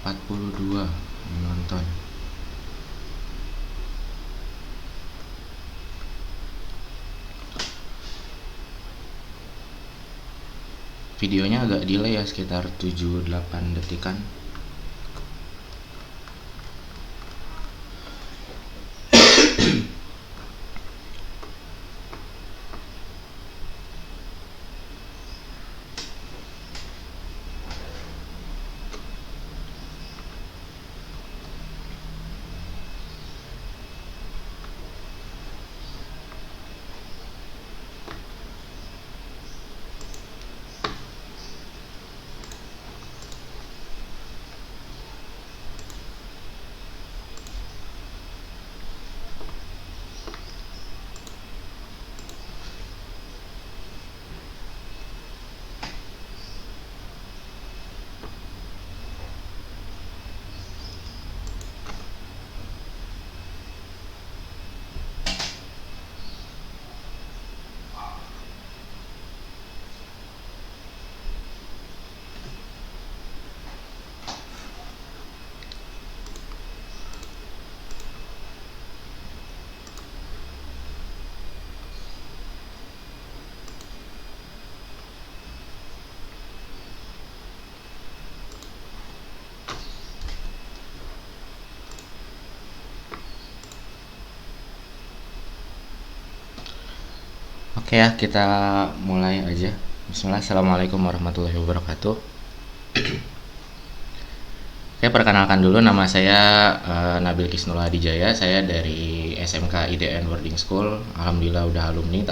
42 menonton. Videonya agak delay ya, sekitar 7-8 detikan. Oke ya, kita mulai aja. Bismillah, assalamualaikum warahmatullahi wabarakatuh. Oke, perkenalkan dulu, nama saya Nabil Kisnul Adijaya. Saya dari SMK IDN Boarding School. Alhamdulillah udah alumni,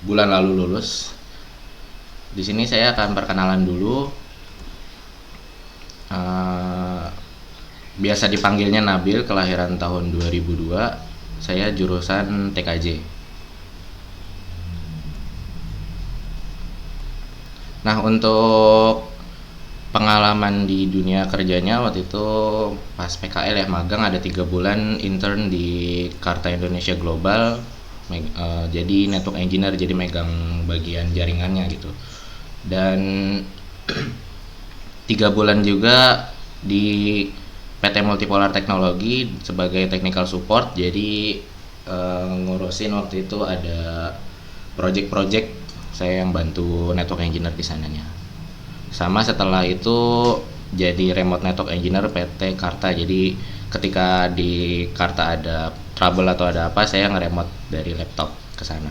bulan lalu lulus. Di sini saya akan perkenalan dulu. Biasa dipanggilnya Nabil, kelahiran tahun 2002. Saya jurusan TKJ. Nah, untuk pengalaman di dunia kerjanya waktu itu pas PKL ya, magang ada 3 bulan intern di Karta Indonesia Global, jadi network engineer, jadi megang bagian jaringannya gitu. Dan 3 bulan juga di PT Multipolar Teknologi sebagai technical support, jadi ngurusin waktu itu ada project-project, saya yang bantu network engineer di sananya. Sama setelah itu jadi remote network engineer PT Karta. Jadi ketika di Karta ada trouble atau ada apa, saya nge-remote dari laptop ke sana.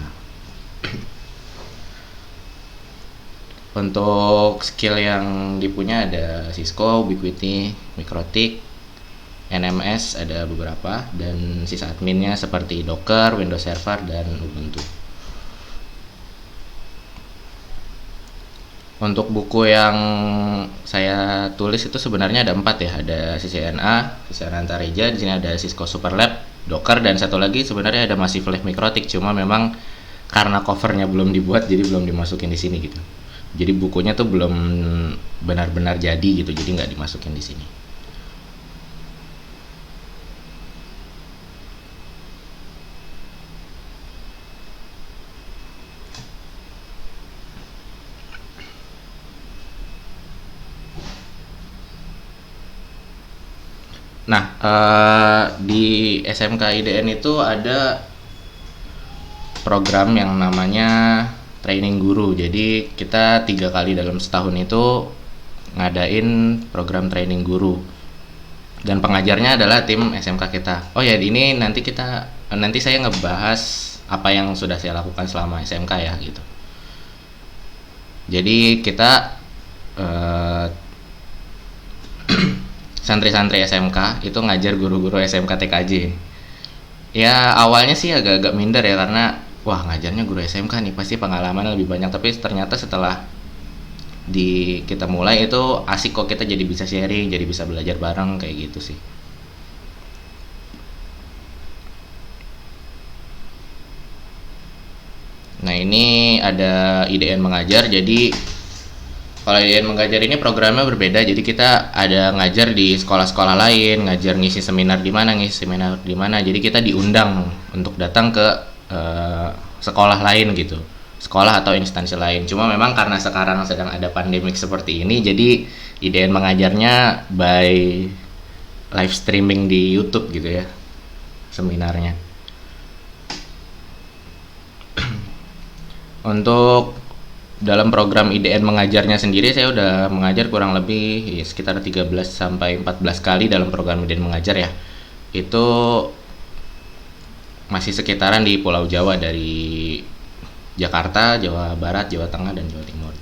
Untuk skill yang dipunya ada Cisco, Ubiquiti, Mikrotik, NMS ada beberapa, dan sysadminnya seperti Docker, Windows Server, dan Ubuntu. Untuk buku yang saya tulis itu sebenarnya ada 4 ya, ada CCNA, CCNA Antareja, di sini ada Cisco Superlab, Docker, dan satu lagi sebenarnya ada Massive Life Mikrotik, cuma memang karena covernya belum dibuat jadi belum dimasukin di sini gitu. Jadi bukunya tuh belum benar-benar jadi gitu, jadi nggak dimasukin di sini. Nah, di SMK IDN itu ada program yang namanya training guru. Jadi kita 3 kali dalam setahun itu ngadain program training guru. Dan pengajarnya adalah tim SMK kita. Oh ya, ini nanti saya ngebahas apa yang sudah saya lakukan selama SMK ya gitu. Jadi kita santri-santri SMK itu ngajar guru-guru SMK TKJ. Ya awalnya sih agak-agak minder ya, karena wah, ngajarnya guru SMK nih pasti pengalaman lebih banyak, tapi ternyata setelah kita mulai itu asik kok, kita jadi bisa sharing, jadi bisa belajar bareng kayak gitu sih. Nah, ini ada IDN Mengajar. Jadi kalau IDN Mengajar ini programnya berbeda, jadi kita ada ngajar di sekolah-sekolah lain, ngajar ngisi seminar di mana, jadi kita diundang untuk datang ke sekolah lain gitu. sekolah atau instansi lain. Cuma memang karena sekarang sedang ada pandemik seperti ini, jadi IDN mengajarnya by live streaming di YouTube gitu ya, seminarnya. Untuk dalam program IDN mengajarnya sendiri, saya udah mengajar kurang lebih ya, sekitar 13 sampai 14 kali dalam program IDN mengajar ya. Itu masih sekitaran di Pulau Jawa, dari Jakarta, Jawa Barat, Jawa Tengah, dan Jawa Timur.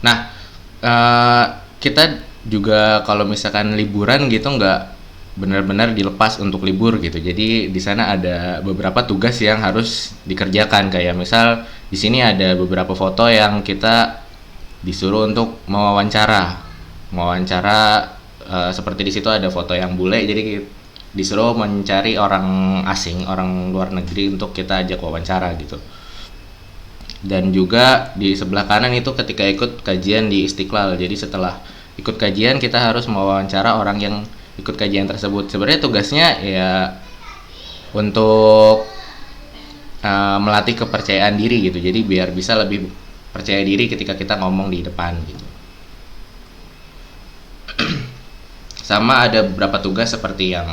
Nah, kita juga kalau misalkan liburan gitu nggak benar-benar dilepas untuk libur gitu. Jadi di sana ada beberapa tugas yang harus dikerjakan, kayak misal di sini ada beberapa foto yang kita disuruh untuk mewawancara. Seperti di situ ada foto yang bule, jadi disuruh mencari orang asing, orang luar negeri untuk kita ajak wawancara gitu. Dan juga di sebelah kanan itu ketika ikut kajian di Istiqlal. Jadi setelah ikut kajian kita harus mewawancara orang yang ikut kajian tersebut. Sebenarnya tugasnya ya untuk melatih kepercayaan diri gitu. Jadi biar bisa lebih percaya diri ketika kita ngomong di depan gitu. Sama ada beberapa tugas seperti yang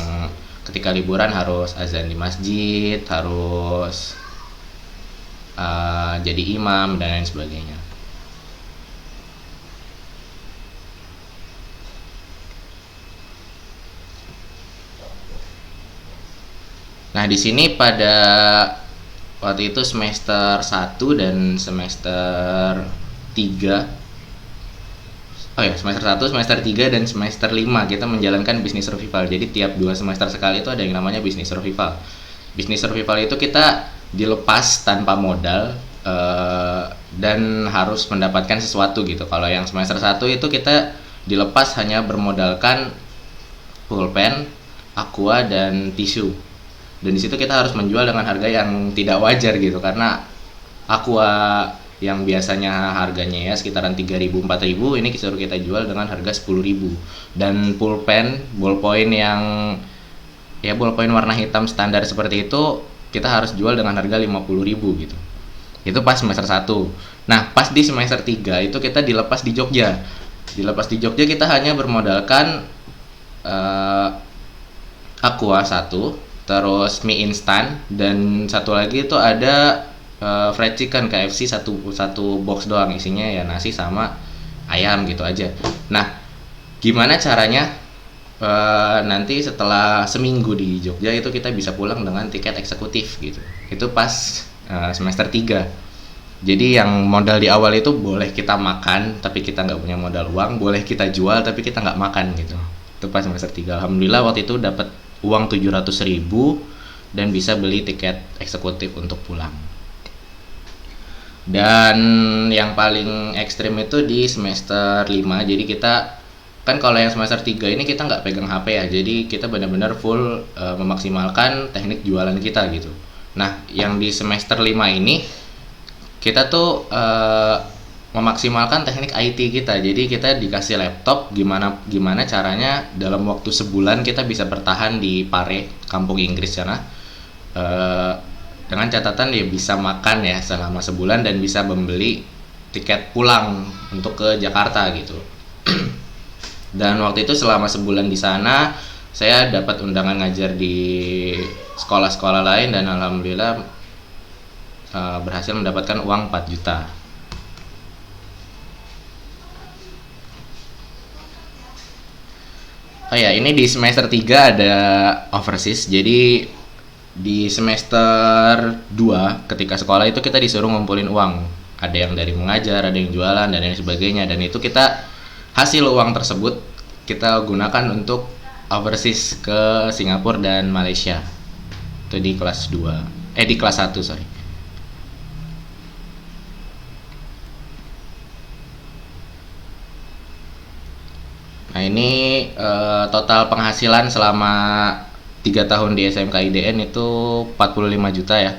ketika liburan harus azan di masjid, harus jadi imam, dan lain sebagainya. Nah, di sini pada waktu itu semester 1 dan semester 3. Oh ya, semester 1, semester 3, dan semester 5 kita menjalankan bisnis survival. Jadi tiap 2 semester sekali itu ada yang namanya bisnis survival. Bisnis survival itu kita dilepas tanpa modal dan harus mendapatkan sesuatu gitu. Kalau yang semester 1 itu kita dilepas hanya bermodalkan pulpen, aqua, dan tisu. Dan di situ kita harus menjual dengan harga yang tidak wajar gitu, karena aqua yang biasanya harganya ya sekitaran 3.000 4.000, ini disuruh kita jual dengan harga 10.000. Dan pulpen, ballpoint yang ya ballpoint warna hitam standar seperti itu kita harus jual dengan harga 50.000 gitu. Itu pas semester 1. Nah, pas di semester 3 itu kita dilepas di Jogja. Dilepas di Jogja kita hanya bermodalkan aqua 1, terus mie instan, dan satu lagi itu ada fried chicken KFC satu box doang, isinya ya nasi sama ayam gitu aja. Nah, gimana caranya nanti setelah seminggu di Jogja itu kita bisa pulang dengan tiket eksekutif gitu. Itu pas semester 3. Jadi yang modal di awal itu boleh kita makan tapi kita nggak punya modal uang, boleh kita jual tapi kita nggak makan gitu. Itu pas semester 3. Alhamdulillah waktu itu dapat uang 700.000 dan bisa beli tiket eksekutif untuk pulang. Dan yang paling ekstrim itu di semester 5. Jadi kita kan kalau yang semester 3 ini kita nggak pegang HP ya, jadi kita benar-benar full memaksimalkan teknik jualan kita gitu. Nah, yang di semester 5 ini kita tuh memaksimalkan teknik IT kita. Jadi kita dikasih laptop, gimana caranya dalam waktu sebulan kita bisa bertahan di Pare, kampung Inggris sana, dengan catatan dia bisa makan ya selama sebulan dan bisa membeli tiket pulang untuk ke Jakarta gitu. Dan waktu itu selama sebulan di sana saya dapat undangan ngajar di sekolah-sekolah lain, dan alhamdulillah berhasil mendapatkan uang 4 juta. Oh ya, ini di semester 3 ada overseas. Jadi di semester 2 ketika sekolah itu kita disuruh ngumpulin uang. Ada yang dari mengajar, ada yang jualan, dan lain sebagainya. Dan itu kita hasil uang tersebut kita gunakan untuk overseas ke Singapura dan Malaysia. Itu di kelas 2. Di kelas 1, sorry. Nah, ini total penghasilan selama 3 tahun di SMK IDN itu 45 juta ya.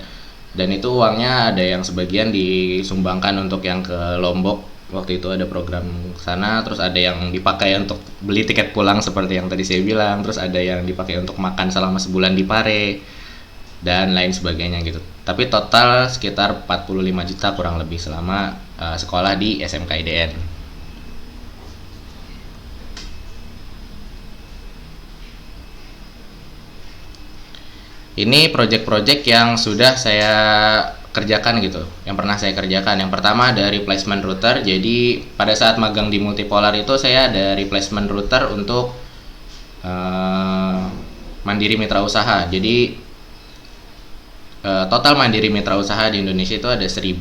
Dan itu uangnya ada yang sebagian disumbangkan untuk yang ke Lombok waktu itu ada program sana, terus ada yang dipakai untuk beli tiket pulang seperti yang tadi saya bilang, terus ada yang dipakai untuk makan selama sebulan di Pare dan lain sebagainya gitu. Tapi total sekitar 45 juta kurang lebih selama sekolah di SMK IDN. Ini project-project yang sudah saya kerjakan gitu, yang pernah saya kerjakan. Yang pertama ada replacement router. Jadi pada saat magang di Multipolar itu saya ada replacement router untuk Mandiri Mitra Usaha. Jadi total Mandiri Mitra Usaha di Indonesia itu ada 1000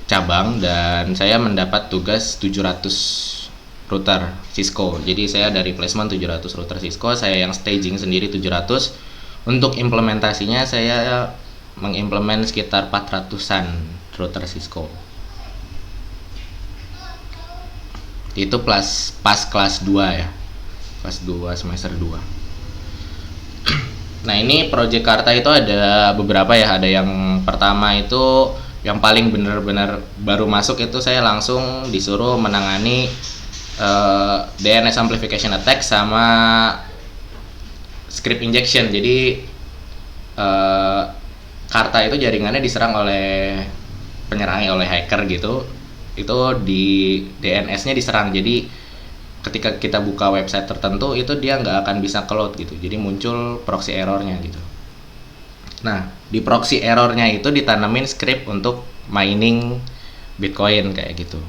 cabang dan saya mendapat tugas 700 router Cisco. Jadi saya ada replacement 700 router Cisco, saya yang staging sendiri 700. Untuk implementasinya saya mengimplement sekitar 400-an router Cisco. Itu pas kelas 2 ya. Kelas 2 semester 2. Nah, ini Project Karta itu ada beberapa ya. Ada yang pertama itu yang paling benar-benar baru masuk itu saya langsung disuruh menangani DNS amplification attack sama script injection. Jadi Karta itu jaringannya diserang oleh penyerangnya, oleh hacker gitu. Itu di DNS-nya diserang. Jadi ketika kita buka website tertentu itu dia nggak akan bisa ke-load gitu. Jadi muncul proxy errornya gitu. Nah, di proxy errornya itu ditanamin script untuk mining Bitcoin kayak gitu.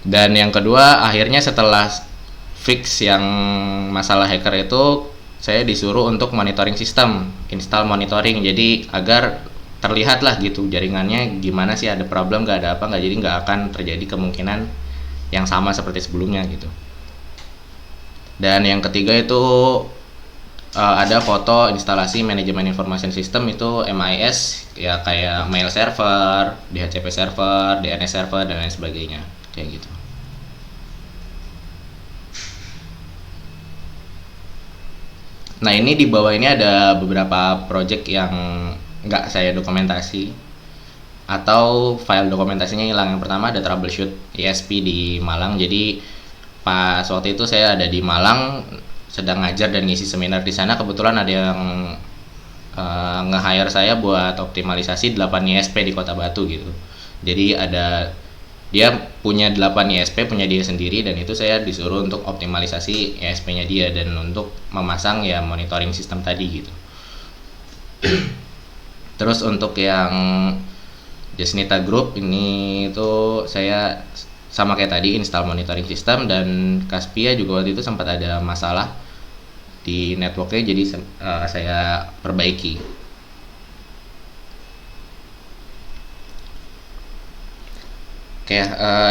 Dan yang kedua, akhirnya setelah fix yang masalah hacker itu, saya disuruh untuk monitoring sistem, install monitoring. Jadi agar terlihat lah gitu jaringannya gimana sih, ada problem nggak, ada apa nggak, jadi nggak akan terjadi kemungkinan yang sama seperti sebelumnya gitu. Dan yang ketiga itu ada foto instalasi manajemen information system, itu MIS ya, kayak mail server, DHCP server, DNS server dan lain sebagainya kayak gitu. Nah, ini di bawah ini ada beberapa project yang nggak saya dokumentasi atau file dokumentasinya hilang. Yang pertama ada troubleshoot ISP di Malang. Jadi pas waktu itu saya ada di Malang sedang ngajar dan ngisi seminar di sana, kebetulan ada yang nge-hire saya buat optimalisasi 8 ISP di Kota Batu gitu. Jadi dia punya 8 ISP punya dia sendiri, dan itu saya disuruh untuk optimalisasi ISP-nya dia dan untuk memasang ya monitoring sistem tadi gitu. Terus untuk yang Jasnita Group ini itu saya sama kayak tadi install monitoring system, dan Caspia juga waktu itu sempat ada masalah di networknya, jadi saya perbaiki. Oke,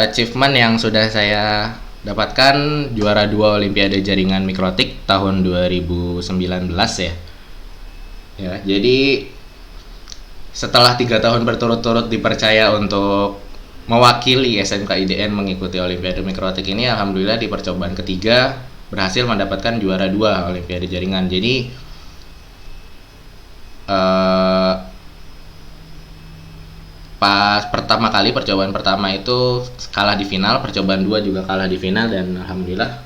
achievement yang sudah saya dapatkan, juara 2 Olimpiade Jaringan Mikrotik tahun 2019 ya. Ya, jadi setelah 3 tahun berturut-turut dipercaya untuk mewakili SMK IDN mengikuti Olimpiade Mikrotik ini, alhamdulillah di percobaan ketiga berhasil mendapatkan juara 2 Olimpiade Jaringan. Jadi pas pertama kali percobaan pertama itu kalah di final, percobaan 2 juga kalah di final, dan alhamdulillah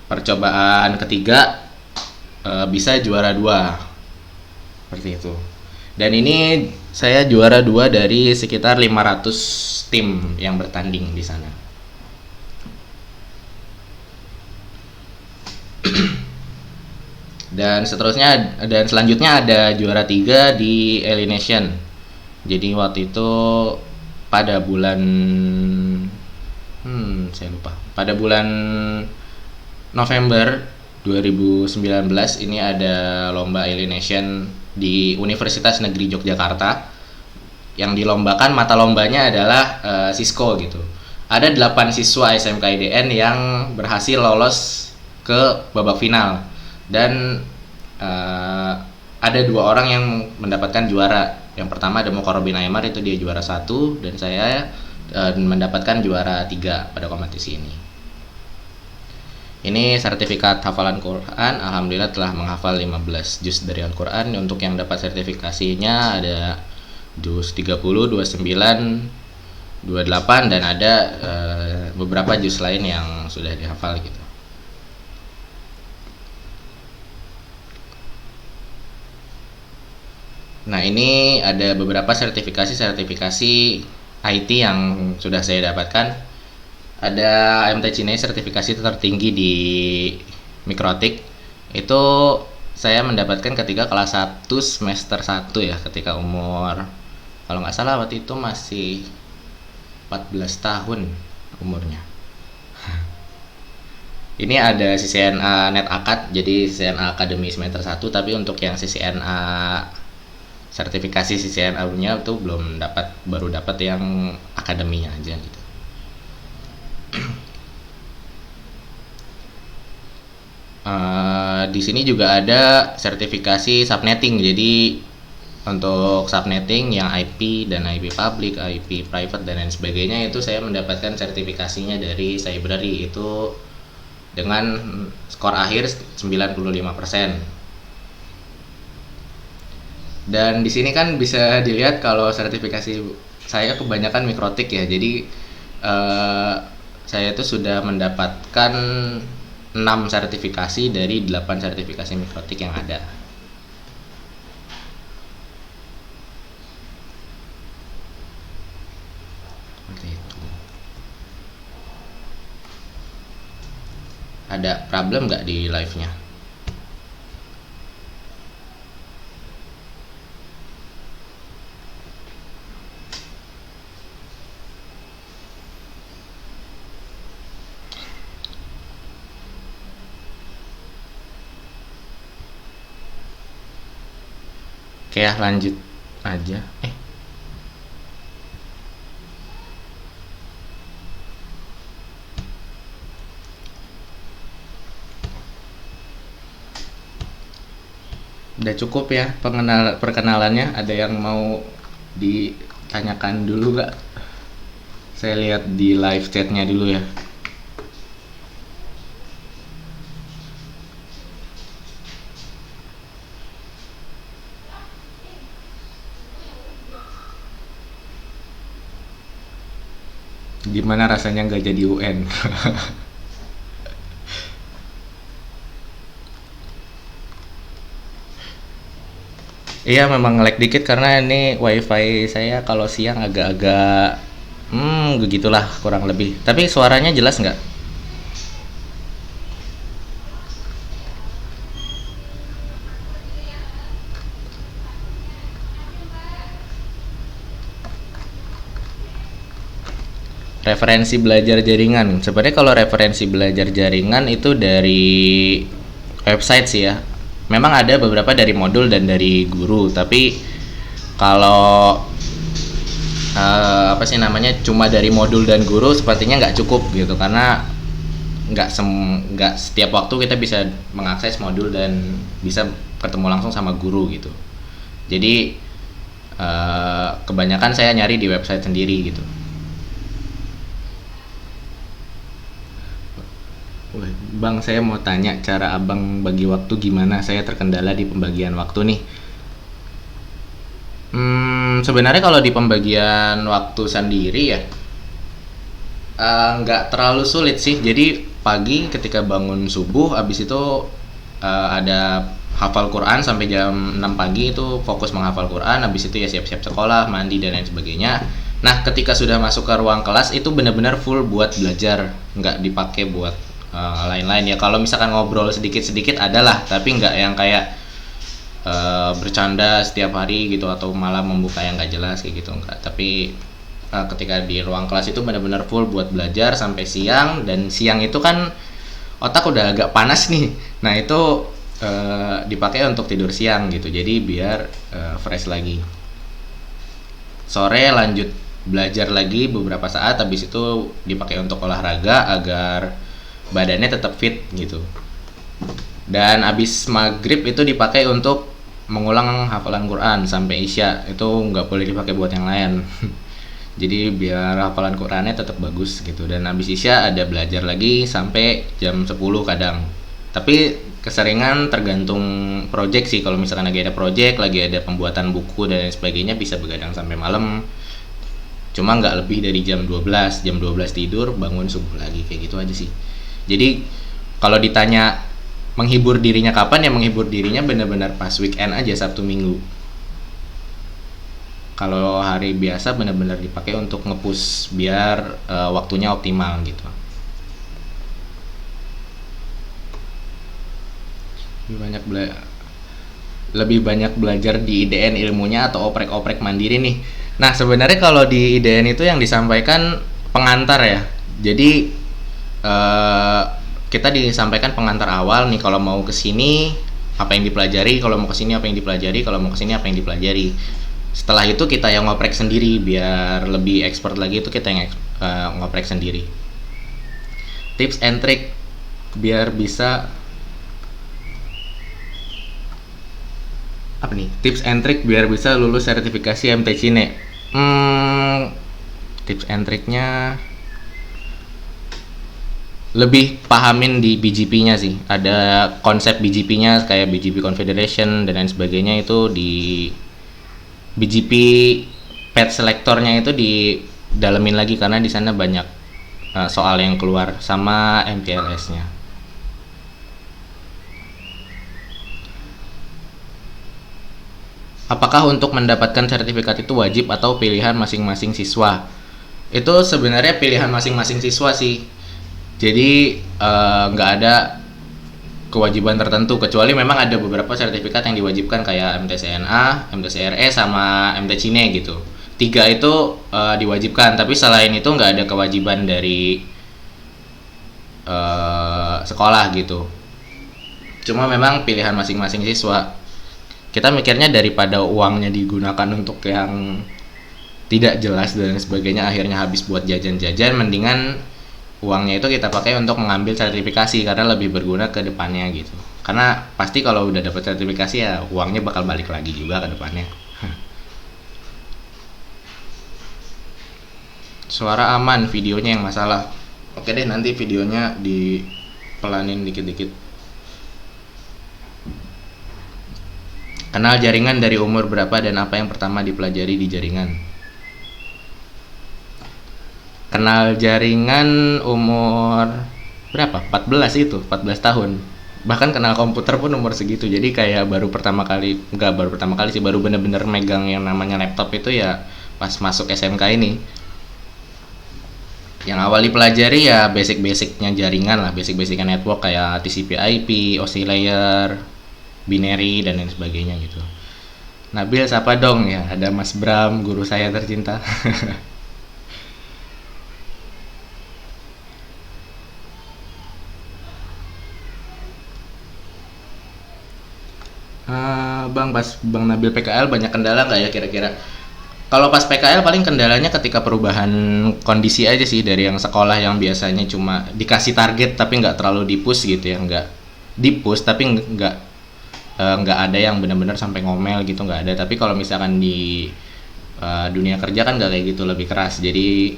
percobaan ketiga bisa juara 2 seperti itu. Dan ini saya juara 2 dari sekitar 500 tim yang bertanding di sana. Dan selanjutnya ada juara 3 di Alienation. Jadi waktu itu pada bulan saya lupa. Pada bulan November 2019 ini ada lomba Alienation di Universitas Negeri Yogyakarta. Yang dilombakan mata lombanya adalah Cisco gitu. Ada 8 siswa SMK IDN yang berhasil lolos ke babak final. Dan ada 2 orang yang mendapatkan juara. Yang pertama ada Mukarrabin Aymar, itu dia juara 1, dan saya mendapatkan juara 3 pada kompetisi ini. Ini sertifikat hafalan Quran, alhamdulillah telah menghafal 15 juz dari Al-Quran. Untuk yang dapat sertifikasinya ada juz 30, 29, 28, dan ada beberapa juz lain yang sudah dihafal gitu. Nah, ini ada beberapa sertifikasi IT yang sudah saya dapatkan. Ada MT Cine, sertifikasi tertinggi di mikrotik. Itu saya mendapatkan ketika kelas 1 semester 1 ya, ketika umur, kalau nggak salah waktu itu masih 14 tahun umurnya. Ini ada CCNA Net Akad, jadi CCNA Akademi semester 1, tapi untuk yang CCNA sertifikasi CCNA-nya itu belum dapat, baru dapat yang akademinya aja gitu. Di sini juga ada sertifikasi subnetting. Jadi untuk subnetting yang IP dan IP public, IP private dan lain sebagainya, itu saya mendapatkan sertifikasinya dari Cybrary, itu dengan skor akhir 95%. Dan di sini kan bisa dilihat kalau sertifikasi saya kebanyakan mikrotik ya. Jadi saya itu sudah mendapatkan 6 sertifikasi dari 8 sertifikasi mikrotik yang ada. Seperti itu. Ada problem nggak di live-nya? Oke ya, lanjut aja. Udah cukup ya perkenalannya. Ada yang mau ditanyakan dulu nggak? Saya lihat di live chatnya dulu ya. Gimana rasanya nggak jadi UN? Iya, memang lag dikit karena ini wifi saya kalau siang agak-agak begitulah kurang lebih. Tapi suaranya jelas nggak? Referensi belajar jaringan. Sebenarnya kalau referensi belajar jaringan itu dari website sih ya. Memang ada beberapa dari modul dan dari guru, tapi kalau apa sih namanya, cuma dari modul dan guru sepertinya nggak cukup gitu, karena nggak setiap waktu kita bisa mengakses modul dan bisa ketemu langsung sama guru gitu. Jadi kebanyakan saya nyari di website sendiri gitu. Bang, saya mau tanya, cara abang bagi waktu gimana? Saya terkendala di pembagian waktu nih. Sebenarnya kalau di pembagian waktu sendiri ya, nggak terlalu sulit sih. Jadi pagi ketika bangun subuh, abis itu ada hafal Quran sampai jam 6 pagi, itu fokus menghafal Quran. Abis itu ya siap-siap sekolah, mandi dan lain sebagainya. Nah, ketika sudah masuk ke ruang kelas itu benar-benar full buat belajar, nggak dipakai buat lain-lain ya. Kalau misalkan ngobrol sedikit-sedikit adalah, tapi nggak yang kayak bercanda setiap hari gitu, atau malah membuka yang nggak jelas kayak gitu, enggak. Tapi ketika di ruang kelas itu benar-benar full buat belajar sampai siang, dan siang itu kan otak udah agak panas nih. Nah, itu dipakai untuk tidur siang gitu, jadi biar fresh lagi. Sore lanjut belajar lagi beberapa saat, habis itu dipakai untuk olahraga agar badannya tetap fit gitu. Dan habis maghrib itu dipakai untuk mengulang hafalan Quran sampai Isya, itu nggak boleh dipakai buat yang lain. Jadi biar hafalan Qurannya tetap bagus gitu. Dan habis Isya ada belajar lagi sampai jam 10 kadang. Tapi Keseringan tergantung project sih. Kalau misalkan lagi ada project, lagi ada pembuatan buku dan lain sebagainya, bisa begadang sampai malam. Cuma nggak lebih dari jam 12 tidur, bangun subuh lagi, kayak gitu aja sih. Jadi kalau ditanya menghibur dirinya kapan, ya menghibur dirinya benar-benar pas weekend aja, Sabtu Minggu. Kalau hari biasa benar-benar dipakai untuk nge-push biar waktunya optimal gitu. lebih banyak bela- Lebih banyak belajar di IDN ilmunya atau oprek-oprek mandiri nih. Nah, sebenarnya kalau di IDN itu yang disampaikan pengantar ya. Jadi eh, kita disampaikan pengantar awal nih, kalau mau ke sini apa yang dipelajari, kalau mau ke sini apa yang dipelajari, kalau mau ke sini apa yang dipelajari. Setelah itu kita yang ngoprek sendiri, biar lebih expert lagi itu kita yang ngoprek sendiri. Tips and trick biar bisa apa nih? Tips and trick biar bisa lulus sertifikasi MT Cine. Tips and tricknya lebih pahamin di BGP-nya sih. Ada konsep BGP-nya kayak BGP Confederation dan lain sebagainya, itu di BGP pet selectornya itu didalemin lagi karena di sana banyak soal yang keluar, sama MPLS-nya. Apakah untuk mendapatkan sertifikat itu wajib atau pilihan masing-masing siswa? Itu sebenarnya pilihan masing-masing siswa sih. Jadi nggak ada kewajiban tertentu, kecuali memang ada beberapa sertifikat yang diwajibkan kayak MTCNA, MTCRE, sama MT Cine gitu. 3 itu diwajibkan, tapi selain itu nggak ada kewajiban dari sekolah gitu. Cuma memang pilihan masing-masing siswa. Kita mikirnya daripada uangnya digunakan untuk yang tidak jelas dan sebagainya, akhirnya habis buat jajan-jajan, mendingan uangnya itu kita pakai untuk mengambil sertifikasi karena lebih berguna ke depannya gitu. Karena pasti kalau udah dapat sertifikasi ya uangnya bakal balik lagi juga ke depannya. Suara aman, videonya yang masalah. Oke deh, nanti videonya dipelanin dikit-dikit. Kenal jaringan dari umur berapa dan apa yang pertama dipelajari di jaringan? Kenal jaringan umur berapa? 14 itu, 14 tahun. Bahkan kenal komputer pun umur segitu. Jadi kayak baru pertama kali, enggak baru pertama kali sih, baru bener-bener megang yang namanya laptop itu ya pas masuk SMK ini. Yang awal dipelajari ya basic-basicnya jaringan lah, basic-basicnya network kayak TCP/IP, OSI layer, binary dan lain sebagainya gitu. Nabil siapa dong ya? Ada Mas Bram, guru saya tercinta. Bang Nabil PKL banyak kendala nggak ya kira-kira? Kalau pas PKL paling kendalanya ketika perubahan kondisi aja sih, dari yang sekolah yang biasanya cuma dikasih target tapi nggak terlalu di-push gitu ya, nggak di-push tapi nggak ada yang benar-benar sampai ngomel gitu, nggak ada. Tapi kalau misalkan di dunia kerja kan nggak kayak gitu, lebih keras. Jadi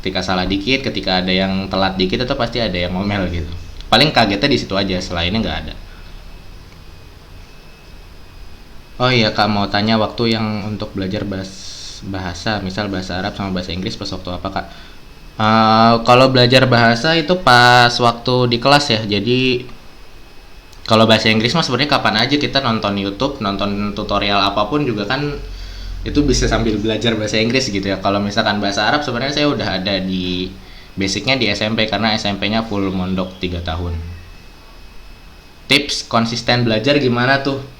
ketika salah dikit, ketika ada yang telat dikit itu pasti ada yang ngomel gitu. Paling kagetnya di situ aja, selainnya nggak ada. Oh iya Kak, mau tanya waktu yang untuk belajar bahasa, misal bahasa Arab sama bahasa Inggris pas waktu apa Kak? Kalau belajar bahasa itu pas waktu di kelas ya. Jadi kalau bahasa Inggris mah sebenarnya kapan aja kita nonton YouTube, nonton tutorial apapun juga kan itu bisa sambil belajar bahasa Inggris gitu ya. Kalau misalkan bahasa Arab sebenarnya saya udah ada di basicnya di SMP karena SMP-nya full mondok 3 tahun. Tips konsisten belajar gimana tuh?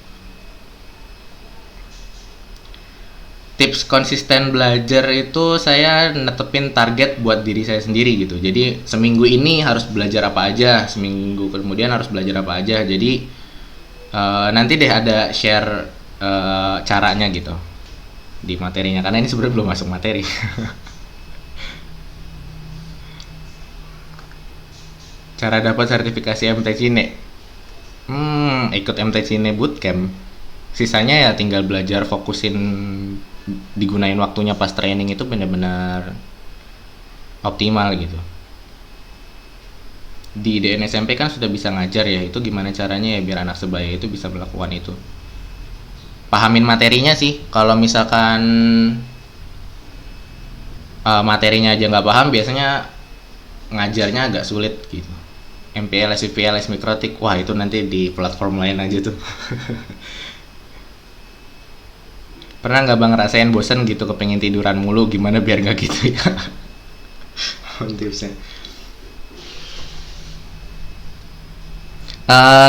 Tips konsisten belajar itu saya netepin target buat diri saya sendiri gitu. Jadi seminggu ini harus belajar apa aja, seminggu kemudian harus belajar apa aja. Jadi nanti deh ada share caranya gitu di materinya, karena ini sebenarnya belum masuk materi. Cara dapat sertifikasi MT Cine. Ikut MT Cine Bootcamp. Sisanya ya tinggal belajar, fokusin, digunain waktunya pas training itu benar-benar optimal gitu. di IDN SMP kan sudah bisa ngajar ya, itu gimana caranya ya biar anak sebaya itu bisa melakukan itu? Pahamin materinya sih. Kalau misalkan materinya aja nggak paham, biasanya ngajarnya agak sulit gitu. MPLS, IPLS, mikrotik, wah itu nanti di platform lain aja tuh. Pernah nggak bang ngerasain bosen gitu kepengen tiduran mulu, gimana biar nggak gitu ya? Tipsnya.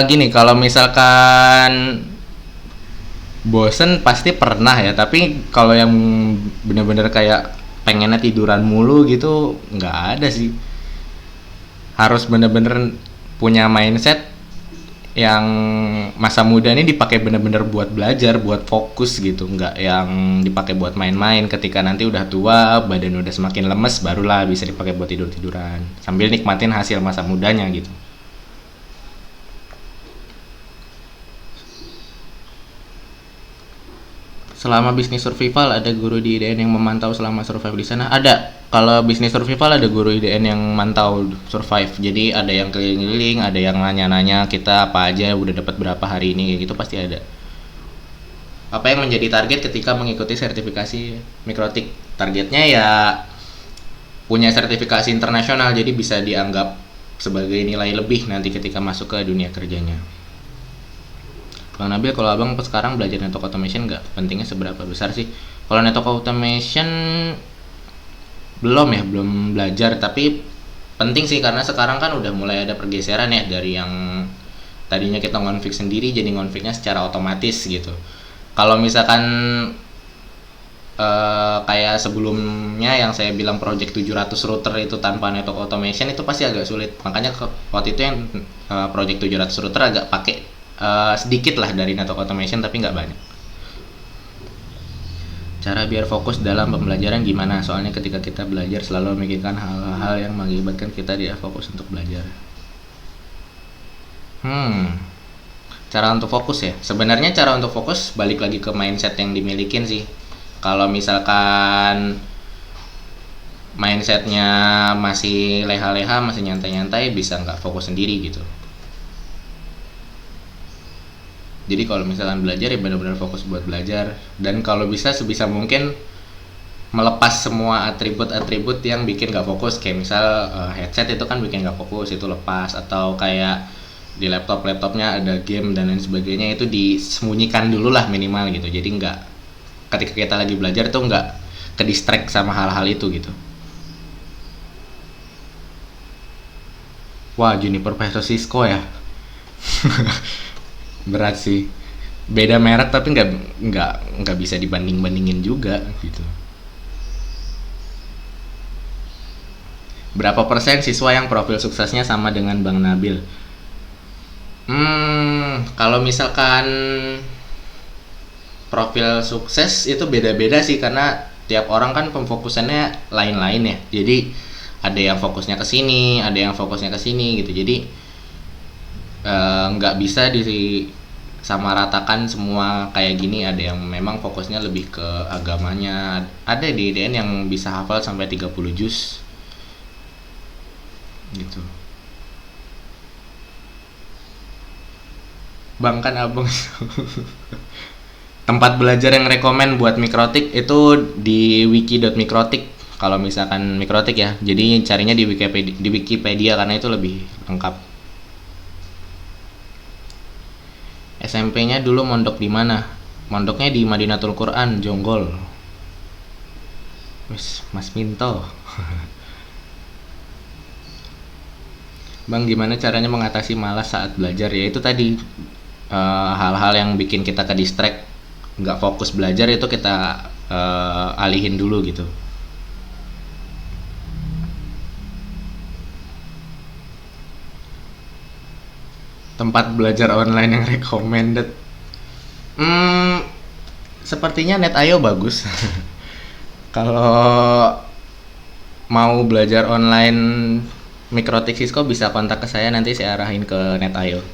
Gini, kalau misalkan bosen pasti pernah ya, tapi kalau yang bener-bener kayak pengennya tiduran mulu gitu nggak ada sih. Harus bener-bener punya mindset yang masa muda ini dipakai bener-bener buat belajar, buat fokus gitu, nggak yang dipakai buat main-main. Ketika nanti udah tua, badan udah semakin lemes, barulah bisa dipakai buat tidur-tiduran sambil nikmatin hasil masa mudanya gitu. Selama bisnis survival ada guru di IDN yang memantau selama survive di sana? Ada. Kalau bisnis survival ada guru IDN yang mantau survive. Jadi ada yang keliling-keliling, ada yang nanya-nanya kita apa aja udah dapat berapa hari ini, kayak gitu pasti ada. Apa yang menjadi target ketika mengikuti sertifikasi mikrotik? Targetnya ya punya sertifikasi internasional, jadi bisa dianggap sebagai nilai lebih nanti ketika masuk ke dunia kerjanya. Bang Nabil, kalau abang sekarang belajar network automation nggak? Pentingnya seberapa besar sih? Kalau network automation belum ya, belum belajar, tapi penting sih karena sekarang kan udah mulai ada pergeseran ya dari yang tadinya kita ngonfig sendiri jadi ngonfignya secara otomatis gitu. Kalau misalkan kayak sebelumnya yang saya bilang project 700 router itu tanpa network automation itu pasti agak sulit. Makanya waktu itu yang project 700 router agak pakai sedikit lah dari network automation tapi nggak banyak. Cara biar fokus dalam pembelajaran gimana? Soalnya ketika kita belajar selalu memikirkan hal-hal yang mengakibatkan kita tidak fokus untuk belajar. Cara untuk fokus ya. Sebenarnya cara untuk fokus balik lagi ke mindset yang dimilikin sih. Kalau misalkan mindsetnya masih leha-leha, masih nyantai-nyantai, bisa nggak fokus sendiri gitu. Jadi kalau misalkan belajar ya benar-benar fokus buat belajar, dan kalau bisa sebisa mungkin melepas semua atribut-atribut yang bikin gak fokus, kayak misal headset itu kan bikin gak fokus, itu lepas. Atau kayak di laptopnya ada game dan lain sebagainya, itu disembunyikan dulu lah minimal gitu. Jadi nggak, ketika kita lagi belajar tuh nggak ke distract sama hal-hal itu gitu. Wah, Juniper versus Cisco ya. Berat sih, beda merek tapi nggak bisa dibanding-bandingin juga gitu. Berapa persen siswa yang profil suksesnya sama dengan Bang Nabil? Kalau misalkan profil sukses itu beda-beda sih, karena tiap orang kan pemfokusannya lain-lain ya. Jadi ada yang fokusnya ke sini, ada yang fokusnya ke sini gitu. Jadi nggak bisa disamaratakan semua kayak gini. Ada yang memang fokusnya lebih ke agamanya. Ada di IDN yang bisa hafal sampai 30 juz gitu. Bang kan abang tempat belajar yang rekomen buat mikrotik itu di wiki.mikrotik. Kalau misalkan mikrotik ya, jadi carinya di Wikipedia karena itu lebih lengkap. SMP-nya dulu mondok di mana? Mondoknya di Madinatul Quran, Jonggol. Wis, Mas Minto. Bang, gimana caranya mengatasi malas saat belajar? Ya itu tadi, hal-hal yang bikin kita ke distract, nggak fokus belajar itu kita alihin dulu gitu. Tempat belajar online yang recommended, sepertinya Net.io bagus. Kalau mau belajar online mikrotik Cisco bisa kontak ke saya, nanti saya arahin ke Net.io.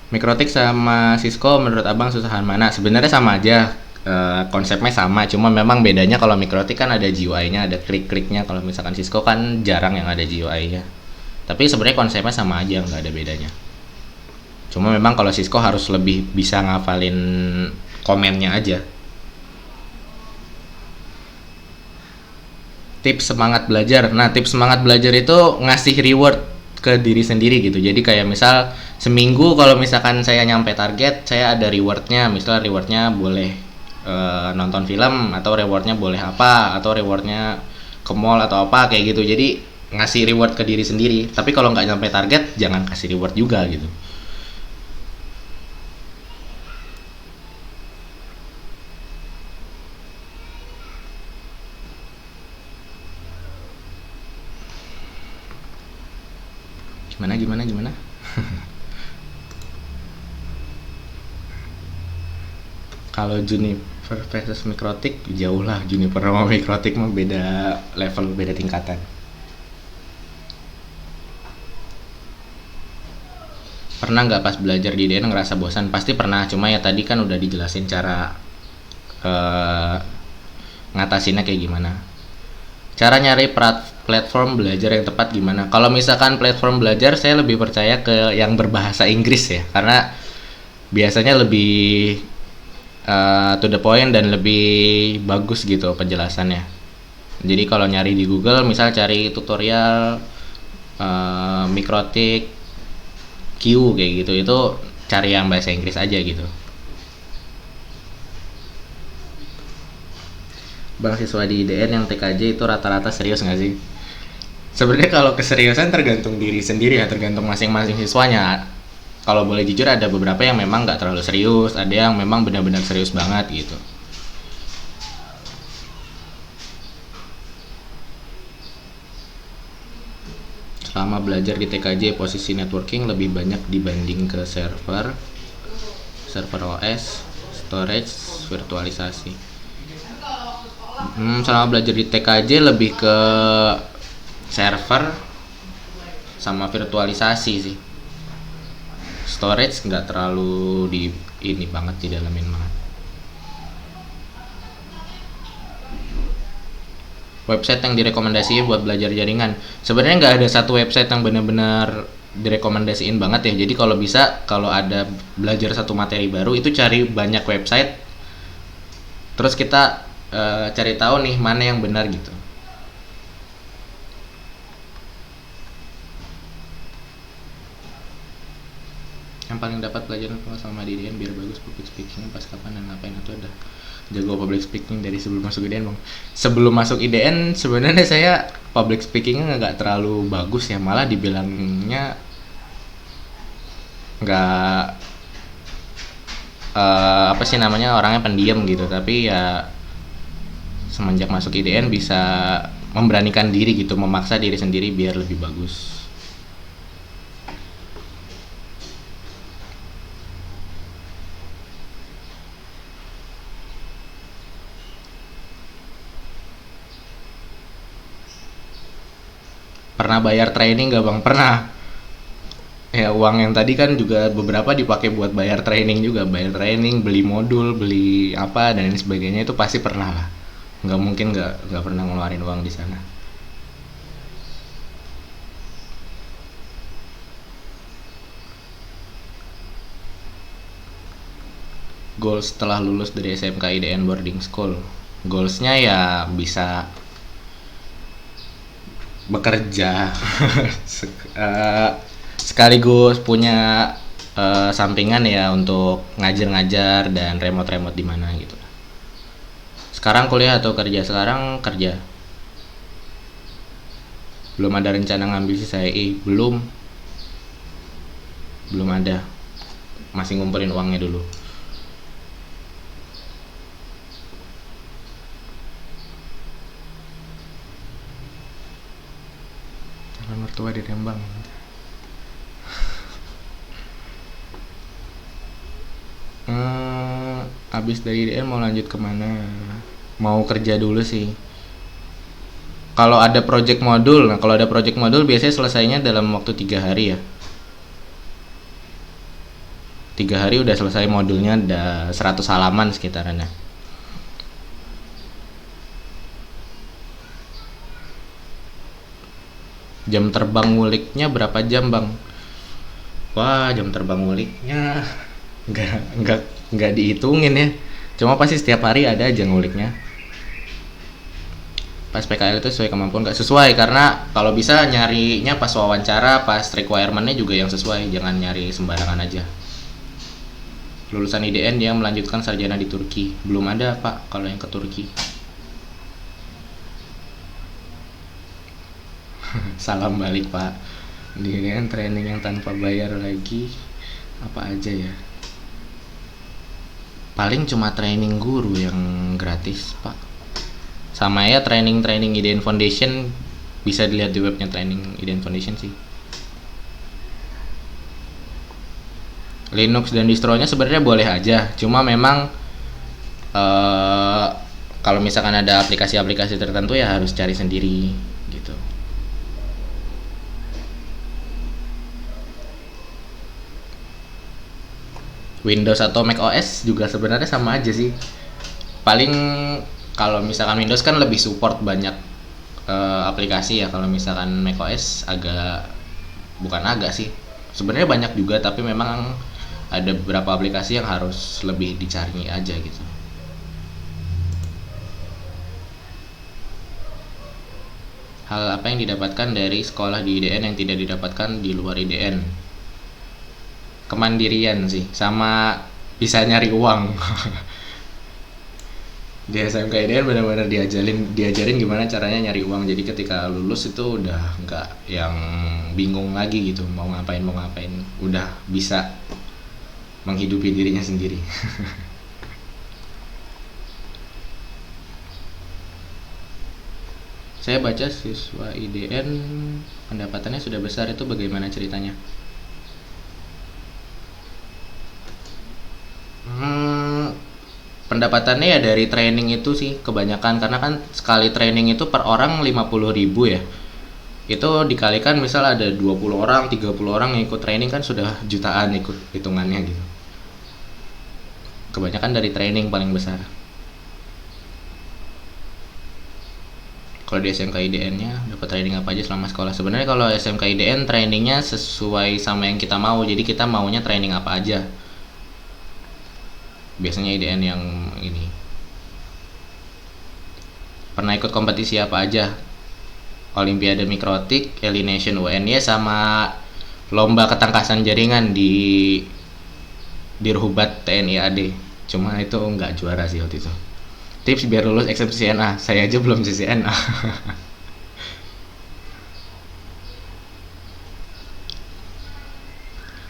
Mikrotik sama Cisco menurut abang susahan mana? Sebenarnya sama aja. konsepnya sama, cuma memang bedanya kalau Mikrotik kan ada GUI-nya, ada klik-kliknya. Kalau misalkan Cisco kan jarang yang ada GUI-nya. Tapi sebenarnya konsepnya sama aja, nggak ada bedanya. Cuma memang kalau Cisco harus lebih bisa ngafalin komennya aja. Tips semangat belajar. Nah, tips semangat belajar itu ngasih reward ke diri sendiri gitu. Jadi kayak misal seminggu kalau misalkan saya nyampe target, saya ada rewardnya. Misal rewardnya boleh nonton film, atau rewardnya boleh apa, atau rewardnya ke mall atau apa kayak gitu. Jadi ngasih reward ke diri sendiri. Tapi kalau nggak nyampe target, jangan kasih reward juga gitu. Gimana gimana gimana? Kalau Juniper versus Mikrotik jauh lah. Juniper sama Mikrotik mah beda level, beda tingkatan. Pernah nggak pas belajar di DN ngerasa bosan? Pasti pernah, cuma ya tadi kan udah dijelasin cara eh, ngatasinnya kayak gimana. Cara nyari platform belajar yang tepat gimana? Kalau misalkan platform belajar, saya lebih percaya ke yang berbahasa Inggris ya, karena biasanya lebih to the point dan lebih bagus gitu penjelasannya. Jadi kalau nyari di Google, misal cari tutorial Mikrotik Q kayak gitu, itu cari yang bahasa Inggris aja gitu. Bang, siswa di IDN yang TKJ itu rata-rata serius nggak sih? Sebenarnya kalau keseriusan tergantung diri sendiri ya, tergantung masing-masing siswanya. Kalau boleh jujur, ada beberapa yang memang nggak terlalu serius, ada yang memang benar-benar serius banget gitu. Selama belajar di TKJ, posisi networking lebih banyak dibanding ke server OS, storage, virtualisasi. Selama belajar di TKJ lebih ke server sama virtualisasi sih. Storage nggak terlalu di ini banget, di dalamin banget. Website yang direkomendasiin buat belajar jaringan, sebenarnya nggak ada satu website yang benar-benar direkomendasiin banget ya. Jadi kalau bisa, kalau ada belajar satu materi baru, itu cari banyak website, terus kita cari tahu nih mana yang benar gitu. Yang paling dapat pelajaran sama di IDN biar bagus public speaking pas kapan dan ngapain, itu ada jago public speaking dari sebelum masuk IDN bang. Sebelum masuk IDN sebenarnya saya public speakingnya nggak terlalu bagus ya, malah dibilangnya nggak apa sih namanya, orangnya pendiam gitu. Tapi ya semenjak masuk IDN bisa memberanikan diri gitu, memaksa diri sendiri biar lebih bagus. Pernah bayar training gak bang? Pernah. Ya uang yang tadi kan juga beberapa dipakai buat bayar training juga, bayar training, beli modul, beli apa dan lain sebagainya, itu pasti pernah lah. Nggak mungkin nggak pernah ngeluarin uang di sana. Goals setelah lulus dari SMK IDN boarding school, goalsnya ya bisa bekerja sekaligus punya sampingan ya untuk ngajar-ngajar dan remote-remote di mana gitu. Sekarang kuliah atau kerja? Sekarang kerja. Belum ada rencana ngambil CCI, belum ada. Masih ngumpulin uangnya dulu. Calon mertua di Rembang. Abis dari IDN mau lanjut kemana? Mau kerja dulu sih. Kalau ada project modul, kalau ada project modul biasanya selesainya dalam waktu 3 hari ya. 3 hari udah selesai modulnya, ada 100 halaman sekitarannya. Jam terbang nguliknya berapa jam bang? Wah, jam terbang nguliknya nggak nggak dihitungin ya. Cuma pasti setiap hari ada aja nguliknya. Pas PKL itu sesuai kemampuan, nggak sesuai karena kalau bisa nyarinya pas wawancara, pas requirementnya juga yang sesuai, jangan nyari sembarangan aja. Lulusan IDN yang melanjutkan sarjana di Turki, belum ada pak kalau yang ke Turki. Salam balik pak. Ini kan training yang tanpa bayar lagi, apa aja ya? Paling cuma training guru yang gratis pak. Sama ya training IDN Foundation, bisa dilihat di webnya training IDN Foundation sih. Linux dan distronya sebenarnya boleh aja, cuma memang kalau misalkan ada aplikasi-aplikasi tertentu ya harus cari sendiri gitu. Windows atau Mac OS juga sebenarnya sama aja sih. Paling kalau misalkan Windows kan lebih support banyak aplikasi ya. Kalau misalkan Mac OS bukan agak sih. Sebenarnya banyak juga, tapi memang ada beberapa aplikasi yang harus lebih dicari aja gitu. Hal apa yang didapatkan dari sekolah di IDN yang tidak didapatkan di luar IDN? Kemandirian sih, sama bisa nyari uang. Di SMK IDN benar-benar diajarin gimana caranya nyari uang, jadi ketika lulus itu udah nggak yang bingung lagi gitu mau ngapain, udah bisa menghidupi dirinya sendiri. Saya baca siswa IDN pendapatannya sudah besar, itu bagaimana ceritanya? Pendapatannya ya dari training itu sih kebanyakan, karena kan sekali training itu per orang 50.000 ya. Itu dikalikan misal ada 20 orang, 30 orang yang ikut training kan sudah jutaan ikut hitungannya gitu. Kebanyakan dari training paling besar. Kalau di SMK IDN-nya dapat training apa aja selama sekolah? Sebenarnya kalau SMK IDN trainingnya sesuai sama yang kita mau, jadi kita maunya training apa aja. Biasanya IDN yang ini. Pernah ikut kompetisi apa aja? Olimpiade Mikrotik, Elination UNY, sama lomba ketangkasan jaringan di Dirhubat TNI AD. Cuma itu nggak juara sih waktu itu. Tips biar lulus eksepsi CNA, saya aja belum CCNA.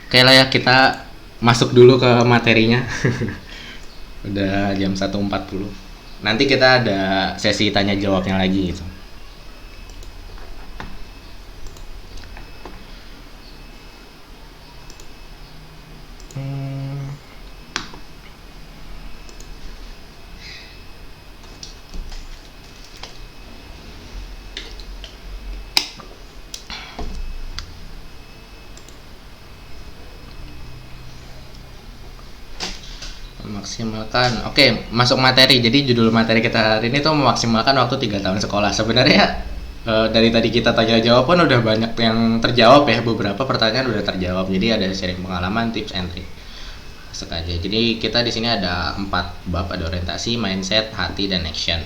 Oke lah ya, kita masuk dulu ke materinya. Udah jam 1.40. Nanti kita ada sesi tanya jawabnya lagi gitu. Memaksimalkan, oke, masuk materi. Jadi judul materi kita hari ini tuh memaksimalkan waktu 3 tahun sekolah. Sebenarnya dari tadi kita tanya jawab pun udah banyak yang terjawab ya, beberapa pertanyaan udah terjawab. Jadi ada sharing pengalaman, tips and trik. Masuk aja. Jadi kita di sini ada 4 bab, ada orientasi, mindset, hati, dan action.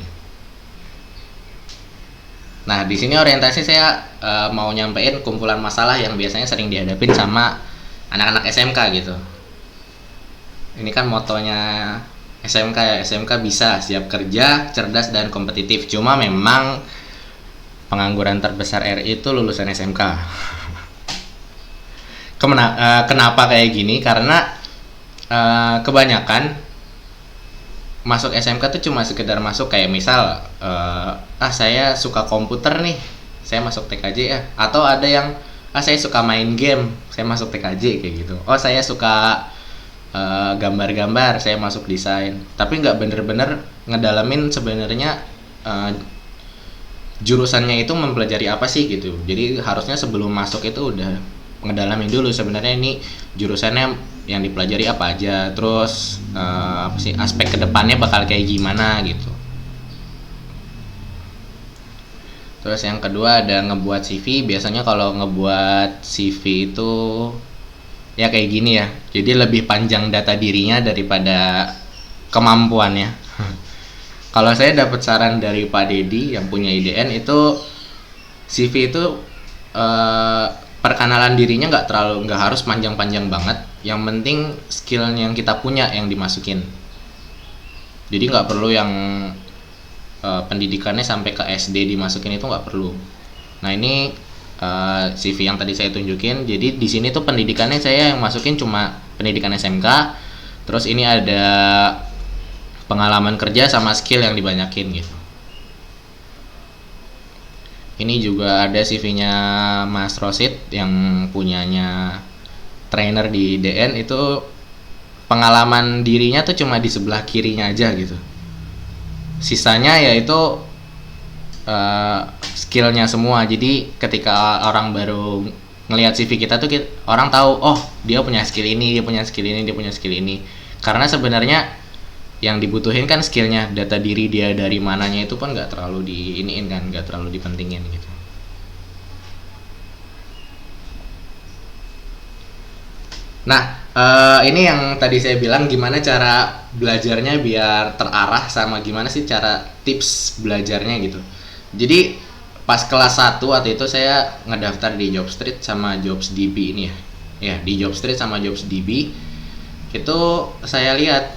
Nah, di sini orientasi saya mau nyampein kumpulan masalah yang biasanya sering dihadapin sama anak-anak SMK gitu. Ini kan motonya SMK ya, SMK bisa, siap kerja, cerdas, dan kompetitif. Cuma memang pengangguran terbesar RI itu lulusan SMK. Kenapa kayak gini? Karena kebanyakan masuk SMK tuh cuma sekedar masuk, kayak misal saya suka komputer nih, saya masuk TKJ ya. Atau ada yang saya suka main game, saya masuk TKJ kayak gitu. Oh, saya suka gambar-gambar, saya masuk desain. Tapi nggak bener-bener ngedalamin sebenarnya jurusannya itu mempelajari apa sih gitu. Jadi harusnya sebelum masuk itu udah ngedalamin dulu sebenarnya ini jurusannya yang dipelajari apa aja, terus apa sih aspek kedepannya bakal kayak gimana gitu. Terus yang kedua ada ngebuat CV. Biasanya kalau ngebuat CV itu ya kayak gini ya. Jadi lebih panjang data dirinya daripada kemampuannya. Kalau saya dapat saran dari Pak Dedi yang punya IDN itu, CV itu eh, perkenalan dirinya nggak harus panjang-panjang banget. Yang penting skill yang kita punya yang dimasukin. Jadi nggak perlu yang pendidikannya sampai ke SD dimasukin, itu nggak perlu. Nah ini CV yang tadi saya tunjukin. Jadi di sini tuh pendidikannya saya yang masukin cuma pendidikan SMK. Terus ini ada pengalaman kerja sama skill yang dibanyakin gitu. Ini juga ada CV-nya Mas Rosid yang punyanya trainer di DN. Itu pengalaman dirinya tuh cuma di sebelah kirinya aja gitu. Sisanya yaitu skillnya semua. Jadi ketika orang baru ngelihat CV kita tuh orang tahu, oh dia punya skill ini, dia punya skill ini, dia punya skill ini. Karena sebenarnya yang dibutuhin kan skillnya, data diri dia dari mananya itu kan nggak terlalu diiniin kan, nggak terlalu dipentingin gitu. Nah, ini yang tadi saya bilang gimana cara belajarnya biar terarah, sama gimana sih cara tips belajarnya gitu. Jadi pas kelas 1 waktu itu saya ngedaftar di Jobstreet sama JobsDB ini ya. Ya, di Jobstreet sama JobsDB itu saya lihat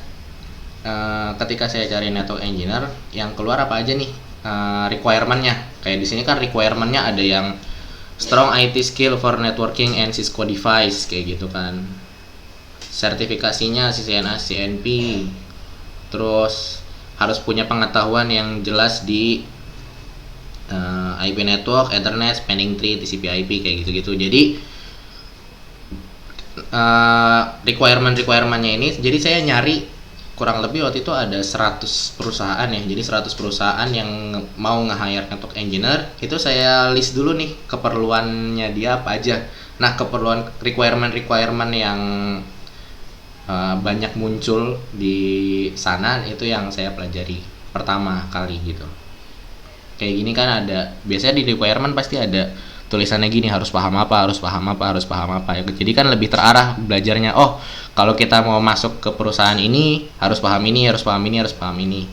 ketika saya cari network engineer yang keluar apa aja nih requirement-nya. Kayak di sini kan requirement-nya ada yang strong IT skill for networking and Cisco device kayak gitu kan. Sertifikasinya CCNA, CNP. Terus harus punya pengetahuan yang jelas di IP network, Ethernet, spanning tree, TCP/IP kayak gitu-gitu. Jadi requirement-nya ini, jadi saya nyari kurang lebih waktu itu ada 100 perusahaan ya. Jadi 100 perusahaan yang mau nge-hire network engineer, itu saya list dulu nih keperluannya dia apa aja. Nah, keperluan requirement yang banyak muncul di sana itu yang saya pelajari pertama kali gitu. Kayak gini kan ada, biasanya di requirement pasti ada tulisannya gini, harus paham apa, harus paham apa, harus paham apa. Jadi kan lebih terarah belajarnya. Oh, kalau kita mau masuk ke perusahaan ini harus paham ini, harus paham ini, harus paham ini.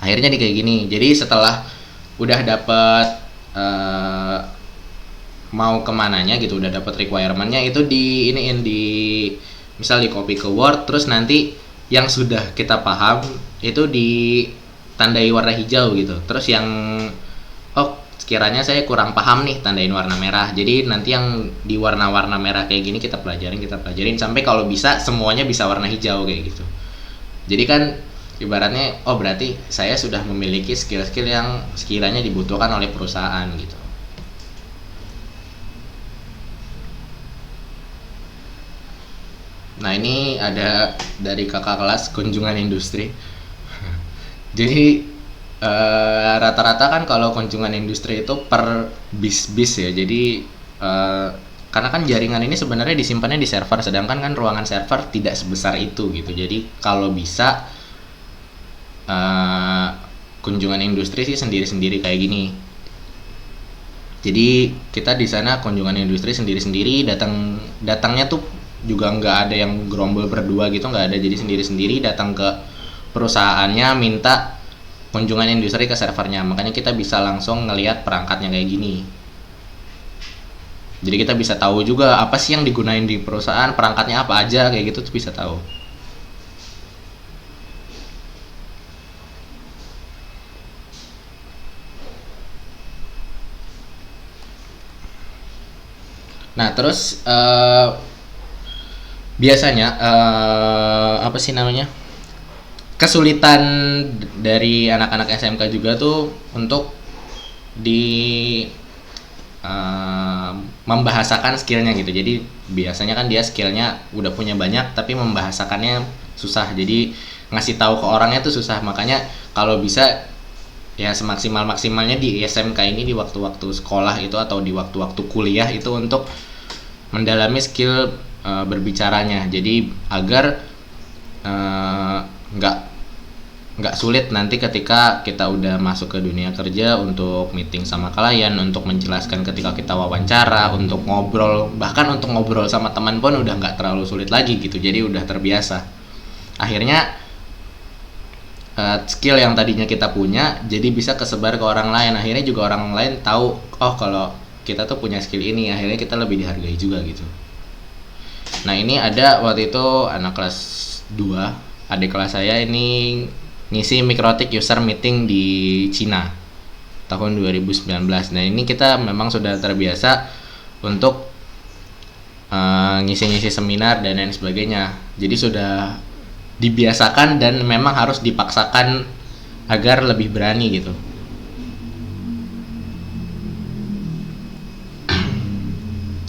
Akhirnya di kayak gini. Jadi setelah udah dapet mau kemananya gitu, udah dapet requirementnya, itu di iniin di misal di copy ke Word, terus nanti yang sudah kita paham itu ditandai warna hijau gitu. Terus yang sekiranya saya kurang paham nih, tandain warna merah. Jadi nanti yang di warna-warna merah kayak gini kita pelajarin sampai kalau bisa semuanya bisa warna hijau kayak gitu. Jadi kan ibaratnya berarti saya sudah memiliki skill-skill yang sekiranya dibutuhkan oleh perusahaan gitu. Nah, ini ada dari kakak kelas kunjungan industri. Jadi rata-rata kan kalau kunjungan industri itu per bis ya. Jadi karena kan jaringan ini sebenarnya disimpannya di server, sedangkan kan ruangan server tidak sebesar itu gitu. Jadi kalau bisa kunjungan industri sih sendiri-sendiri kayak gini. Jadi kita di sana kunjungan industri sendiri-sendiri, datangnya tuh juga nggak ada yang gerombol berdua gitu, nggak ada. Jadi sendiri-sendiri datang ke perusahaannya, minta kunjungan industri ke servernya. Makanya kita bisa langsung ngelihat perangkatnya kayak gini. Jadi kita bisa tahu juga apa sih yang digunain di perusahaan, perangkatnya apa aja kayak gitu tuh bisa tahu. Nah, terus biasanya apa sih namanya, kesulitan dari anak-anak SMK juga tuh untuk di membahasakan skillnya gitu. Jadi biasanya kan dia skillnya udah punya banyak tapi membahasakannya susah. Jadi ngasih tahu ke orangnya tuh susah. Makanya kalau bisa ya semaksimal-maksimalnya di SMK ini, di waktu-waktu sekolah itu atau di waktu-waktu kuliah itu untuk mendalami skill berbicaranya. Jadi agar nggak nggak sulit nanti ketika kita udah masuk ke dunia kerja untuk meeting sama klien, untuk menjelaskan ketika kita wawancara, untuk ngobrol, bahkan untuk ngobrol sama teman pun udah nggak terlalu sulit lagi gitu. Jadi udah terbiasa. Akhirnya skill yang tadinya kita punya jadi bisa kesebar ke orang lain. Akhirnya juga orang lain tahu, oh kalau kita tuh punya skill ini, akhirnya kita lebih dihargai juga gitu. Nah ini ada waktu itu anak kelas 2, adik kelas saya ini ngisi Mikrotik user meeting di Cina tahun 2019. Nah ini kita memang sudah terbiasa untuk ngisi-ngisi seminar dan lain sebagainya. Jadi sudah dibiasakan dan memang harus dipaksakan agar lebih berani gitu.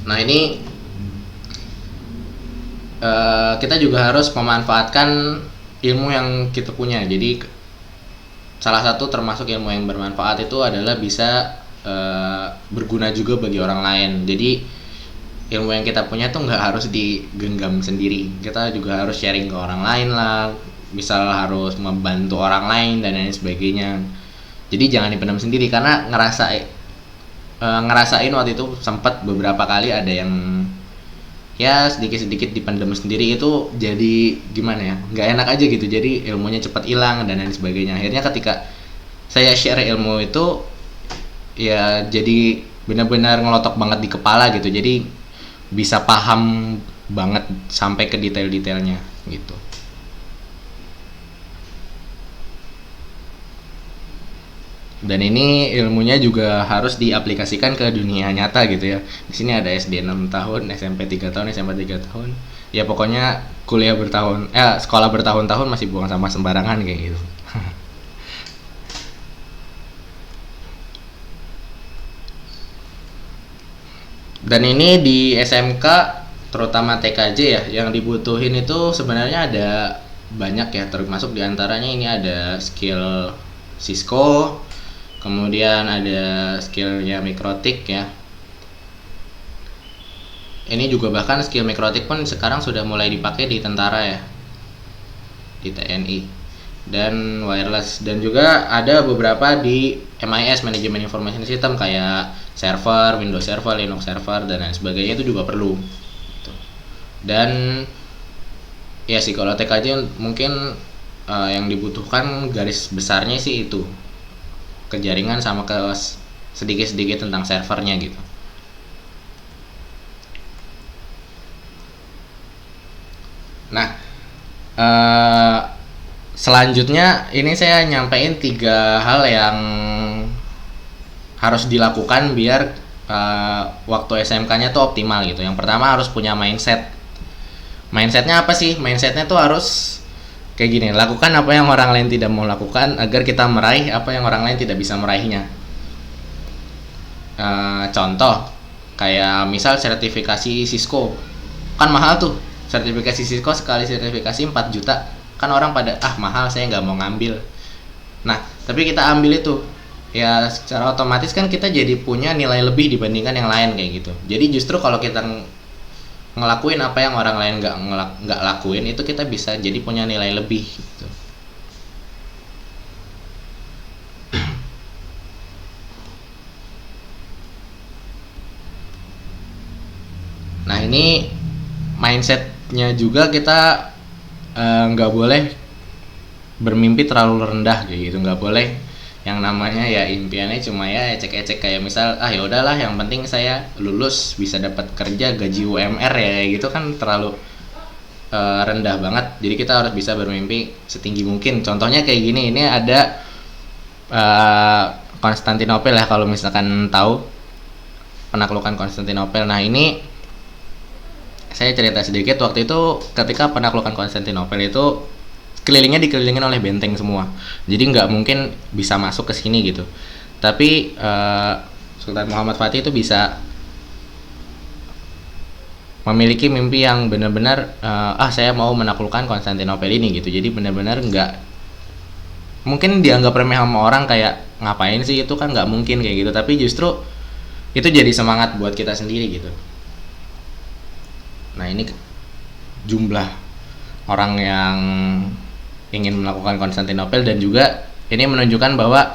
Nah ini kita juga harus memanfaatkan ilmu yang kita punya. Jadi salah satu termasuk ilmu yang bermanfaat itu adalah bisa berguna juga bagi orang lain. Jadi ilmu yang kita punya tuh nggak harus digenggam sendiri, kita juga harus sharing ke orang lain lah, misal harus membantu orang lain dan lain sebagainya. Jadi jangan dipendam sendiri, karena ngerasain waktu itu sempat beberapa kali ada yang ya sedikit-sedikit dipendam sendiri, itu jadi gimana ya, nggak enak aja gitu, jadi ilmunya cepat hilang dan lain sebagainya. Akhirnya ketika saya share ilmu itu ya jadi benar-benar ngelotok banget di kepala gitu, jadi bisa paham banget sampai ke detail-detailnya gitu. Dan ini ilmunya juga harus diaplikasikan ke dunia nyata gitu ya. Di sini ada SD 6 tahun, SMP 3 tahun, SMA 3 tahun. Ya pokoknya sekolah bertahun-tahun masih buang sampah sembarangan kayak gitu. Dan ini di SMK terutama TKJ ya, yang dibutuhin itu sebenarnya ada banyak ya, termasuk diantaranya ini ada skill Cisco, kemudian ada skillnya Mikrotik ya. Ini juga bahkan skill Mikrotik pun sekarang sudah mulai dipakai di tentara ya, di TNI, dan wireless. Dan juga ada beberapa di MIS, manajemen information system, kayak server, Windows server, Linux server dan lain sebagainya, itu juga perlu gitu. Dan ya sih kalau TKJ mungkin yang dibutuhkan garis besarnya sih itu ke jaringan sama ke sedikit-sedikit tentang servernya gitu. Nah, selanjutnya ini saya nyampein 3 hal yang harus dilakukan biar waktu SMK-nya tuh optimal gitu. Yang pertama harus punya mindset. Mindsetnya apa sih? Mindsetnya tuh harus kayak gini, lakukan apa yang orang lain tidak mau lakukan agar kita meraih apa yang orang lain tidak bisa meraihnya. Contoh, kayak misal sertifikasi Cisco, kan mahal tuh. Sertifikasi Cisco sekali sertifikasi 4 juta, kan orang pada mahal, saya nggak mau ngambil. Nah, tapi kita ambil itu, ya secara otomatis kan kita jadi punya nilai lebih dibandingkan yang lain kayak gitu. Jadi justru kalau kita ngelakuin apa yang orang lain nggak lakuin, itu kita bisa jadi punya nilai lebih gitu. Nah ini mindsetnya juga, kita nggak boleh bermimpi terlalu rendah kayak gitu, nggak boleh yang namanya ya impiannya cuma ya ecek-ecek, kayak misal ya udahlah yang penting saya lulus bisa dapat kerja gaji UMR ya, gitu kan terlalu rendah banget. Jadi kita harus bisa bermimpi setinggi mungkin. Contohnya kayak gini, ini ada Konstantinopel ya, kalau misalkan tahu penaklukan Konstantinopel. Nah ini saya cerita sedikit, waktu itu ketika penaklukan Konstantinopel itu dikelilingin oleh benteng semua, jadi nggak mungkin bisa masuk ke sini gitu. Tapi Sultan Muhammad Fatih itu bisa memiliki mimpi yang benar-benar saya mau menaklukkan Konstantinopel ini gitu. Jadi benar-benar nggak mungkin dianggap remeh sama orang, kayak ngapain sih, itu kan nggak mungkin kayak gitu. Tapi justru itu jadi semangat buat kita sendiri gitu. Nah ini jumlah orang yang ingin melakukan Konstantinopel, dan juga ini menunjukkan bahwa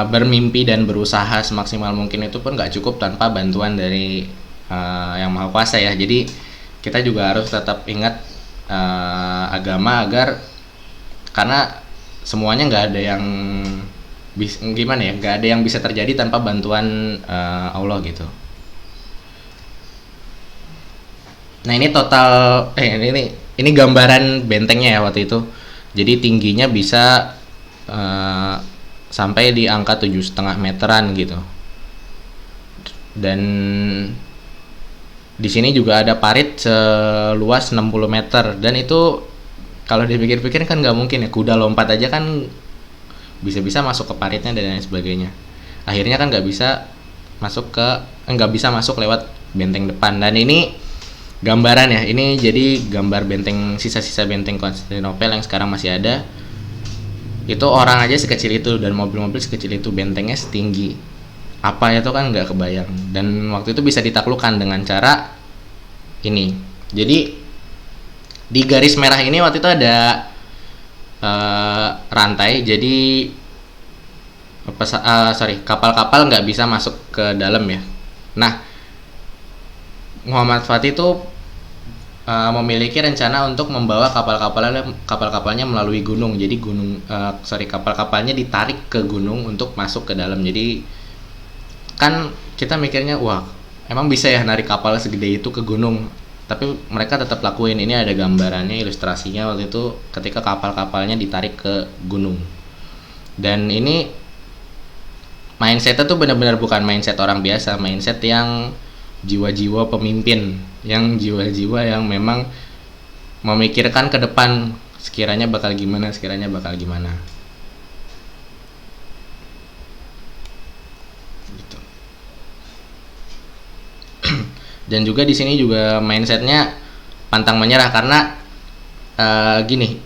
bermimpi dan berusaha semaksimal mungkin itu pun nggak cukup tanpa bantuan dari yang maha kuasa ya. Jadi kita juga harus tetap ingat agama, agar karena semuanya nggak ada yang gimana ya, nggak ada yang bisa terjadi tanpa bantuan Allah gitu. Nah ini total ini gambaran bentengnya ya waktu itu. Jadi tingginya bisa sampai di angka 7,5 meteran gitu. Dan di sini juga ada parit seluas 60 meter, dan itu kalau dipikir-pikir kan nggak mungkin ya, kuda lompat aja kan bisa-bisa masuk ke paritnya dan lain sebagainya. Akhirnya kan nggak bisa masuk lewat benteng depan. Dan ini gambaran ya, ini jadi gambar benteng, sisa-sisa benteng Konstantinopel yang sekarang masih ada. Itu orang aja sekecil itu dan mobil-mobil sekecil itu, bentengnya setinggi apa itu kan nggak kebayang. Dan waktu itu bisa ditaklukkan dengan cara ini. Jadi di garis merah ini waktu itu ada rantai, jadi kapal-kapal nggak bisa masuk ke dalam ya. Nah, Muhammad Fatih itu memiliki rencana untuk membawa kapal-kapalnya melalui gunung. Jadi kapal-kapalnya ditarik ke gunung untuk masuk ke dalam. Jadi kan kita mikirnya, wah emang bisa ya narik kapal segede itu ke gunung, tapi mereka tetap lakuin. Ini ada gambarannya, ilustrasinya waktu itu ketika kapal-kapalnya ditarik ke gunung. Dan ini mindsetnya tuh benar-benar bukan mindset orang biasa, mindset yang jiwa-jiwa pemimpin, yang jiwa-jiwa yang memang memikirkan ke depan, sekiranya bakal gimana. Gitu. Dan juga di sini juga mindsetnya pantang menyerah, karena gini,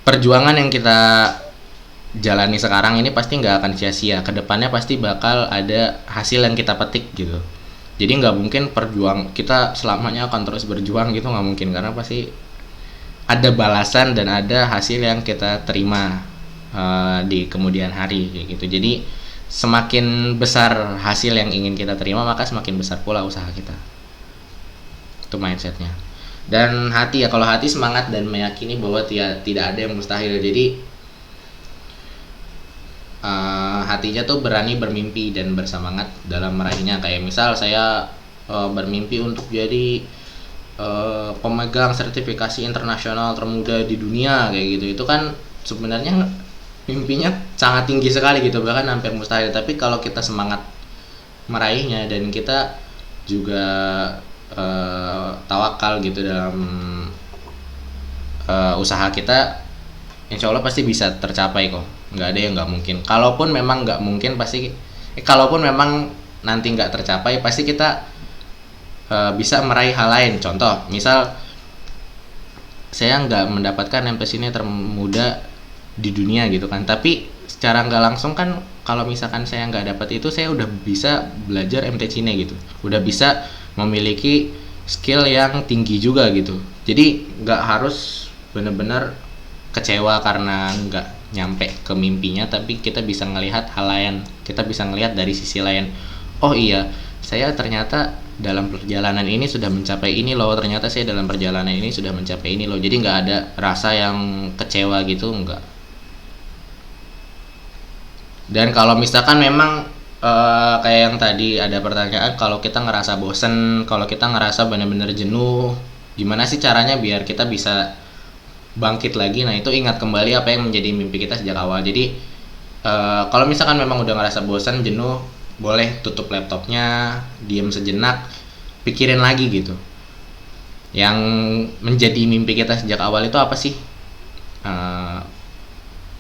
perjuangan yang kita jalani sekarang ini pasti nggak akan sia-sia. Kedepannya pasti bakal ada hasil yang kita petik gitu. Jadi nggak mungkin kita selamanya akan terus berjuang gitu, nggak mungkin, karena pasti ada balasan dan ada hasil yang kita terima di kemudian hari kayak gitu. Jadi semakin besar hasil yang ingin kita terima, maka semakin besar pula usaha kita. Itu mindsetnya. Dan hati ya, kalau hati semangat dan meyakini bahwa tidak ada yang mustahil. Jadi hatinya tuh berani bermimpi dan bersemangat dalam meraihnya. Kayak misal saya bermimpi untuk jadi pemegang sertifikasi internasional termuda di dunia kayak gitu. Itu kan sebenarnya mimpinya sangat tinggi sekali gitu, bahkan hampir mustahil. Tapi kalau kita semangat meraihnya dan kita juga tawakal gitu dalam usaha kita, insya Allah pasti bisa tercapai kok. Nggak ada yang nggak mungkin. Kalaupun memang nggak mungkin pasti, kalaupun memang nanti nggak tercapai, pasti kita bisa meraih hal lain. Contoh, misal saya nggak mendapatkan MT ini termuda di dunia gitu kan, tapi secara nggak langsung kan, kalau misalkan saya nggak dapat itu, saya udah bisa belajar MT Cine gitu, udah bisa memiliki skill yang tinggi juga gitu. Jadi nggak harus benar-benar kecewa karena nggak nyampe ke mimpinya, tapi kita bisa ngelihat hal lain, kita bisa ngelihat dari sisi lain. Oh iya, saya ternyata dalam perjalanan ini sudah mencapai ini loh, ternyata saya dalam perjalanan ini sudah mencapai ini loh. Jadi nggak ada rasa yang kecewa gitu, nggak. Dan kalau misalkan memang kayak yang tadi ada pertanyaan, kalau kita ngerasa bosen, kalau kita ngerasa benar-benar jenuh, gimana sih caranya biar kita bisa bangkit lagi? Nah itu ingat kembali apa yang menjadi mimpi kita sejak awal. Jadi kalau misalkan memang udah ngerasa bosan, jenuh, boleh tutup laptopnya, diam sejenak, pikirin lagi gitu, yang menjadi mimpi kita sejak awal itu apa sih.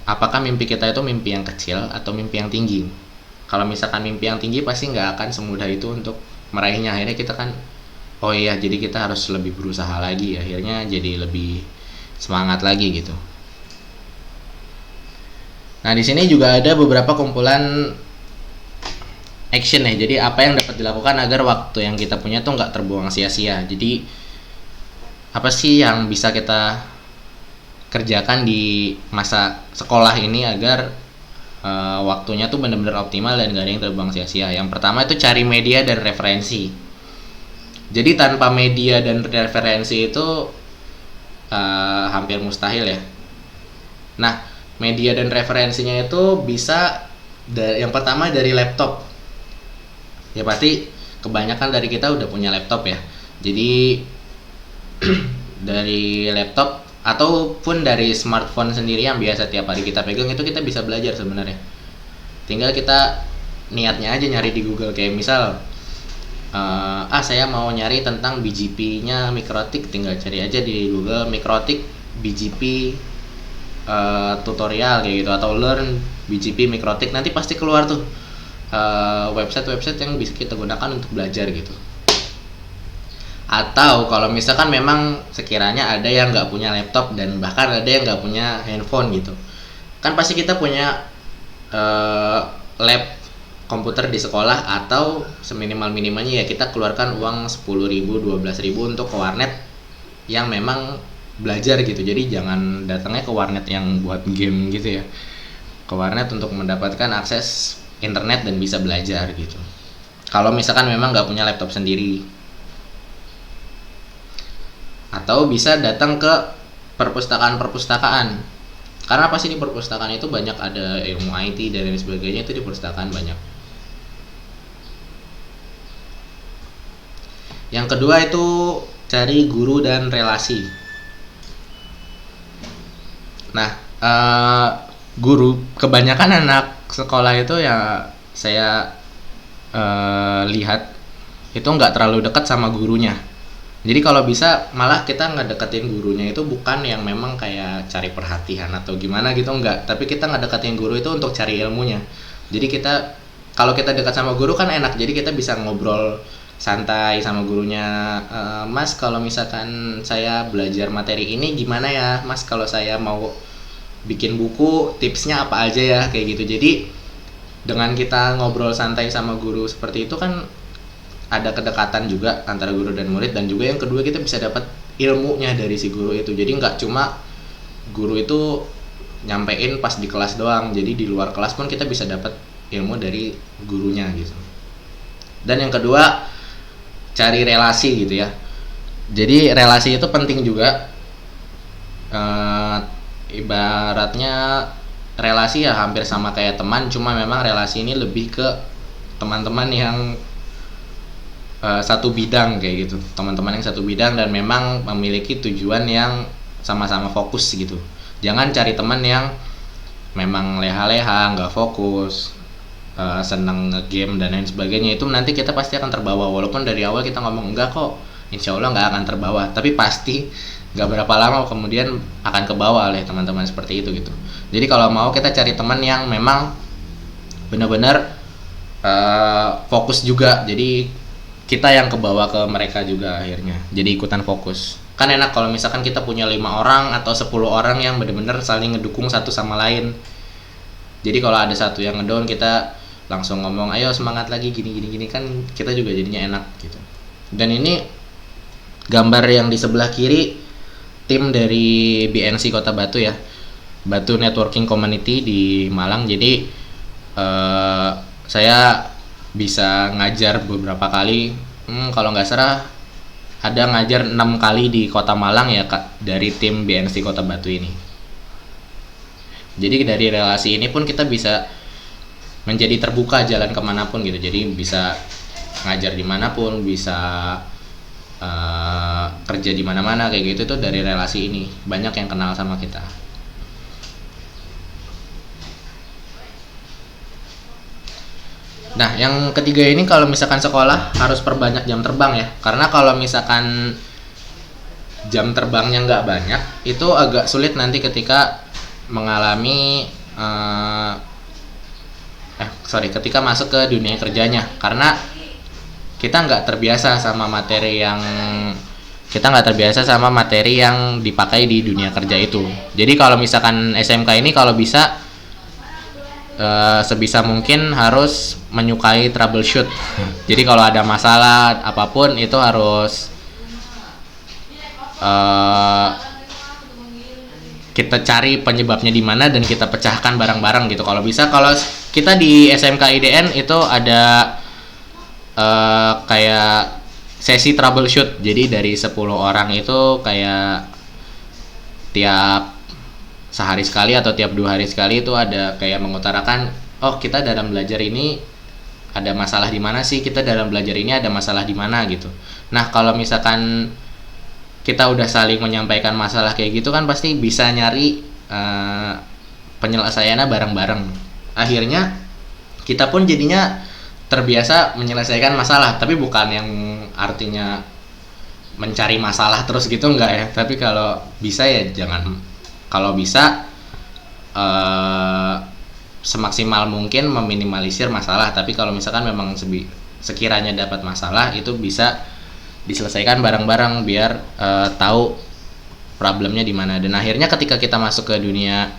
Apakah mimpi kita itu mimpi yang kecil atau mimpi yang tinggi? Kalau misalkan mimpi yang tinggi, pasti nggak akan semudah itu untuk meraihnya. Akhirnya kita kan, oh iya, jadi kita harus lebih berusaha lagi, akhirnya jadi lebih semangat lagi gitu. Nah di sini juga ada beberapa kumpulan action ya. Jadi apa yang dapat dilakukan agar waktu yang kita punya tuh nggak terbuang sia-sia. Jadi apa sih yang bisa kita kerjakan di masa sekolah ini agar waktunya tuh benar-benar optimal dan gak ada yang terbuang sia-sia. Yang pertama itu cari media dan referensi. Jadi tanpa media dan referensi itu hampir mustahil ya. Nah, media dan referensinya itu bisa yang pertama dari laptop. Ya pasti kebanyakan dari kita udah punya laptop ya. Jadi dari laptop ataupun dari smartphone sendiri yang biasa tiap hari kita pegang itu kita bisa belajar sebenarnya. Tinggal kita niatnya aja nyari di Google, kayak misal saya mau nyari tentang BGP-nya Mikrotik, tinggal cari aja di Google Mikrotik BGP tutorial kayak gitu, atau learn BGP Mikrotik, nanti pasti keluar tuh website-website yang bisa kita gunakan untuk belajar gitu. Atau kalau misalkan memang sekiranya ada yang nggak punya laptop dan bahkan ada yang nggak punya handphone gitu, kan pasti kita punya lab komputer di sekolah, atau seminimal-minimalnya ya kita keluarkan uang 10.000, 12.000 untuk ke warnet yang memang belajar gitu. Jadi jangan datangnya ke warnet yang buat game gitu ya, ke warnet untuk mendapatkan akses internet dan bisa belajar gitu, kalau misalkan memang nggak punya laptop sendiri. Atau bisa datang ke perpustakaan-perpustakaan, karena pasti di perpustakaan itu banyak ada ilmu IT dan lain sebagainya, itu di perpustakaan banyak. Yang kedua itu cari guru dan relasi. Nah, guru, kebanyakan anak sekolah itu ya saya lihat itu nggak terlalu dekat sama gurunya. Jadi kalau bisa malah kita ngedeketin gurunya itu bukan yang memang kayak cari perhatian atau gimana gitu, enggak, tapi kita ngedeketin guru itu untuk cari ilmunya. Jadi kalau kita dekat sama guru kan enak, jadi kita bisa ngobrol santai sama gurunya. Mas, kalau misalkan saya belajar materi ini gimana ya Mas, kalau saya mau bikin buku tipsnya apa aja ya, kayak gitu. Jadi dengan kita ngobrol santai sama guru seperti itu kan ada kedekatan juga antara guru dan murid, dan juga yang kedua kita bisa dapat ilmunya dari si guru itu. Jadi nggak cuma guru itu nyampein pas di kelas doang, jadi di luar kelas pun kita bisa dapat ilmu dari gurunya gitu. Dan yang kedua cari relasi gitu ya. Jadi relasi itu penting juga. Ibaratnya relasi ya hampir sama kayak teman, cuma memang relasi ini lebih ke teman-teman yang satu bidang kayak gitu, teman-teman yang satu bidang dan memang memiliki tujuan yang sama-sama fokus gitu. Jangan cari teman yang memang leha-leha, nggak fokus, seneng nge-game dan lain sebagainya. Itu nanti kita pasti akan terbawa, walaupun dari awal kita ngomong enggak kok, insya Allah nggak akan terbawa, tapi pasti nggak berapa lama kemudian akan kebawa oleh teman-teman seperti itu gitu. Jadi kalau mau kita cari teman yang memang benar-benar fokus juga, jadi kita yang kebawa ke mereka juga akhirnya, jadi ikutan fokus. Kan enak kalau misalkan kita punya 5 orang atau 10 orang yang benar-benar saling ngedukung satu sama lain. Jadi kalau ada satu yang ngedown, kita langsung ngomong ayo semangat lagi gini kan kita juga jadinya enak gitu. Dan ini gambar yang di sebelah kiri tim dari BNC Kota Batu ya, Batu Networking Community di Malang. Jadi saya bisa ngajar beberapa kali, kalau nggak salah ada ngajar 6 kali di Kota Malang ya Kak, dari tim BNC Kota Batu ini. Jadi dari relasi ini pun kita bisa menjadi terbuka jalan kemanapun gitu. Jadi bisa ngajar dimanapun, bisa kerja di mana-mana kayak gitu. Itu dari relasi ini banyak yang kenal sama kita. Nah, yang ketiga ini kalau misalkan sekolah harus perbanyak jam terbang ya. Karena kalau misalkan jam terbangnya nggak banyak, itu agak sulit nanti ketika mengalami ketika masuk ke dunia kerjanya. Karena kita nggak terbiasa sama materi yang dipakai di dunia kerja itu. Jadi kalau misalkan SMK ini kalau bisa sebisa mungkin harus menyukai troubleshoot. Jadi kalau ada masalah apapun itu harus kita cari penyebabnya di mana dan kita pecahkan bareng-bareng gitu. Kalau bisa, kalau kita di SMK IDN itu ada kayak sesi troubleshoot. Jadi dari 10 orang itu kayak tiap sehari sekali atau tiap 2 hari sekali itu ada kayak mengutarakan, oh kita dalam belajar ini ada masalah di mana sih, kita dalam belajar ini ada masalah di mana gitu. Nah kalau misalkan kita udah saling menyampaikan masalah kayak gitu kan pasti bisa nyari penyelesaiannya bareng-bareng. Akhirnya kita pun jadinya terbiasa menyelesaikan masalah, tapi bukan yang artinya mencari masalah terus gitu, enggak ya. Tapi kalau bisa ya jangan, kalau bisa semaksimal mungkin meminimalisir masalah. Tapi kalau misalkan memang sekiranya dapat masalah itu bisa diselesaikan bareng-bareng biar tahu problemnya di mana. Dan akhirnya ketika kita masuk ke dunia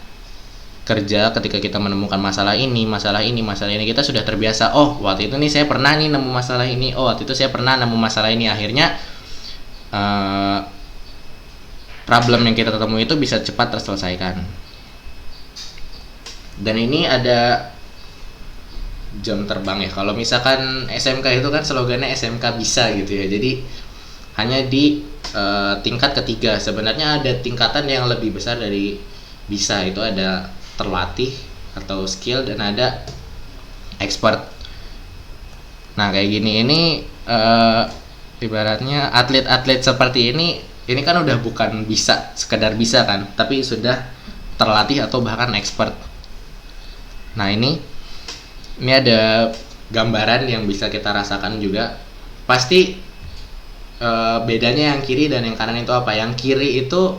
kerja, ketika kita menemukan masalah ini, kita sudah terbiasa. Oh, waktu itu nih saya pernah nih nemu masalah ini. Oh, waktu itu saya pernah nemu masalah ini. Akhirnya problem yang kita ketemu itu bisa cepat terselesaikan. Dan ini ada jam terbang ya. Kalau misalkan SMK itu kan slogannya SMK bisa gitu ya. Jadi hanya di tingkat ketiga. Sebenarnya ada tingkatan yang lebih besar dari bisa. Itu ada terlatih atau skill dan ada expert. Nah kayak gini ini ibaratnya atlet-atlet seperti ini kan udah bukan bisa sekedar bisa kan, tapi sudah terlatih atau bahkan expert. Nah ini ada gambaran yang bisa kita rasakan juga. Pasti bedanya yang kiri dan yang kanan itu apa? Yang kiri itu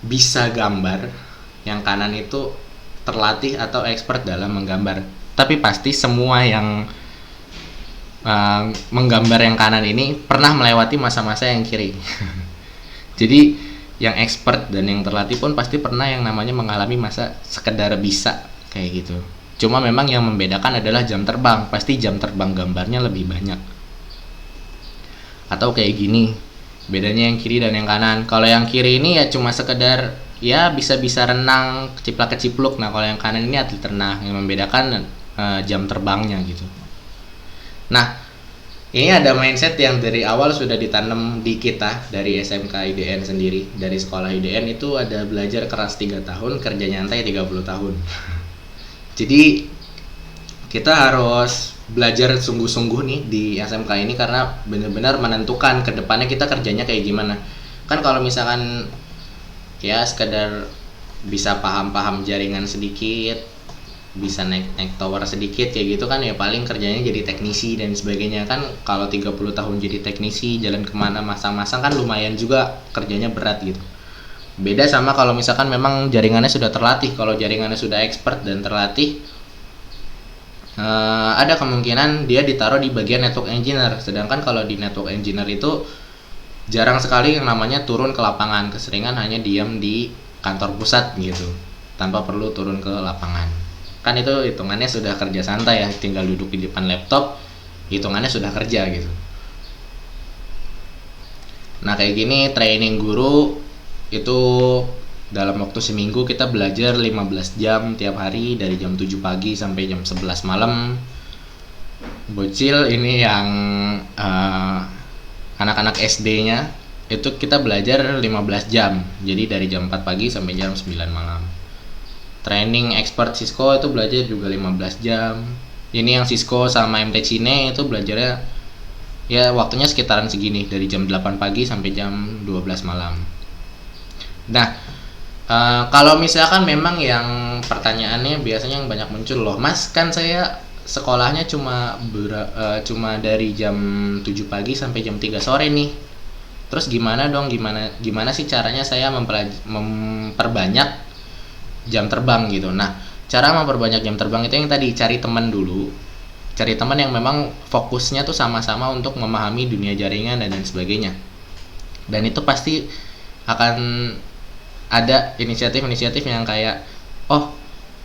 bisa gambar, yang kanan itu terlatih atau expert dalam menggambar. Tapi pasti semua yang menggambar yang kanan ini pernah melewati masa-masa yang kiri. Jadi yang expert dan yang terlatih pun pasti pernah yang namanya mengalami masa sekedar bisa kayak gitu. Cuma memang yang membedakan adalah jam terbang. Pasti jam terbang gambarnya lebih banyak. Atau kayak gini, bedanya yang kiri dan yang kanan. Kalau yang kiri ini ya cuma sekedar ya bisa-bisa renang, keciplak-kecipluk. Nah kalau yang kanan ini atlet renang. Yang membedakan jam terbangnya gitu. Nah ini ada mindset yang dari awal sudah ditanam di kita dari SMK IDN sendiri. Dari sekolah IDN itu ada belajar keras 3 tahun, kerja nyantai 30 tahun. Jadi kita harus belajar sungguh-sungguh nih di SMK ini karena benar-benar menentukan ke depannya kita kerjanya kayak gimana. Kan kalau misalkan ya sekedar bisa paham-paham jaringan sedikit, bisa naik tower sedikit kayak gitu kan ya paling kerjanya jadi teknisi dan sebagainya. Kan kalau 30 tahun jadi teknisi, jalan kemana masang-masang kan lumayan juga kerjanya berat gitu. Beda sama kalau misalkan memang jaringannya sudah terlatih. Kalau jaringannya sudah expert dan terlatih, ada kemungkinan dia ditaruh di bagian network engineer. Sedangkan kalau di network engineer itu jarang sekali yang namanya turun ke lapangan. Keseringan hanya diam di kantor pusat gitu, tanpa perlu turun ke lapangan. Kan itu hitungannya sudah kerja santai ya, tinggal duduk di depan laptop, hitungannya sudah kerja gitu. Nah kayak gini training guru itu dalam waktu seminggu kita belajar 15 jam tiap hari dari jam 7 pagi sampai jam 11 malam. Bocil ini yang anak-anak SD-nya itu kita belajar 15 jam. Jadi dari jam 4 pagi sampai jam 9 malam. Training expert Cisco itu belajar juga 15 jam. Ini yang Cisco sama MT Cine itu belajarnya ya waktunya sekitaran segini dari jam 8 pagi sampai jam 12 malam. Nah, kalau misalkan memang yang pertanyaannya biasanya yang banyak muncul loh, Mas kan saya sekolahnya cuma dari jam 7 pagi sampai jam 3 sore nih. Terus gimana dong, gimana sih caranya saya memperbanyak jam terbang gitu. Nah, cara memperbanyak jam terbang itu yang tadi cari teman dulu. Cari teman yang memang fokusnya tuh sama-sama untuk memahami dunia jaringan dan sebagainya. Dan itu pasti akan ada inisiatif-inisiatif yang kayak, oh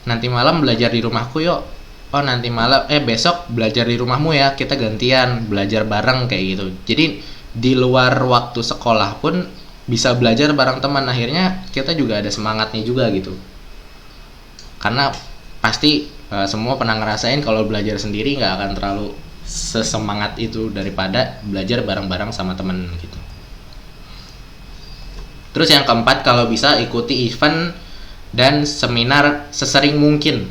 nanti malam belajar di rumahku yuk, oh nanti malam besok belajar di rumahmu ya, kita gantian belajar bareng kayak gitu. Jadi di luar waktu sekolah pun bisa belajar bareng teman, akhirnya kita juga ada semangatnya juga gitu. Karena pasti semua pernah ngerasain kalau belajar sendiri nggak akan terlalu sesemangat itu daripada belajar bareng-bareng sama temen gitu. Terus yang keempat, kalau bisa ikuti event dan seminar sesering mungkin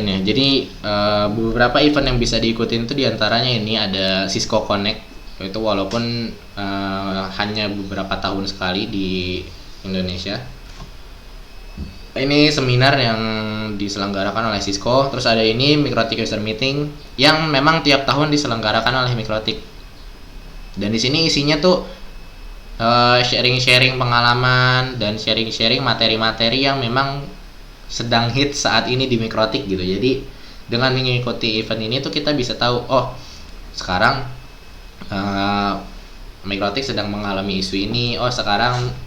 ya. Jadi beberapa event yang bisa diikutin itu diantaranya ini ada Cisco Connect, itu walaupun hanya beberapa tahun sekali di Indonesia. Ini seminar yang diselenggarakan oleh Cisco. Terus ada ini Mikrotik User Meeting yang memang tiap tahun diselenggarakan oleh Mikrotik. Dan di sini isinya tuh sharing-sharing pengalaman dan sharing-sharing materi-materi yang memang sedang hit saat ini di Mikrotik gitu. Jadi dengan mengikuti event ini tuh kita bisa tahu, oh sekarang Mikrotik sedang mengalami isu ini, oh sekarang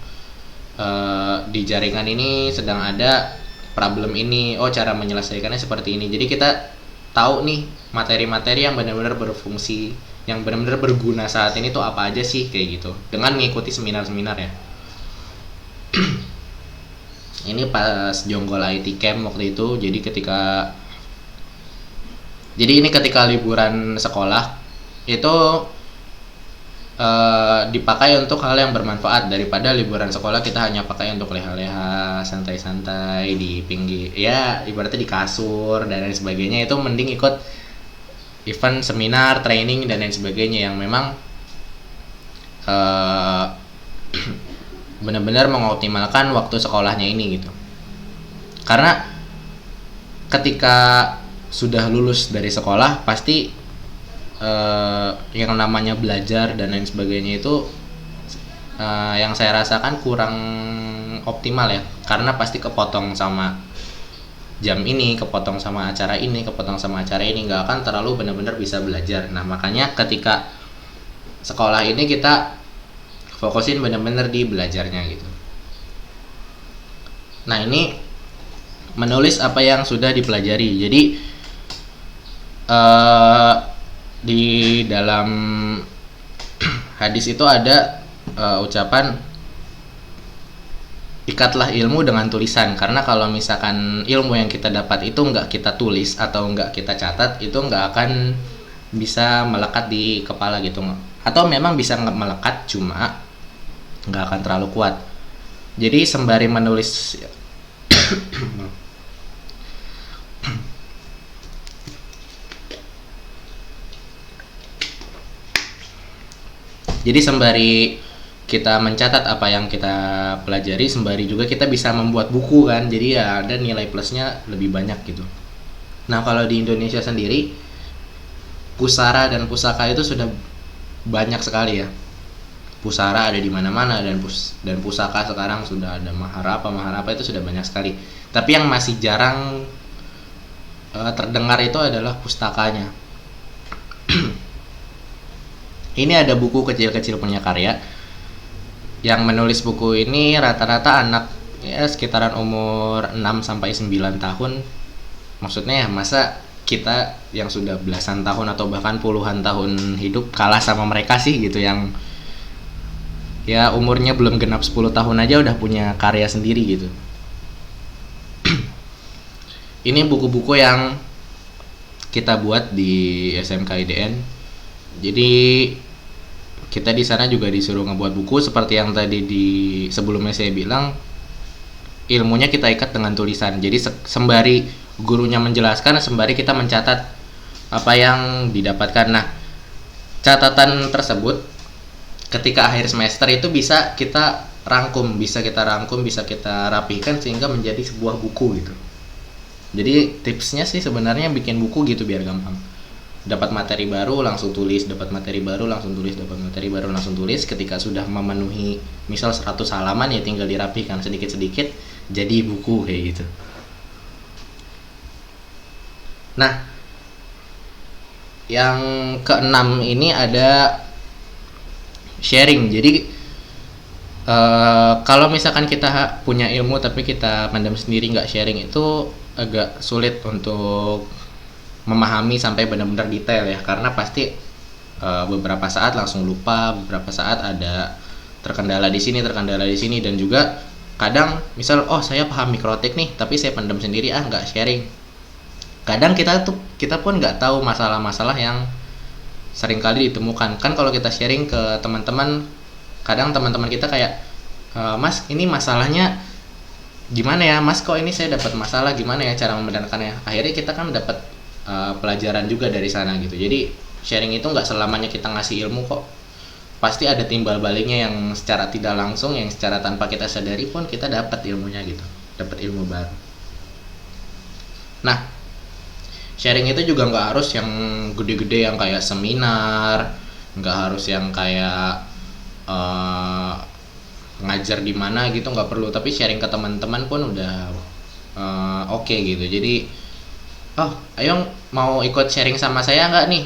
di jaringan ini sedang ada problem ini, oh cara menyelesaikannya seperti ini. Jadi kita tahu nih materi-materi yang benar-benar berfungsi, yang benar-benar berguna saat ini tuh apa aja sih, kayak gitu, dengan mengikuti seminar-seminar ya. Ini pas Jonggol IT Camp waktu itu. Jadi ini ketika liburan sekolah itu dipakai untuk hal yang bermanfaat, daripada liburan sekolah kita hanya pakai untuk leha-leha, santai-santai di pinggir, ya ibaratnya di kasur dan lain sebagainya. Itu mending ikut event, seminar, training dan lain sebagainya yang memang benar-benar mengoptimalkan waktu sekolahnya ini gitu. Karena ketika sudah lulus dari sekolah pasti yang namanya belajar dan lain sebagainya itu yang saya rasakan kurang optimal ya, karena pasti kepotong sama jam ini, kepotong sama acara ini, kepotong sama acara ini, nggak akan terlalu benar-benar bisa belajar. Nah makanya ketika sekolah ini kita fokusin benar-benar di belajarnya gitu. Nah ini menulis apa yang sudah dipelajari. Jadi di dalam hadis itu ada ucapan ikatlah ilmu dengan tulisan, karena kalau misalkan ilmu yang kita dapat itu nggak kita tulis atau nggak kita catat, itu nggak akan bisa melekat di kepala gitu, atau memang bisa melekat cuma nggak akan terlalu kuat. Jadi sembari menulis Jadi sembari kita mencatat apa yang kita pelajari, sembari juga kita bisa membuat buku kan. Jadi ya ada nilai plusnya lebih banyak gitu. Nah, kalau di Indonesia sendiri pusara dan pusaka itu sudah banyak sekali ya. Pusara ada di mana-mana dan pusaka sekarang sudah ada Maharapa itu sudah banyak sekali. Tapi yang masih jarang terdengar itu adalah pustakanya. Ini ada buku kecil-kecil punya karya. Yang menulis buku ini rata-rata anak ya sekitaran umur 6 sampai 9 tahun. Maksudnya ya masa kita yang sudah belasan tahun atau bahkan puluhan tahun hidup kalah sama mereka sih gitu, yang ya umurnya belum genap 10 tahun aja udah punya karya sendiri gitu. Ini buku-buku yang kita buat di SMK IDN. Jadi kita di sana juga disuruh ngebuat buku seperti yang tadi di sebelumnya saya bilang, ilmunya kita ikat dengan tulisan. Jadi sembari gurunya menjelaskan, sembari kita mencatat apa yang didapatkan. Nah, catatan tersebut ketika akhir semester itu bisa kita rangkum, bisa kita rapihkan sehingga menjadi sebuah buku gitu. Jadi tipsnya sih sebenarnya bikin buku gitu biar gampang. Dapat materi baru langsung tulis, dapat materi baru langsung tulis, dapat materi baru langsung tulis. Ketika sudah memenuhi misal 100 halaman ya tinggal dirapikan sedikit-sedikit jadi buku kayak gitu. Nah, yang keenam ini ada sharing. Jadi kalau misalkan kita punya ilmu tapi kita pendam sendiri, nggak sharing, itu agak sulit untuk memahami sampai benar-benar detail ya, karena pasti beberapa saat langsung lupa, beberapa saat ada terkendala di sini, dan juga kadang misal saya paham mikrotik nih tapi saya pendam sendiri, nggak sharing. Kadang kita pun nggak tahu masalah-masalah yang seringkali ditemukan kan. Kalau kita sharing ke teman-teman, kadang teman-teman kita kayak, Mas ini masalahnya gimana ya Mas, kok ini saya dapat masalah, gimana ya cara membenarkannya. Akhirnya kita kan dapat pelajaran juga dari sana gitu. Jadi sharing itu nggak selamanya kita ngasih ilmu kok, pasti ada timbal baliknya yang secara tidak langsung, yang secara tanpa kita sadari pun kita dapat ilmunya gitu, dapat ilmu baru. Nah, sharing itu juga nggak harus yang gede-gede yang kayak seminar, nggak harus yang kayak ngajar di mana gitu, nggak perlu. Tapi sharing ke teman-teman pun udah oke gitu. Jadi ayo mau ikut sharing sama saya nggak nih,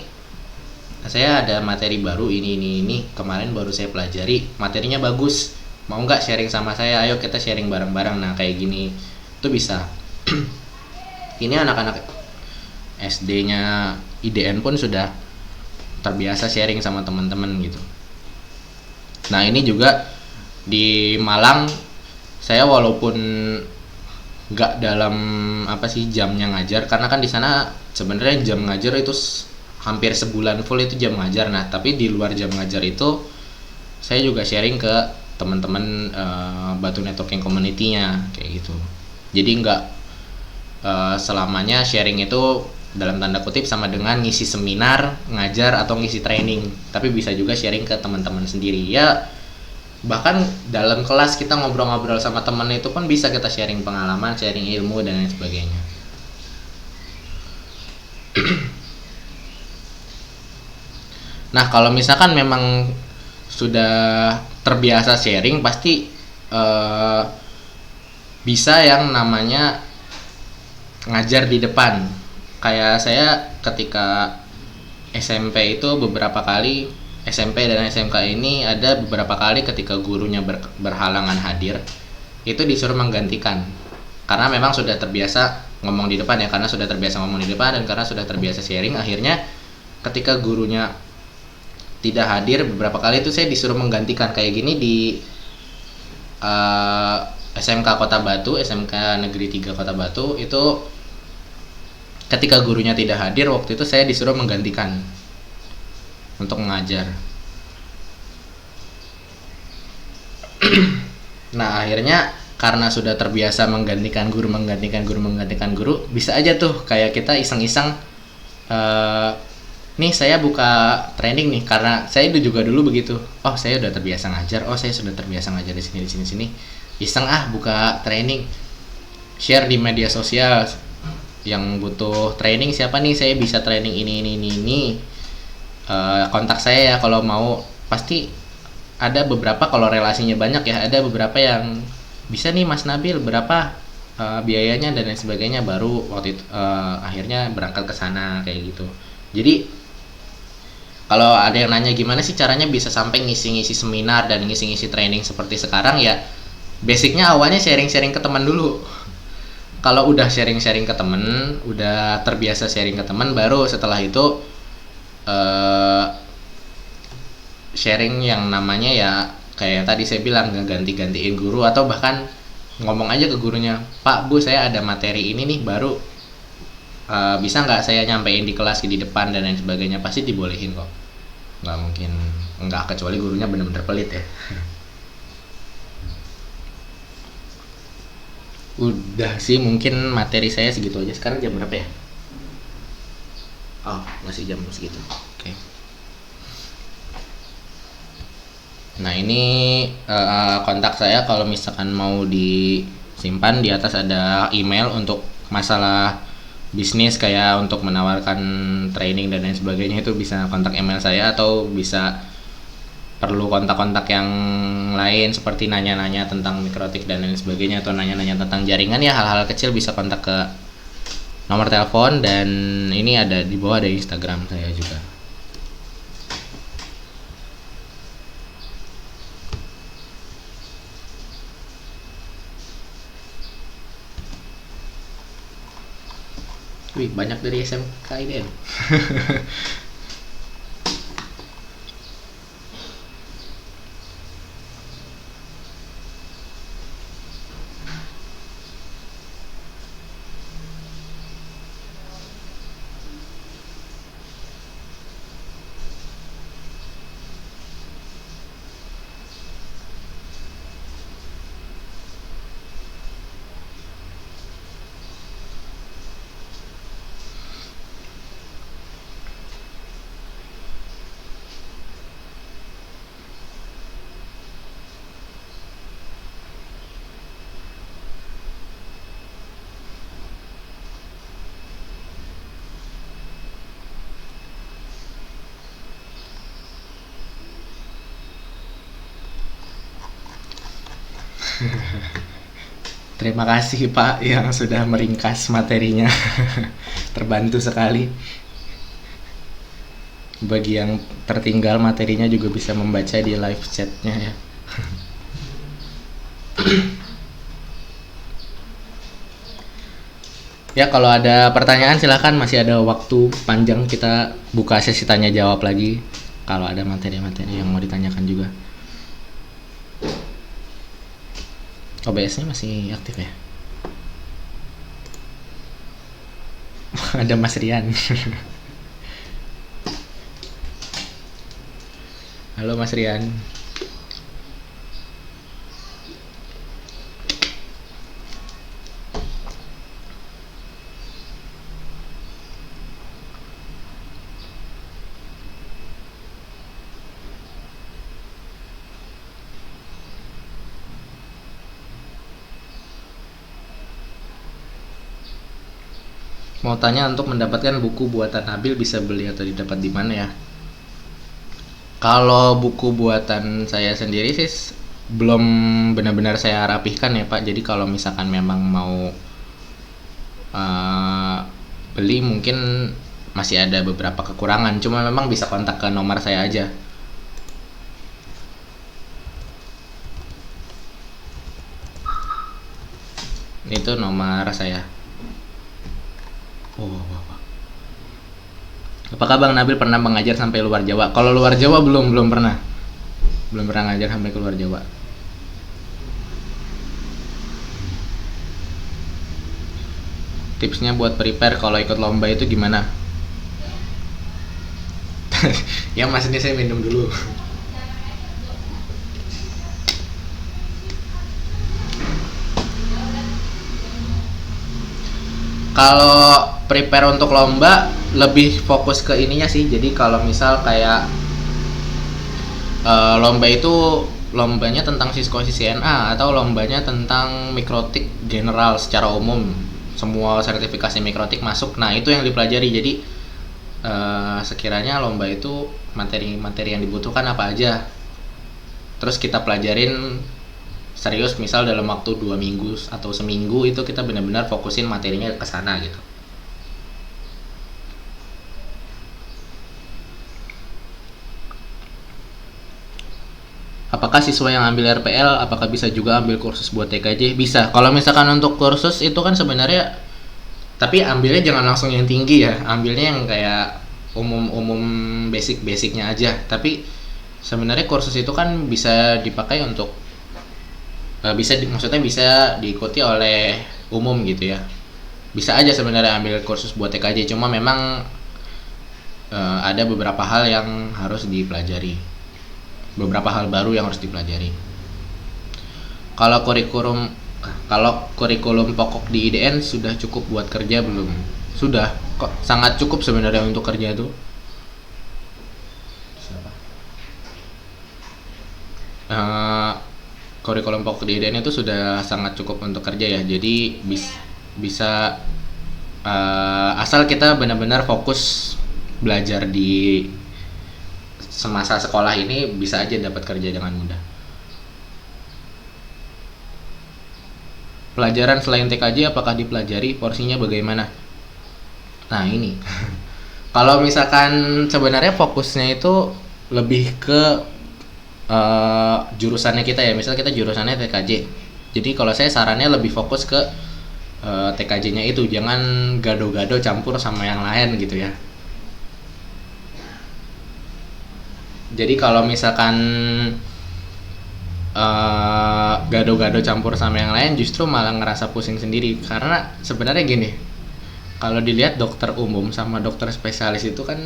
saya ada materi baru ini kemarin baru saya pelajari, materinya bagus, mau nggak sharing sama saya, ayo kita sharing bareng-bareng. Nah kayak gini tuh bisa. Ini anak-anak SD-nya IDN pun sudah terbiasa sharing sama teman-teman gitu. Nah ini juga di Malang, saya walaupun nggak dalam jamnya ngajar, karena kan di sana sebenarnya jam ngajar itu hampir sebulan full itu jam ngajar. Nah tapi di luar jam ngajar itu saya juga sharing ke teman-teman Batu Networking Community-nya kayak gitu. Jadi nggak selamanya sharing itu dalam tanda kutip sama dengan ngisi seminar, ngajar, atau ngisi training. Tapi bisa juga sharing ke teman-teman sendiri ya. Bahkan dalam kelas kita ngobrol-ngobrol sama teman itu pun bisa kita sharing pengalaman, sharing ilmu, dan lain sebagainya. Nah kalau misalkan memang sudah terbiasa sharing, pasti bisa yang namanya ngajar di depan. Kayak saya ketika SMP itu beberapa kali, SMP dan SMK ini ada beberapa kali ketika gurunya berhalangan hadir, itu disuruh menggantikan. Karena memang sudah terbiasa ngomong di depan ya, karena sudah terbiasa ngomong di depan dan karena sudah terbiasa sharing, akhirnya ketika gurunya tidak hadir beberapa kali itu saya disuruh menggantikan. Kayak gini di SMK Kota Batu, SMK Negeri 3 Kota Batu itu ketika gurunya tidak hadir, waktu itu saya disuruh menggantikan untuk mengajar. Nah akhirnya karena sudah terbiasa menggantikan guru, bisa aja tuh kayak kita iseng-iseng, nih saya buka training nih, karena saya juga dulu begitu. Saya udah terbiasa ngajar, saya sudah terbiasa ngajar di sini. Iseng buka training, share di media sosial, yang butuh training siapa nih, saya bisa training ini. Kontak saya ya kalau mau. Pasti ada beberapa, kalau relasinya banyak ya, ada beberapa yang bisa nih Mas Nabil, berapa biayanya dan lain sebagainya. Baru waktu itu akhirnya berangkat ke sana kayak gitu. Jadi kalau ada yang nanya gimana sih caranya bisa sampai ngisi-ngisi seminar dan ngisi-ngisi training seperti sekarang, ya basicnya awalnya sharing-sharing ke teman dulu. Kalau udah sharing-sharing ke teman, udah terbiasa sharing ke teman, baru setelah itu sharing yang namanya ya kayak tadi saya bilang, ganti-gantiin guru, atau bahkan ngomong aja ke gurunya, Pak Bu saya ada materi ini nih baru, bisa nggak saya nyampein di kelas di depan dan lain sebagainya. Pasti dibolehin kok, nggak mungkin nggak, kecuali gurunya bener-bener pelit ya. Udah sih, mungkin materi saya segitu aja. Sekarang jam berapa ya? Masih jam segitu. Oke. Nah ini kontak saya kalau misalkan mau disimpan. Di atas ada email untuk masalah bisnis, kayak untuk menawarkan training dan lain sebagainya, itu bisa kontak email saya, atau bisa perlu kontak-kontak yang lain seperti nanya-nanya tentang mikrotik dan lain sebagainya, atau nanya-nanya tentang jaringan ya, hal-hal kecil bisa kontak ke nomor telepon, dan ini ada di bawah ada Instagram saya juga. Wih, banyak dari SMK IDN. Terima kasih Pak yang sudah meringkas materinya. Terbantu sekali. Bagi yang tertinggal materinya juga bisa membaca di live chatnya ya. Ya kalau ada pertanyaan silakan, masih ada waktu panjang, kita buka sesi tanya jawab lagi kalau ada materi-materi yang mau ditanyakan juga. OBS-nya masih aktif ya? Ada Mas Rian. Halo Mas Rian. Mau tanya, untuk mendapatkan buku buatan Nabil bisa beli atau didapat di mana ya? Kalau buku buatan saya sendiri sih belum benar-benar saya rapihkan ya Pak. Jadi kalau misalkan memang mau uh, beli mungkin masih ada beberapa kekurangan. Cuma memang bisa kontak ke nomor saya aja. Itu nomor saya. Oh. Apakah Bang Nabil pernah mengajar sampai luar Jawa? Kalau luar Jawa belum pernah. Belum pernah ngajar sampai ke luar Jawa. Tipsnya buat prepare kalau ikut lomba itu gimana? Ya Mas, ini saya minum dulu. Kalau prepare untuk lomba lebih fokus ke ininya sih. Jadi kalau misal kayak lomba itu lombanya tentang Cisco CCNA atau lombanya tentang mikrotik general secara umum, semua sertifikasi mikrotik masuk. Nah itu yang dipelajari. Jadi sekiranya lomba itu materi-materi yang dibutuhkan apa aja, terus kita pelajarin serius, misal dalam waktu 2 minggu atau seminggu itu kita benar-benar fokusin materinya ke sana gitu. Apakah siswa yang ambil RPL apakah bisa juga ambil kursus buat TKJ? Bisa. Kalau misalkan untuk kursus itu kan sebenarnya, tapi ambilnya jangan langsung yang tinggi ya. Ambilnya yang kayak umum basic-basicnya aja. Tapi sebenarnya kursus itu kan bisa dipakai untuk maksudnya bisa diikuti oleh umum gitu ya. Bisa aja sebenarnya ambil kursus buat TKJ, cuma memang ada beberapa hal yang harus dipelajari, beberapa hal baru yang harus dipelajari. Kalau kurikulum pokok di IDN sudah cukup buat kerja belum? Sudah, kok sangat cukup sebenarnya untuk kerja itu. Kurikulum pokok di IDN itu sudah sangat cukup untuk kerja ya. Jadi bisa asal kita benar-benar fokus belajar di semasa sekolah ini, bisa aja dapat kerja dengan mudah. Pelajaran selain TKJ apakah dipelajari, porsinya bagaimana? Nah ini kalau misalkan sebenarnya fokusnya itu lebih ke jurusannya kita ya. Misal kita jurusannya TKJ, jadi kalau saya sarannya lebih fokus ke TKJ-nya itu, jangan gado-gado campur sama yang lain gitu ya. Jadi kalau misalkan gado-gado campur sama yang lain justru malah ngerasa pusing sendiri. Karena sebenarnya gini, kalau dilihat dokter umum sama dokter spesialis itu kan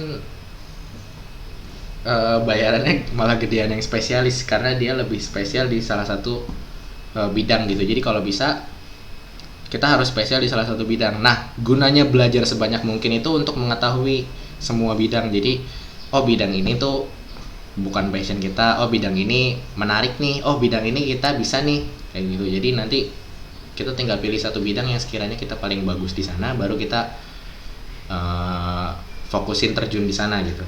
bayarannya malah gedean yang spesialis, karena dia lebih spesial di salah satu bidang gitu. Jadi kalau bisa kita harus spesial di salah satu bidang. Nah gunanya belajar sebanyak mungkin itu untuk mengetahui semua bidang. Jadi oh bidang ini tuh bukan passion kita, oh bidang ini menarik nih, oh bidang ini kita bisa nih, kayak gitu. Jadi nanti kita tinggal pilih satu bidang yang sekiranya kita paling bagus di sana, baru kita fokusin terjun di sana gitu.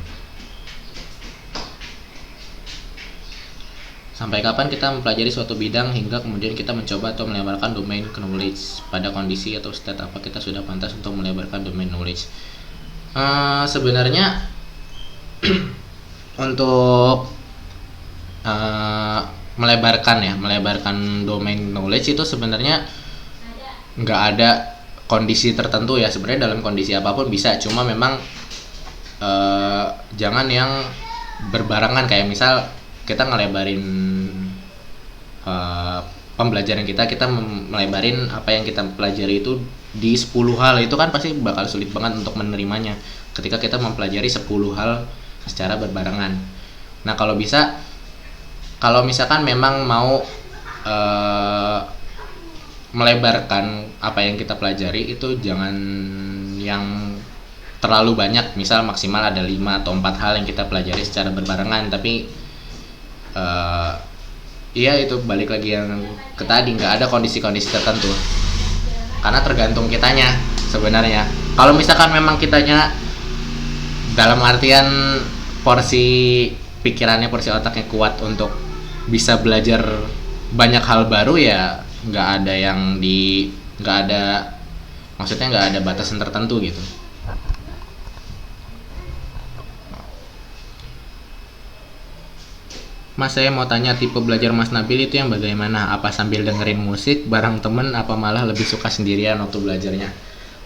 Sampai kapan kita mempelajari suatu bidang hingga kemudian kita mencoba atau melebarkan domain knowledge? Pada kondisi atau state apa kita sudah pantas untuk melebarkan domain knowledge? Sebenarnya untuk melebarkan domain knowledge itu sebenarnya nggak ada kondisi tertentu ya. Sebenarnya dalam kondisi apapun bisa, cuma memang jangan yang berbarengan. Kayak misal kita ngelebarin pembelajaran kita melebarin apa yang kita pelajari itu di 10 hal, itu kan pasti bakal sulit banget untuk menerimanya ketika kita mempelajari 10 hal secara berbarengan. Nah, kalau misalkan memang mau melebarkan apa yang kita pelajari, itu jangan yang terlalu banyak. Misal maksimal ada 5 atau 4 hal yang kita pelajari secara berbarengan, tapi iya, itu balik lagi yang ke tadi, nggak ada kondisi-kondisi tertentu karena tergantung kitanya sebenarnya. Kalau misalkan memang kitanya dalam artian porsi pikirannya, porsi otaknya kuat untuk bisa belajar banyak hal baru, ya nggak ada batasan tertentu gitu. Mas, saya mau tanya, tipe belajar Mas Nabil itu yang bagaimana? Apa sambil dengerin musik bareng temen, apa malah lebih suka sendirian waktu belajarnya?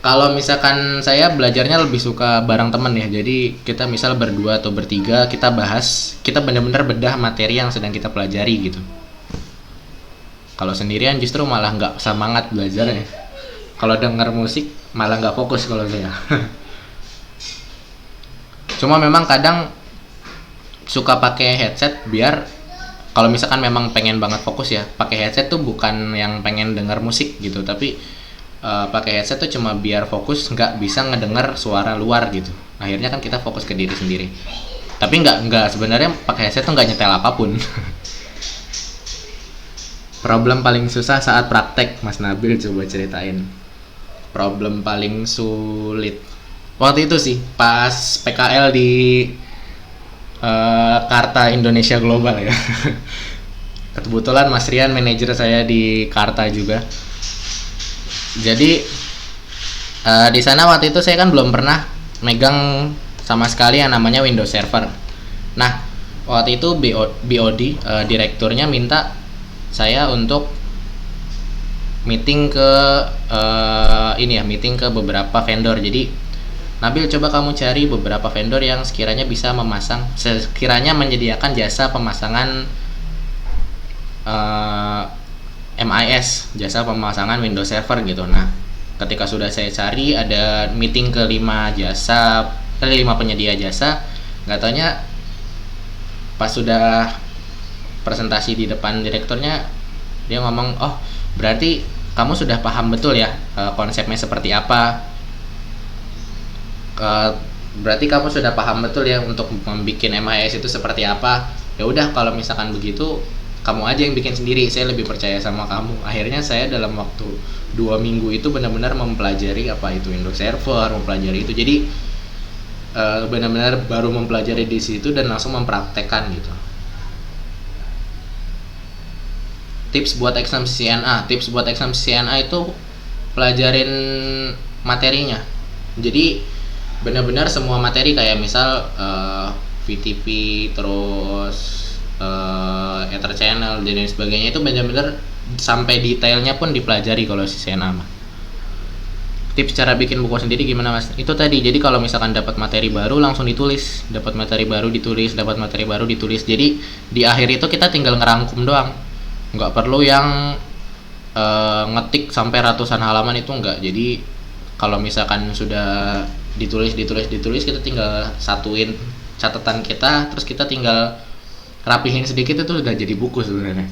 Kalau misalkan saya belajarnya lebih suka bareng temen ya. Jadi kita misal berdua atau bertiga, kita benar-benar bedah materi yang sedang kita pelajari gitu. Kalau sendirian justru malah nggak semangat belajarnya. Kalau denger musik malah nggak fokus kalau saya. Cuma memang kadang suka pakai headset biar kalau misalkan memang pengen banget fokus ya. Pakai headset tuh bukan yang pengen denger musik gitu, tapi pakai headset tuh cuma biar fokus, nggak bisa ngedenger suara luar gitu. Akhirnya kan kita fokus ke diri sendiri. Tapi nggak sebenarnya pakai headset tuh nggak nyetel apapun. Problem paling susah saat praktek, Mas Nabil coba ceritain. Problem paling sulit waktu itu sih pas PKL di Karta Indonesia Global ya. Kebetulan Mas Rian manajer saya di Karta juga. Jadi di sana waktu itu saya kan belum pernah megang sama sekali yang namanya Windows Server. Nah, waktu itu BOD direkturnya minta saya untuk meeting ke beberapa vendor. Jadi, Nabil, coba kamu cari beberapa vendor yang sekiranya menyediakan jasa pemasangan MIS, jasa pemasangan Windows Server gitu. Nah, ketika sudah saya cari, ada meeting ke 5 penyedia jasa. Nggak taunya pas sudah presentasi di depan direkturnya, dia ngomong, oh berarti kamu sudah paham betul ya konsepnya seperti apa. Berarti kamu sudah paham betul ya untuk membuat MIS itu seperti apa. Ya udah, kalau misalkan begitu kamu aja yang bikin sendiri, saya lebih percaya sama kamu. Akhirnya saya dalam waktu 2 minggu itu benar-benar mempelajari apa itu Windows Server, mempelajari itu. Jadi benar-benar baru mempelajari di situ dan langsung mempraktekkan gitu. Tips buat exam CCNA itu pelajarin materinya. Jadi benar-benar semua materi, kayak misal VTP, terus Ether Channel dan lain sebagainya, itu benar-benar sampai detailnya pun dipelajari kalau CCNA mah. Tips cara bikin buku sendiri gimana, Mas? Itu tadi, jadi kalau misalkan dapat materi baru langsung ditulis, dapat materi baru ditulis. Jadi di akhir itu kita tinggal ngerangkum doang, nggak perlu yang ngetik sampai ratusan halaman, itu enggak. Jadi kalau misalkan sudah ditulis, kita tinggal satuin catatan kita, terus kita tinggal rapihin sedikit, itu sudah jadi buku sebenarnya.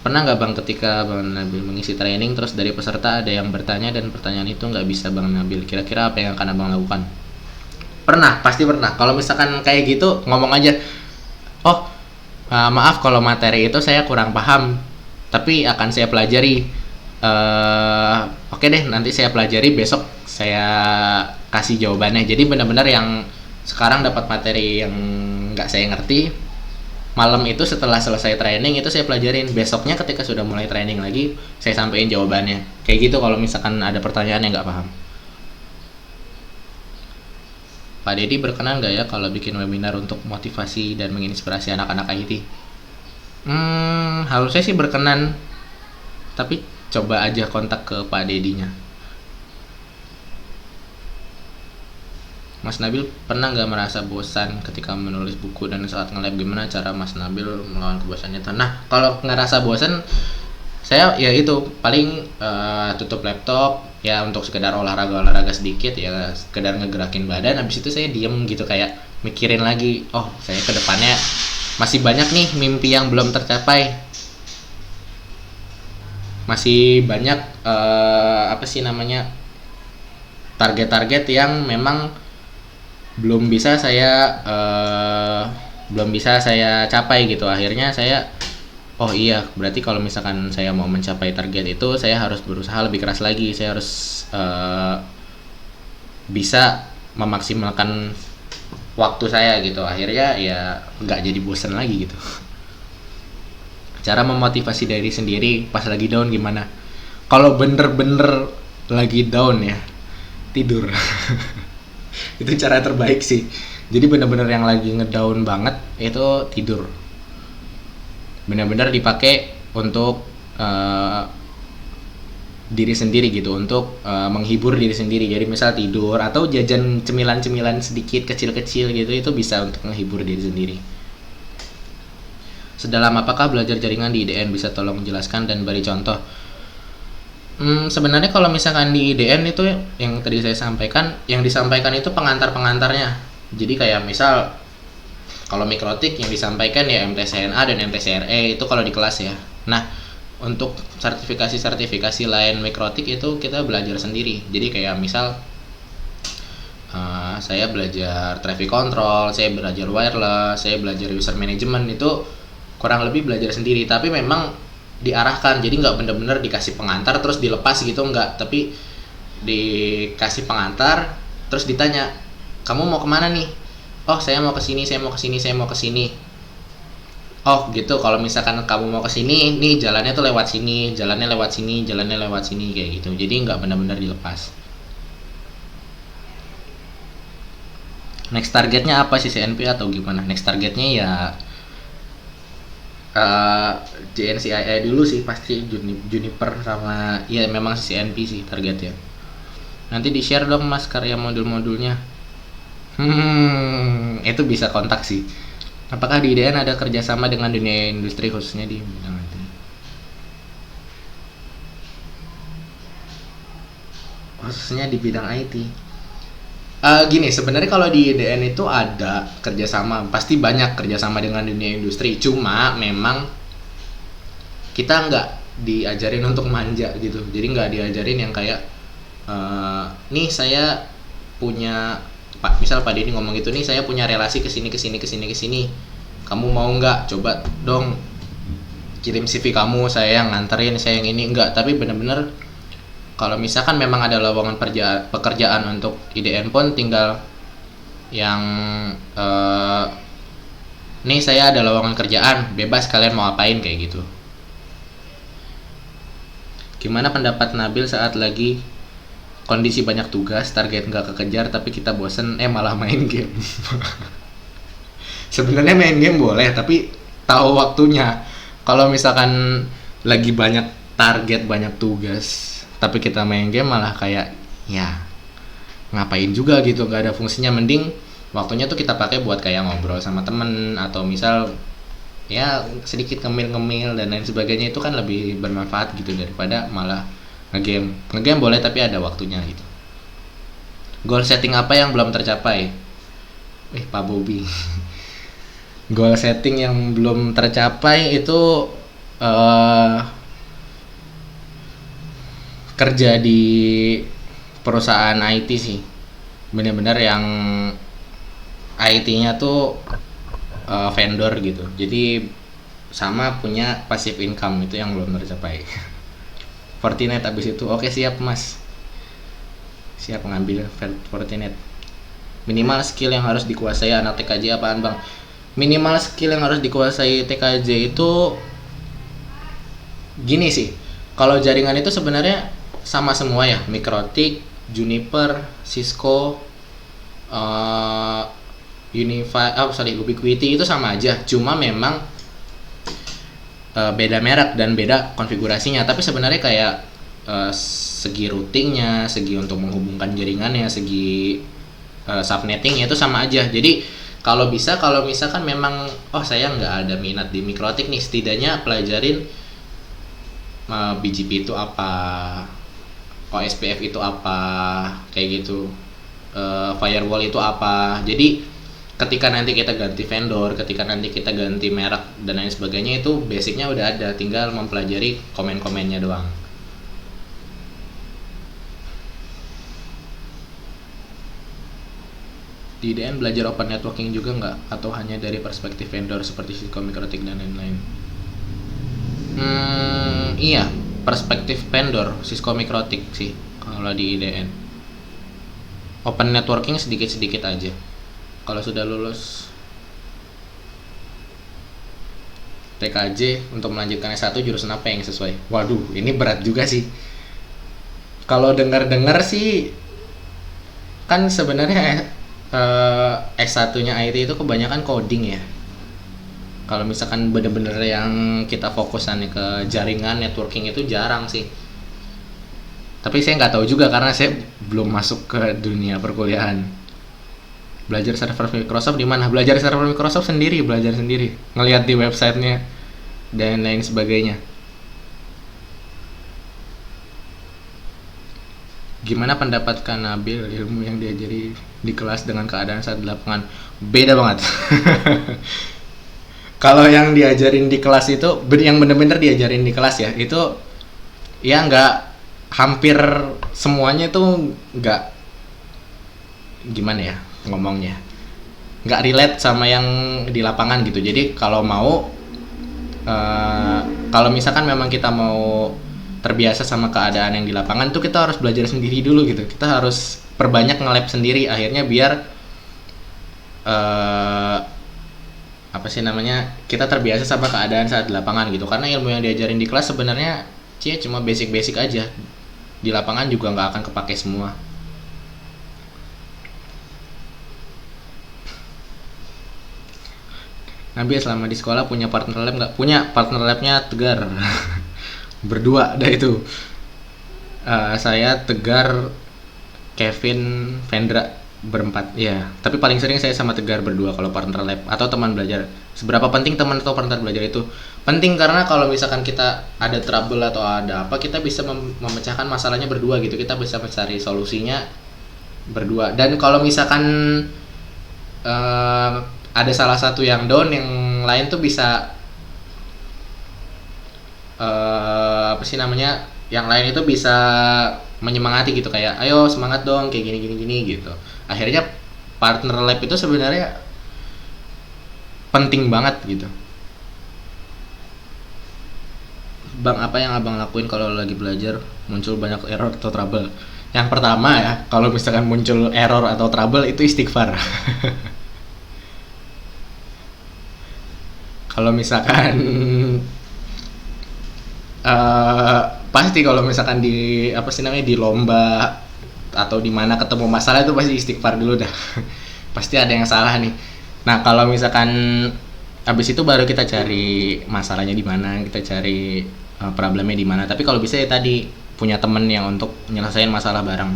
Pernah nggak Bang, ketika Bang Nabil mengisi training, terus dari peserta ada yang bertanya dan pertanyaan itu nggak bisa Bang Nabil, kira-kira apa yang akan Abang lakukan? Pernah, pasti pernah. Kalau misalkan kayak gitu, ngomong aja, oh maaf kalau materi itu saya kurang paham, tapi akan saya pelajari. Oke deh, nanti saya pelajari, besok saya kasih jawabannya. Jadi benar-benar yang sekarang dapat materi yang nggak saya ngerti, malam itu setelah selesai training itu saya pelajarin, besoknya ketika sudah mulai training lagi saya sampaikan jawabannya kayak gitu kalau misalkan ada pertanyaan yang nggak paham. Pak Dedi berkenan nggak ya kalau bikin webinar untuk motivasi dan menginspirasi anak-anak IT? Harusnya sih berkenan, tapi coba aja kontak ke Pak Dedinya. Mas Nabil pernah nggak merasa bosan ketika menulis buku dan saat nge-lab, gimana cara Mas Nabil melawan kebosanan itu? Nah, kalau ngerasa bosan, saya ya itu paling tutup laptop ya untuk sekedar olahraga sedikit ya, sekedar ngegerakin badan. Habis itu saya diem gitu kayak mikirin lagi, oh saya ke depannya masih banyak nih mimpi yang belum tercapai, masih banyak apa sih namanya, target-target yang memang belum bisa saya capai gitu. Akhirnya saya, oh iya berarti kalau misalkan saya mau mencapai target itu saya harus berusaha lebih keras lagi, saya harus bisa memaksimalkan waktu saya gitu. Akhirnya ya nggak jadi bosan lagi gitu. Cara memotivasi diri sendiri pas lagi down gimana? Kalau bener-bener lagi down ya, tidur. Itu cara terbaik sih. Jadi bener-bener yang lagi ngedown banget itu tidur. Benar-benar dipakai untuk diri sendiri gitu, untuk menghibur diri sendiri. Jadi misal tidur atau jajan cemilan-cemilan sedikit kecil-kecil gitu, itu bisa untuk menghibur diri sendiri. Sedalam apakah belajar jaringan di IDN? Bisa tolong menjelaskan dan beri contoh. Sebenarnya kalau misalkan di IDN itu yang tadi saya sampaikan, yang disampaikan itu pengantar-pengantarnya. Jadi kayak misal kalau mikrotik yang disampaikan ya MTCNA dan MTCRE itu kalau di kelas ya. Nah, untuk sertifikasi lain mikrotik itu kita belajar sendiri. Jadi kayak misal saya belajar traffic control, saya belajar wireless, saya belajar user management, itu kurang lebih belajar sendiri. Tapi memang diarahkan, jadi nggak bener-bener dikasih pengantar terus dilepas gitu, nggak, tapi dikasih pengantar terus ditanya, kamu mau kemana nih? Oh saya mau kesini, saya mau kesini, saya mau kesini. Oh gitu, kalau misalkan kamu mau kesini, nih jalannya tuh lewat sini, jalannya lewat sini, jalannya lewat sini, kayak gitu. Jadi nggak benar-benar dilepas. Next targetnya apa sih, CNP atau gimana? Next targetnya ya JNCIE dulu sih pasti, Juniper sama ya memang CNP sih targetnya. Nanti di share dong Mas karya modul-modulnya. Itu bisa kontak sih. Apakah di IDN ada kerjasama dengan dunia industri khususnya di bidang IT? Khususnya di bidang IT. Gini, sebenarnya kalau di IDN itu ada kerjasama, pasti banyak kerjasama dengan dunia industri. Cuma memang kita nggak diajarin untuk manja gitu. Jadi nggak diajarin yang kayak nih saya punya, misal Pak Denny ngomong gitu, nih saya punya relasi kesini. Kamu mau nggak? Coba dong kirim CV kamu, saya yang nganterin, saya yang ini, enggak. Tapi bener-bener kalau misalkan memang ada lowongan pekerjaan untuk IDN pun tinggal yang nih saya ada lowongan kerjaan, bebas kalian mau apain, kayak gitu. Gimana pendapat Nabil saat lagi kondisi banyak tugas, target nggak kekejar tapi kita bosen malah main game? Sebenarnya main game boleh tapi tahu waktunya. Kalau misalkan lagi banyak target, banyak tugas tapi kita main game, malah kayak ya ngapain juga gitu, nggak ada fungsinya. Mending waktunya tuh kita pakai buat kayak ngobrol sama temen, atau misal ya sedikit ngemil dan lain sebagainya. Itu kan lebih bermanfaat gitu daripada malah ngegame boleh tapi ada waktunya gitu. Goal setting apa yang belum tercapai? Pak Bobby. Goal setting yang belum tercapai itu kerja di perusahaan IT sih, benar-benar yang IT-nya tuh vendor gitu. Jadi sama punya passive income, itu yang belum tercapai. Fortinet abis itu, oke siap Mas, siap ngambil Fortinet. Minimal skill yang harus dikuasai anak TKJ apaan Bang? Minimal skill yang harus dikuasai TKJ itu gini sih. Kalau jaringan itu sebenarnya sama semua ya, Mikrotik, Juniper, Cisco, eh Ubiquiti itu sama aja. Cuma memang beda merek dan beda konfigurasinya. Tapi sebenarnya kayak segi routingnya, segi untuk menghubungkan jaringannya, segi subnettingnya itu sama aja. Jadi kalau bisa, kalau misalkan memang saya nggak ada minat di Mikrotik nih, setidaknya pelajarin BGP itu apa, OSPF itu apa, kayak gitu, firewall itu apa. Jadi ketika nanti kita ganti vendor, ketika nanti kita ganti merek dan lain sebagainya, itu basicnya udah ada, tinggal mempelajari komen-komennya doang. Di IDN belajar open networking juga nggak? Atau hanya dari perspektif vendor seperti Cisco, Mikrotik, dan lain-lain? Iya, perspektif vendor Cisco, Mikrotik sih kalau di IDN. Open networking sedikit-sedikit aja. Kalau sudah lulus TKJ untuk melanjutkan S1 jurusan apa yang sesuai? Waduh, ini berat juga sih. Kalau dengar-dengar sih kan sebenarnya S1-nya IT itu kebanyakan coding ya. Kalau misalkan bener-bener yang kita fokusannya ke jaringan networking itu jarang sih. Tapi saya nggak tahu juga karena saya belum masuk ke dunia perkuliahan. Belajar server Microsoft di mana? Belajar server Microsoft sendiri, belajar sendiri, ngelihat di websitenya dan lain sebagainya. Gimana pendapat Kak Nabil ilmu yang diajari di kelas dengan keadaan saat di lapangan? Beda banget. Kalau yang diajarin di kelas itu, yang bener-bener diajarin di kelas ya, itu ya nggak, hampir semuanya itu nggak, gimana ya ngomongnya, nggak relate sama yang di lapangan gitu. Jadi kalau mau, kalau misalkan memang kita mau terbiasa sama keadaan yang di lapangan tuh, kita harus belajar sendiri dulu gitu. Kita harus perbanyak nge-lab sendiri, akhirnya biar kita terbiasa sama keadaan saat di lapangan gitu. Karena ilmu yang diajarin di kelas sebenarnya cuma basic-basic aja, di lapangan juga nggak akan kepake semua. Nabil selama di sekolah punya partner lab nggak? Punya, partner labnya Tegar. Berdua dah itu. Saya, Tegar, Kevin, Vendra, berempat ya. Tapi paling sering saya sama Tegar berdua kalau partner lab atau teman belajar. Seberapa penting teman atau partner belajar itu? Penting karena kalau misalkan kita ada trouble atau ada apa, kita bisa memecahkan masalahnya berdua gitu. Kita bisa mencari solusinya berdua. Dan kalau misalkan ada salah satu yang down, yang lain tuh bisa yang lain itu bisa menyemangati gitu, kayak ayo semangat dong, kayak gini gitu. Akhirnya partner lab itu sebenarnya penting banget gitu. Bang, apa yang abang lakuin kalau lagi belajar muncul banyak error atau trouble? Yang pertama ya, kalau misalkan muncul error atau trouble itu istighfar. Kalau misalkan pasti kalau misalkan di di lomba atau di mana ketemu masalah itu pasti istighfar dulu dah. Pasti ada yang salah nih. Nah, kalau misalkan abis itu baru kita cari masalahnya di mana, kita cari problemnya di mana. Tapi kalau bisa ya tadi punya temen yang untuk nyelesain masalah bareng.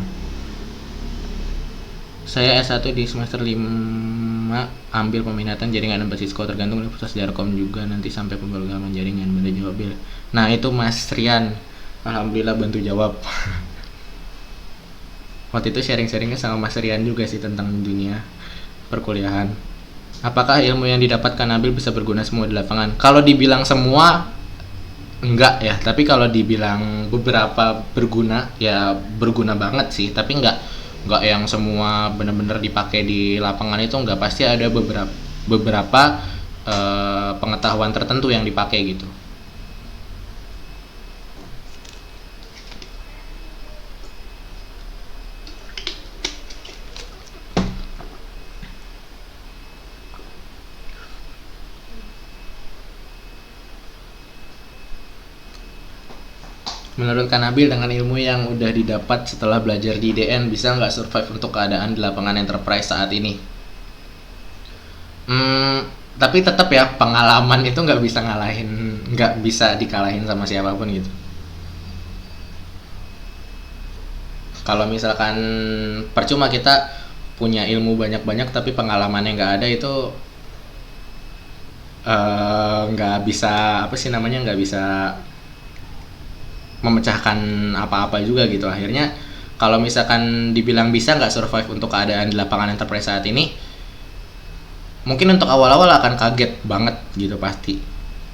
Saya S1 di semester 5 ambil peminatan jaringan dan Cisco, tergantung Universitas Darkom juga nanti sampai pemrograman jaringan. Bener jawab Bil. Nah itu Mas Rian, alhamdulillah bantu jawab. Waktu itu sharing-sharingnya sama Mas Rian juga sih tentang dunia perkuliahan. Apakah ilmu yang didapatkan Nabil bisa berguna semua di lapangan? Kalau dibilang semua enggak ya, tapi kalau dibilang beberapa berguna ya berguna banget sih, tapi enggak yang semua benar-benar dipakai di lapangan itu enggak, pasti ada beberapa pengetahuan tertentu yang dipakai gitu. Menurut Kanabil dengan ilmu yang udah didapat setelah belajar di IDN bisa nggak survive untuk keadaan di lapangan enterprise saat ini? Hmm, tapi tetap ya pengalaman itu nggak bisa dikalahin sama siapapun gitu. Kalau misalkan percuma kita punya ilmu banyak-banyak tapi pengalamannya nggak ada itu nggak bisa apa sih namanya nggak bisa memecahkan apa-apa juga gitu. Akhirnya kalau misalkan dibilang bisa nggak survive untuk keadaan di lapangan enterprise saat ini, mungkin untuk awal-awal akan kaget banget gitu pasti.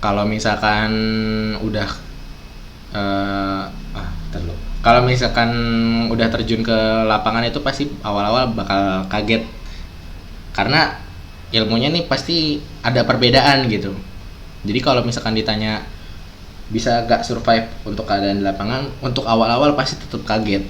Kalau misalkan udah eh terlalu kalau misalkan udah terjun ke lapangan itu pasti awal-awal bakal kaget karena ilmunya nih pasti ada perbedaan gitu. Jadi kalau misalkan ditanya bisa gak survive untuk keadaan di lapangan, untuk awal-awal pasti tetap kaget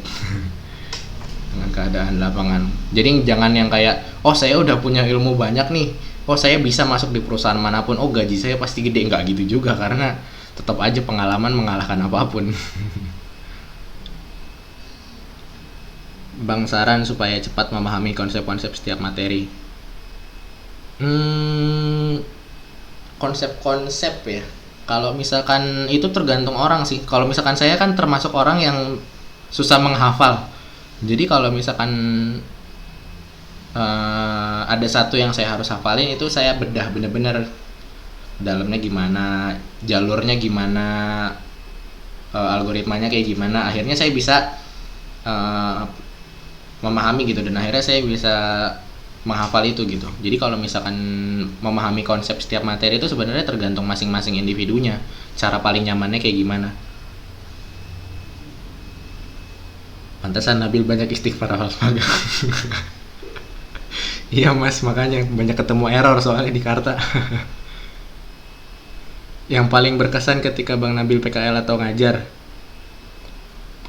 dengan keadaan lapangan. Jadi jangan yang kayak, oh saya udah punya ilmu banyak nih, oh saya bisa masuk di perusahaan manapun, oh gaji saya pasti gede, nggak gitu juga karena tetap aja pengalaman mengalahkan apapun. Bang saran supaya cepat memahami konsep-konsep setiap materi. Hmm, konsep-konsep ya. Kalau misalkan itu tergantung orang sih. Kalau misalkan saya kan termasuk orang yang susah menghafal. Jadi kalau misalkan ada satu yang saya harus hafalin itu saya bedah bener-bener dalamnya gimana, jalurnya gimana, algoritmanya kayak gimana. Akhirnya saya bisa eh, memahami gitu dan akhirnya saya bisa menghafal itu gitu. Jadi kalau misalkan memahami konsep setiap materi itu sebenarnya tergantung masing-masing individunya. Cara paling nyamannya kayak gimana. Pantesan Nabil banyak istighfar hafal magang. Iya mas, makanya banyak ketemu error soalnya di Karta. Yang paling berkesan ketika Bang Nabil PKL atau ngajar.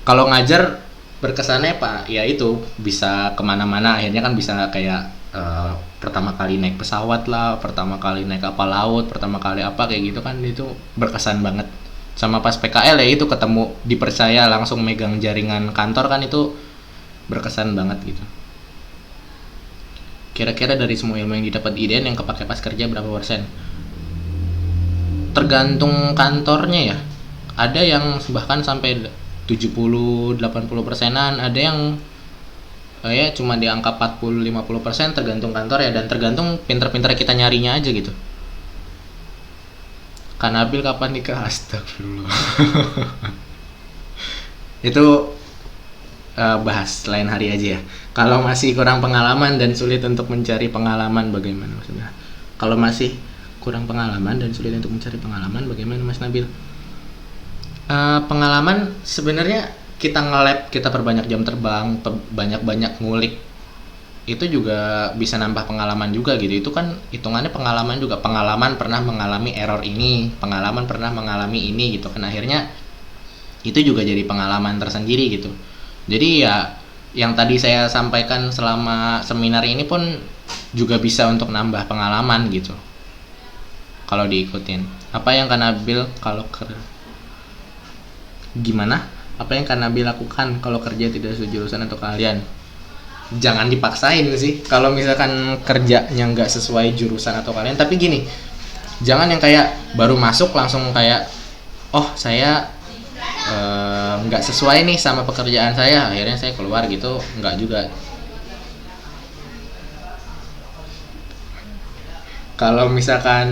Kalau ngajar berkesannya pak, ya itu bisa kemana-mana. Akhirnya kan bisa kayak pertama kali naik pesawat lah, pertama kali naik kapal laut, pertama kali apa kayak gitu kan itu berkesan banget. Sama pas PKL ya itu ketemu dipercaya langsung megang jaringan kantor kan itu berkesan banget gitu. Kira-kira dari semua ilmu yang didapat di IDN yang kepake pas kerja berapa persen? Tergantung kantornya ya. Ada yang bahkan sampai 70-80%-an, ada yang ya cuma di angka 40-50% tergantung kantor ya dan tergantung pinter-pinter kita nyarinya aja gitu. Kanabil kapan nikah? Astagfirullah. Itu bahas lain hari aja ya. Kalau masih kurang pengalaman dan sulit untuk mencari pengalaman bagaimana maksudnya? Kalau masih kurang pengalaman dan sulit untuk mencari pengalaman bagaimana Mas Nabil? Pengalaman sebenarnya kita nge-lab, kita perbanyak jam terbang, banyak-banyak ngulik itu juga bisa nambah pengalaman juga gitu. Itu kan hitungannya pengalaman juga, pengalaman pernah mengalami error ini, pengalaman pernah mengalami ini gitu kan, akhirnya itu juga jadi pengalaman tersendiri gitu. Jadi ya yang tadi saya sampaikan selama seminar ini pun juga bisa untuk nambah pengalaman gitu kalau diikutin. Apa yang Kanabil gimana? Apa yang Kanabil lakukan kalau kerja tidak sejurusan atau kalian? Jangan dipaksain sih kalau misalkan kerjanya nggak sesuai jurusan atau kalian. Tapi gini, jangan yang kayak baru masuk langsung kayak oh saya nggak sesuai nih sama pekerjaan saya, akhirnya saya keluar gitu, nggak juga. Kalau misalkan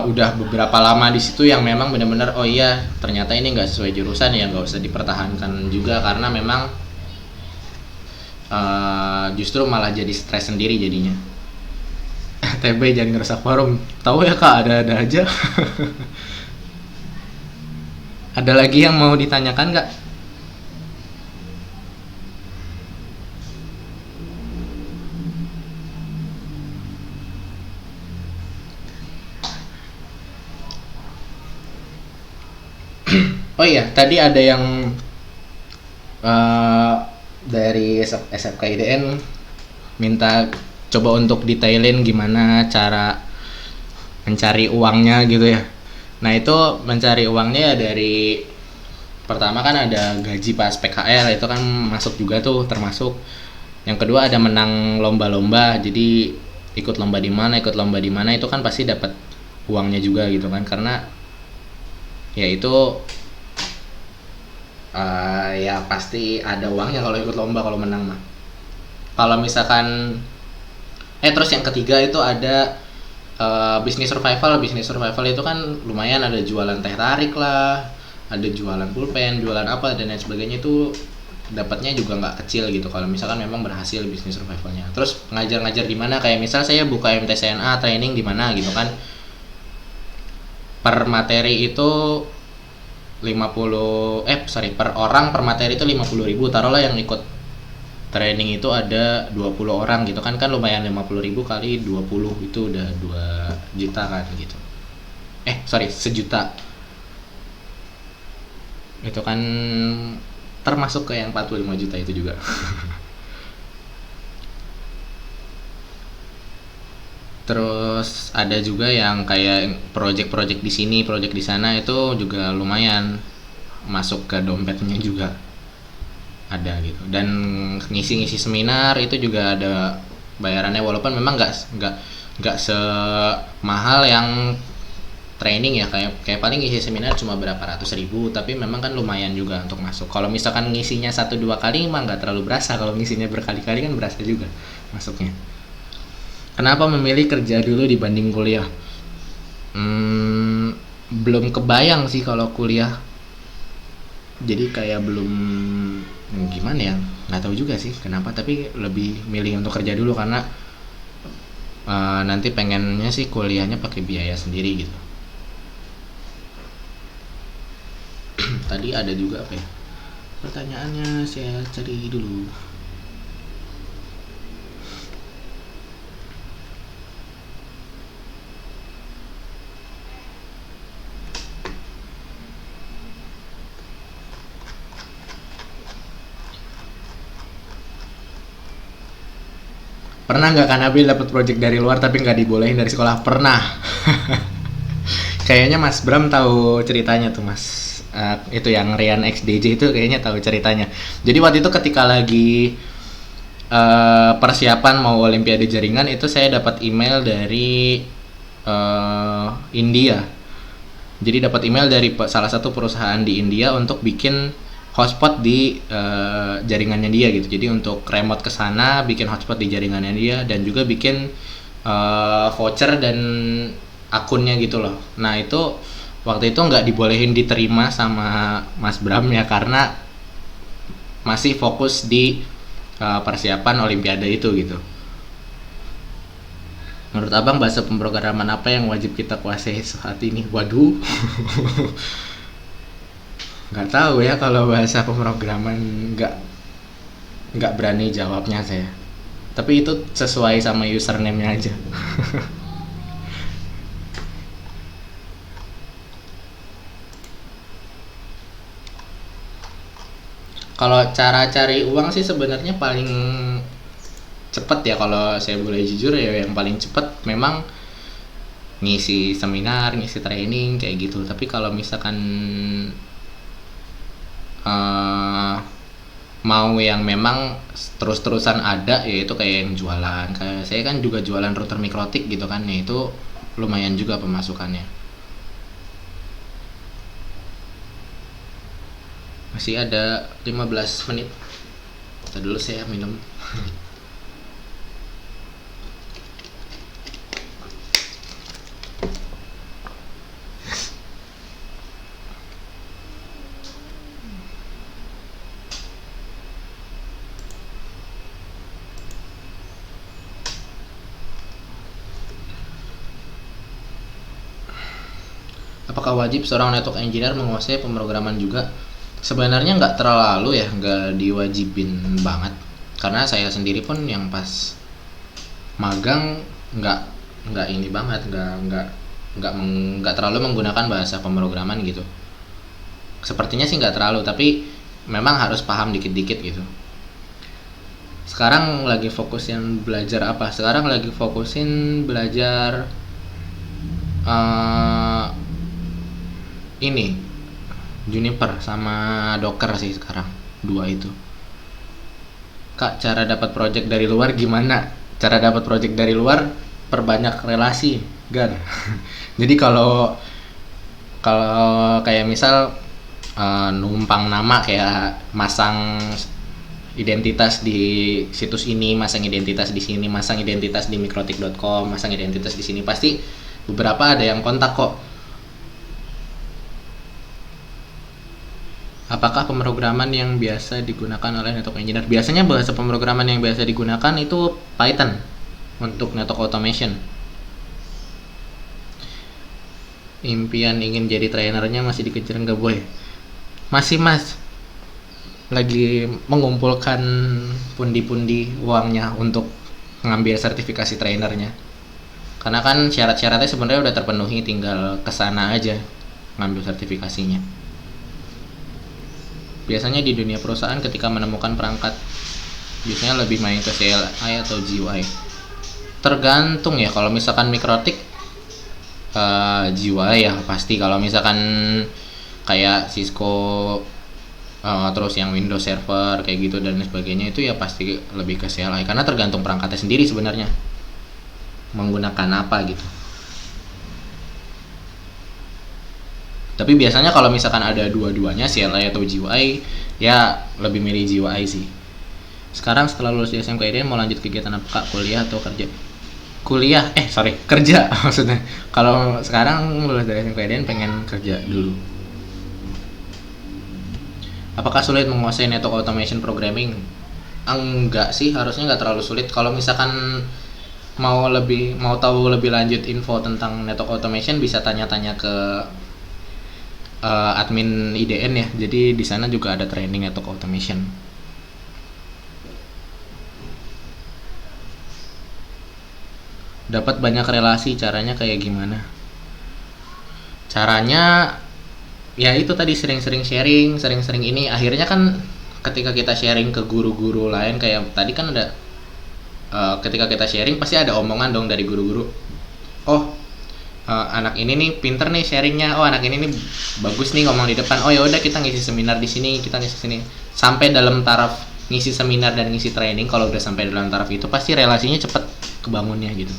udah beberapa lama di situ yang memang benar-benar oh iya ternyata ini nggak sesuai jurusan, ya nggak usah dipertahankan juga karena memang justru malah jadi stres sendiri jadinya. TB jangan ngerusak forum, tahu ya kak, ada aja. Ada lagi yang mau ditanyakan nggak? Oh iya, tadi ada yang dari SFK IDN minta coba untuk detailin gimana cara mencari uangnya gitu ya. Nah itu mencari uangnya ya dari pertama kan ada gaji pas PKL itu kan masuk juga tuh termasuk. Yang kedua ada menang lomba-lomba, jadi ikut lomba di mana itu kan pasti dapat uangnya juga gitu kan, karena ya itu ya pasti ada uangnya kalau ikut lomba kalau menang mah. Kalau misalkan terus yang ketiga itu ada bisnis survival. Bisnis survival itu kan lumayan, ada jualan teh tarik lah, ada jualan pulpen, jualan apa dan lain sebagainya, itu dapatnya juga nggak kecil gitu kalau misalkan memang berhasil bisnis survivalnya. Terus ngajar-ngajar di mana, kayak misal saya buka MTCNA training di mana gitu kan, per materi itu per orang per materi itu 50.000, taruhlah yang ikut training itu ada 20 orang gitu kan, lumayan 50.000 kali 20 itu udah 2 juta kan gitu. Sejuta. Itu kan termasuk ke yang 45 juta itu juga. Terus ada juga yang kayak project-project di sini, project di sana, itu juga lumayan masuk ke dompetnya juga ada gitu. Dan ngisi-ngisi seminar itu juga ada bayarannya, walaupun memang nggak semahal yang training ya, kayak paling ngisi seminar cuma berapa ratus ribu, tapi memang kan lumayan juga untuk masuk. Kalau misalkan ngisinya 1-2 kali emang nggak terlalu berasa, kalau ngisinya berkali-kali kan berasa juga masuknya. Kenapa memilih kerja dulu dibanding kuliah? Belum kebayang sih kalau kuliah, jadi kayak belum gimana ya, nggak tahu juga sih kenapa, tapi lebih milih untuk kerja dulu karena nanti pengennya sih kuliahnya pakai biaya sendiri gitu. Tadi ada juga apa ya pertanyaannya, saya cari dulu. Pernah nggak kan Abil dapat project dari luar tapi nggak dibolehin dari sekolah? Pernah. Kayaknya Mas Bram tahu ceritanya tuh Mas. Itu yang Rian XDJ itu kayaknya tahu ceritanya. Jadi waktu itu ketika lagi persiapan mau Olimpiade Jaringan itu, saya dapat email dari India. Jadi dapat email dari salah satu perusahaan di India untuk bikin hotspot di jaringannya dia gitu. Jadi untuk remote ke sana, bikin hotspot di jaringannya dia, dan juga bikin voucher dan akunnya gitu loh. Nah itu waktu itu nggak dibolehin diterima sama Mas Bram ya, karena masih fokus di persiapan Olimpiade itu gitu. Menurut abang bahasa pemrograman apa yang wajib kita kuasai saat ini? Waduh. Nggak tahu ya, kalau bahasa pemrograman nggak berani jawabnya saya. Tapi itu sesuai sama username-nya aja. Kalau cara cari uang sih sebenarnya paling cepet ya, kalau saya boleh jujur ya, yang paling cepet memang ngisi seminar, ngisi training kayak gitu. Tapi kalau misalkan mau yang memang terus-terusan ada, yaitu kayak yang jualan, kayak saya kan juga jualan router mikrotik gitu kan, ya itu lumayan juga pemasukannya. Masih ada 15 menit. Tadi dulu saya minum. Apakah wajib seorang network engineer menguasai pemrograman juga? Sebenarnya nggak terlalu ya, nggak diwajibin banget. Karena saya sendiri pun yang pas magang nggak ini banget, nggak terlalu menggunakan bahasa pemrograman gitu. Sepertinya sih nggak terlalu, tapi memang harus paham dikit-dikit gitu. Sekarang lagi fokus yang belajar apa? Sekarang lagi fokusin belajar ini Juniper sama Docker sih sekarang, dua itu. Kak, cara dapat project dari luar gimana? Cara dapat project dari luar, perbanyak relasi, Gar. Jadi kalau kalau kayak misal numpang nama, kayak masang identitas di situs ini, masang identitas di sini, masang identitas di mikrotik.com, masang identitas di sini, pasti beberapa ada yang kontak kok. Apakah pemrograman yang biasa digunakan oleh network engineer? Biasanya bahasa pemrograman yang biasa digunakan itu Python untuk network automation. Impian ingin jadi trainernya masih dikejar nggak, boy? Masih, mas. Lagi mengumpulkan pundi-pundi uangnya untuk mengambil sertifikasi trainernya. Karena kan syarat-syaratnya sebenarnya udah terpenuhi, tinggal kesana aja ngambil sertifikasinya. Biasanya di dunia perusahaan ketika menemukan perangkat, biasanya lebih main ke CLI atau GUI. Tergantung ya, kalau misalkan mikrotik GUI ya pasti. Kalau misalkan kayak Cisco terus yang Windows Server kayak gitu dan sebagainya, itu ya pasti lebih ke CLI, karena tergantung perangkatnya sendiri sebenarnya menggunakan apa gitu. Tapi biasanya kalau misalkan ada dua-duanya, CLI atau GUI, ya lebih milih GUI sih. Sekarang setelah lulus di SMK mau lanjut kegiatan apa, Kak? Kuliah atau kerja? Kerja maksudnya. Kalau sekarang lulus dari SMK pengen kerja dulu. Apakah sulit menguasai network automation programming? Enggak sih, harusnya nggak terlalu sulit. Kalau misalkan mau tahu lebih lanjut info tentang network automation, bisa tanya-tanya ke admin IDN ya. Jadi di sana juga ada training network automation. Dapat banyak relasi, caranya kayak gimana? Caranya ya itu tadi, sering-sering sharing, sering-sering ini. Akhirnya kan ketika kita sharing ke guru-guru lain, kayak tadi kan ada ketika kita sharing pasti ada omongan dong dari guru-guru. Oh, anak ini nih pinter nih sharingnya, oh anak ini nih bagus nih ngomong di depan, oh ya udah kita ngisi seminar di sini, kita ngisi sini, sampai dalam taraf ngisi seminar dan ngisi training. Kalau udah sampai dalam taraf itu pasti relasinya cepet kebangunnya gitu.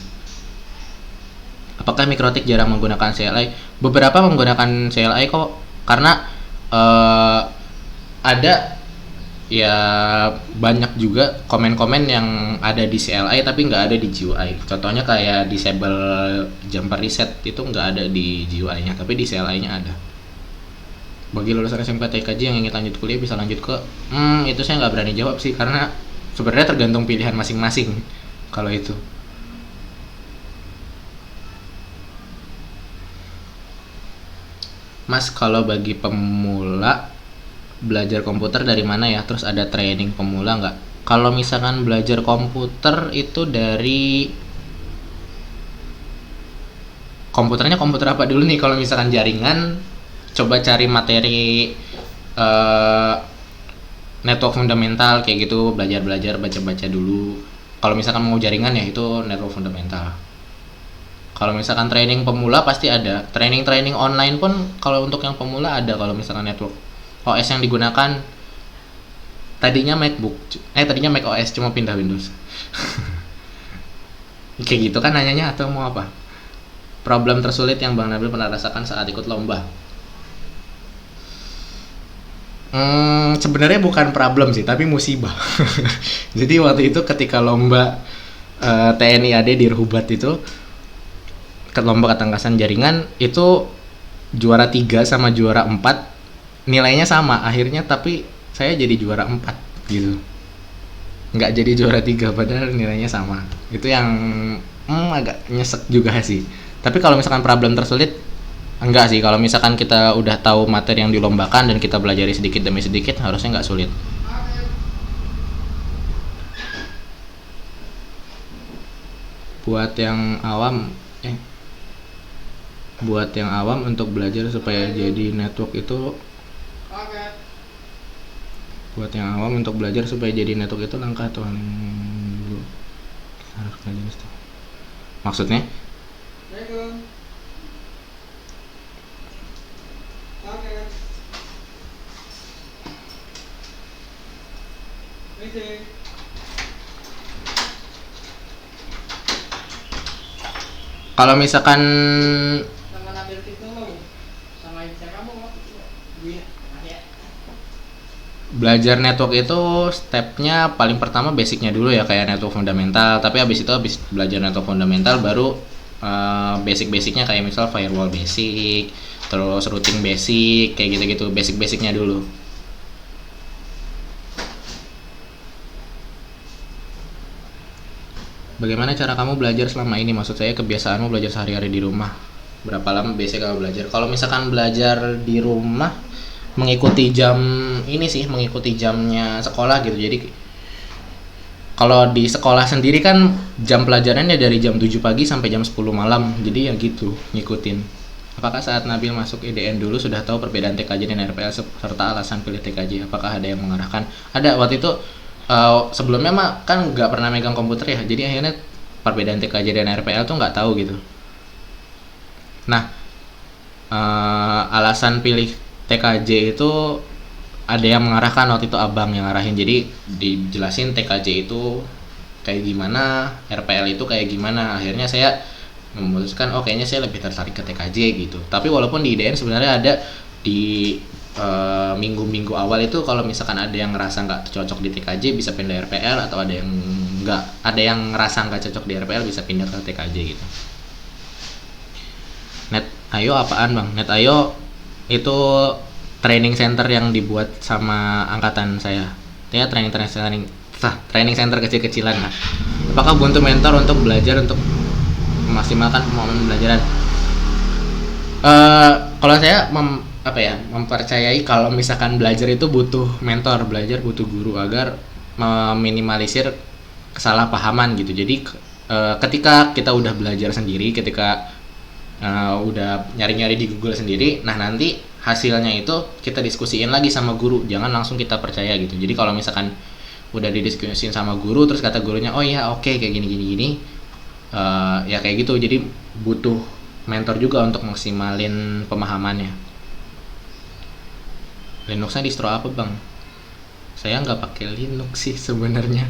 Apakah mikrotik jarang menggunakan CLI? Beberapa menggunakan CLI kok, karena ada ya banyak juga komen-komen yang ada di CLI tapi nggak ada di GUI. Contohnya kayak disable jumper reset itu nggak ada di GUI-nya, tapi di CLI-nya ada. Bagi lulusan SMK TKJ yang ingin lanjut kuliah bisa lanjut ke itu saya nggak berani jawab sih, karena sebenarnya tergantung pilihan masing-masing kalau itu. Mas, kalau bagi pemula belajar komputer dari mana ya? Terus ada training pemula nggak? Kalau misalkan belajar komputer itu dari komputernya komputer apa dulu nih? Kalau misalkan jaringan, coba cari materi network fundamental kayak gitu, belajar-belajar, baca-baca dulu. Kalau misalkan mau jaringan ya itu network fundamental. Kalau misalkan training pemula pasti ada. Training online pun kalau untuk yang pemula ada. Kalau misalkan network OS yang digunakan tadinya Mac OS cuma pindah Windows. Kayak gitu kan nanyanya, atau mau apa? Problem tersulit yang Bang Nabil pernah rasakan saat ikut lomba. Sebenarnya bukan problem sih, tapi musibah. Jadi waktu itu ketika lomba TNI AD di Ruhubat itu, ke lomba ketangkasan jaringan itu juara 3 sama juara 4 nilainya sama akhirnya, tapi saya jadi juara 4 gitu, nggak jadi juara 3 padahal nilainya sama. Itu yang agak nyesek juga sih. Tapi kalau misalkan problem tersulit, enggak sih. Kalau misalkan kita udah tahu materi yang dilombakan dan kita belajari sedikit demi sedikit, harusnya nggak sulit. Buat yang awam untuk belajar supaya jadi network itu langkah tuh maksudnya. Kalau misalkan belajar network itu stepnya paling pertama basicnya dulu ya, kayak network fundamental. Tapi habis belajar network fundamental baru basic-basicnya kayak misal firewall basic, terus routing basic, kayak gitu-gitu, basic-basicnya dulu. Bagaimana cara kamu belajar selama ini? Maksud saya kebiasaanmu belajar sehari-hari di rumah. Berapa lama biasanya kalau belajar? Kalau misalkan belajar di rumah mengikuti jam ini sih, mengikuti jamnya sekolah gitu. Jadi kalau di sekolah sendiri kan jam pelajarannya dari jam 7 pagi sampai jam 10 malam. Jadi ya gitu, ngikutin. Apakah saat Nabil masuk IDN dulu sudah tahu perbedaan TKJ dan RPL serta alasan pilih TKJ? Apakah ada yang mengarahkan? Ada, waktu itu sebelumnya mah kan nggak pernah megang komputer ya, jadi akhirnya perbedaan TKJ dan RPL tuh nggak tahu gitu. Nah, alasan pilih TKJ itu ada yang mengarahkan, waktu itu abang yang ngarahin, jadi dijelasin TKJ itu kayak gimana, RPL itu kayak gimana. Akhirnya saya memutuskan kayaknya saya lebih tertarik ke TKJ gitu. Tapi walaupun di IDN sebenarnya ada di minggu-minggu awal itu kalau misalkan ada yang ngerasa nggak cocok di TKJ bisa pindah RPL, atau ada yang ngerasa nggak cocok di RPL bisa pindah ke TKJ gitu. Net.io apaan bang? Net.io itu training center yang dibuat sama angkatan saya. Ya training center kecil-kecilan lah. Apakah butuh mentor untuk belajar untuk memaksimalkan pemahaman pembelajaran? Kalau saya mempercayai kalau misalkan belajar itu butuh mentor, belajar butuh guru agar meminimalisir kesalahpahaman gitu. Jadi ketika kita udah belajar sendiri, ketika udah nyari-nyari di Google sendiri, nah nanti hasilnya itu kita diskusiin lagi sama guru, jangan langsung kita percaya gitu. Jadi kalau misalkan udah didiskusiin sama guru terus kata gurunya oke, kayak gini ya kayak gitu. Jadi butuh mentor juga untuk maksimalin pemahamannya. Linuxnya distro apa bang? Saya nggak pakai Linux sih sebenarnya.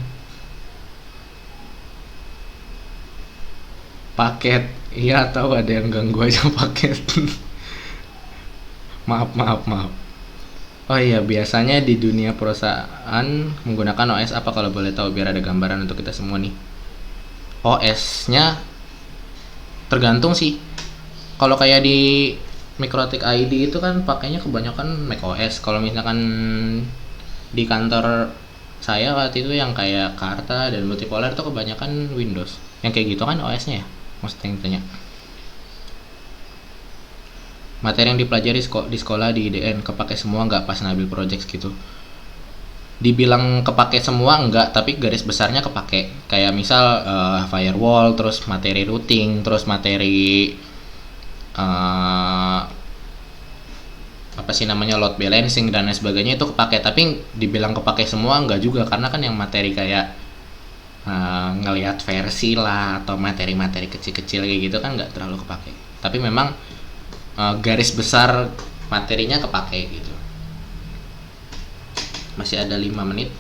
Paket, iya tahu ada yang ganggu aja paket. maaf. Oh iya, biasanya di dunia perusahaan menggunakan OS apa kalau boleh tahu, biar ada gambaran untuk kita semua nih. OS-nya tergantung sih. Kalau kayak di Mikrotik ID itu kan pakainya kebanyakan macOS. Kalau misalkan di kantor saya waktu itu yang kayak Karta dan Multipolar itu kebanyakan Windows. Yang kayak gitu kan OS-nya ya? Maksudnya yang tanya. Materi yang dipelajari di sekolah di IDN kepake semua nggak pas Nabil Projects gitu? Dibilang kepake semua enggak, tapi garis besarnya kepake. Kayak misal firewall, terus materi routing, terus materi load balancing dan lain sebagainya itu kepake. Tapi dibilang kepake semua enggak juga, karena kan yang materi kayak ngelihat versi lah atau materi-materi kecil-kecil kayak gitu kan nggak terlalu kepake. Tapi memang garis besar materinya kepake gitu. Masih ada 5 menit.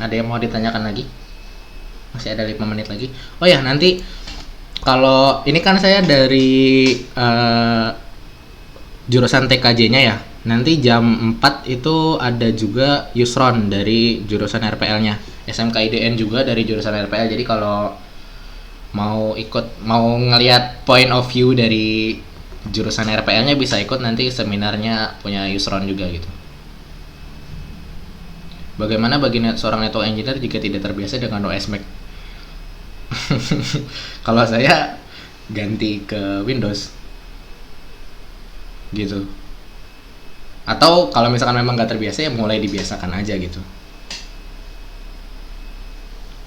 Ada yang mau ditanyakan lagi? Masih ada 5 menit lagi. Oh ya, nanti kalau ini kan saya dari jurusan TKJ-nya ya. Nanti jam 4 itu ada juga Yusron dari jurusan RPL-nya. SMK IDN juga dari jurusan RPL. Jadi kalau mau ngelihat point of view dari jurusan RPL-nya bisa ikut nanti seminarnya punya Yusron juga gitu. Bagaimana bagi seorang network engineer jika tidak terbiasa dengan OS Mac? Kalau saya ganti ke Windows gitu. Atau kalau misalkan memang nggak terbiasa ya mulai dibiasakan aja gitu.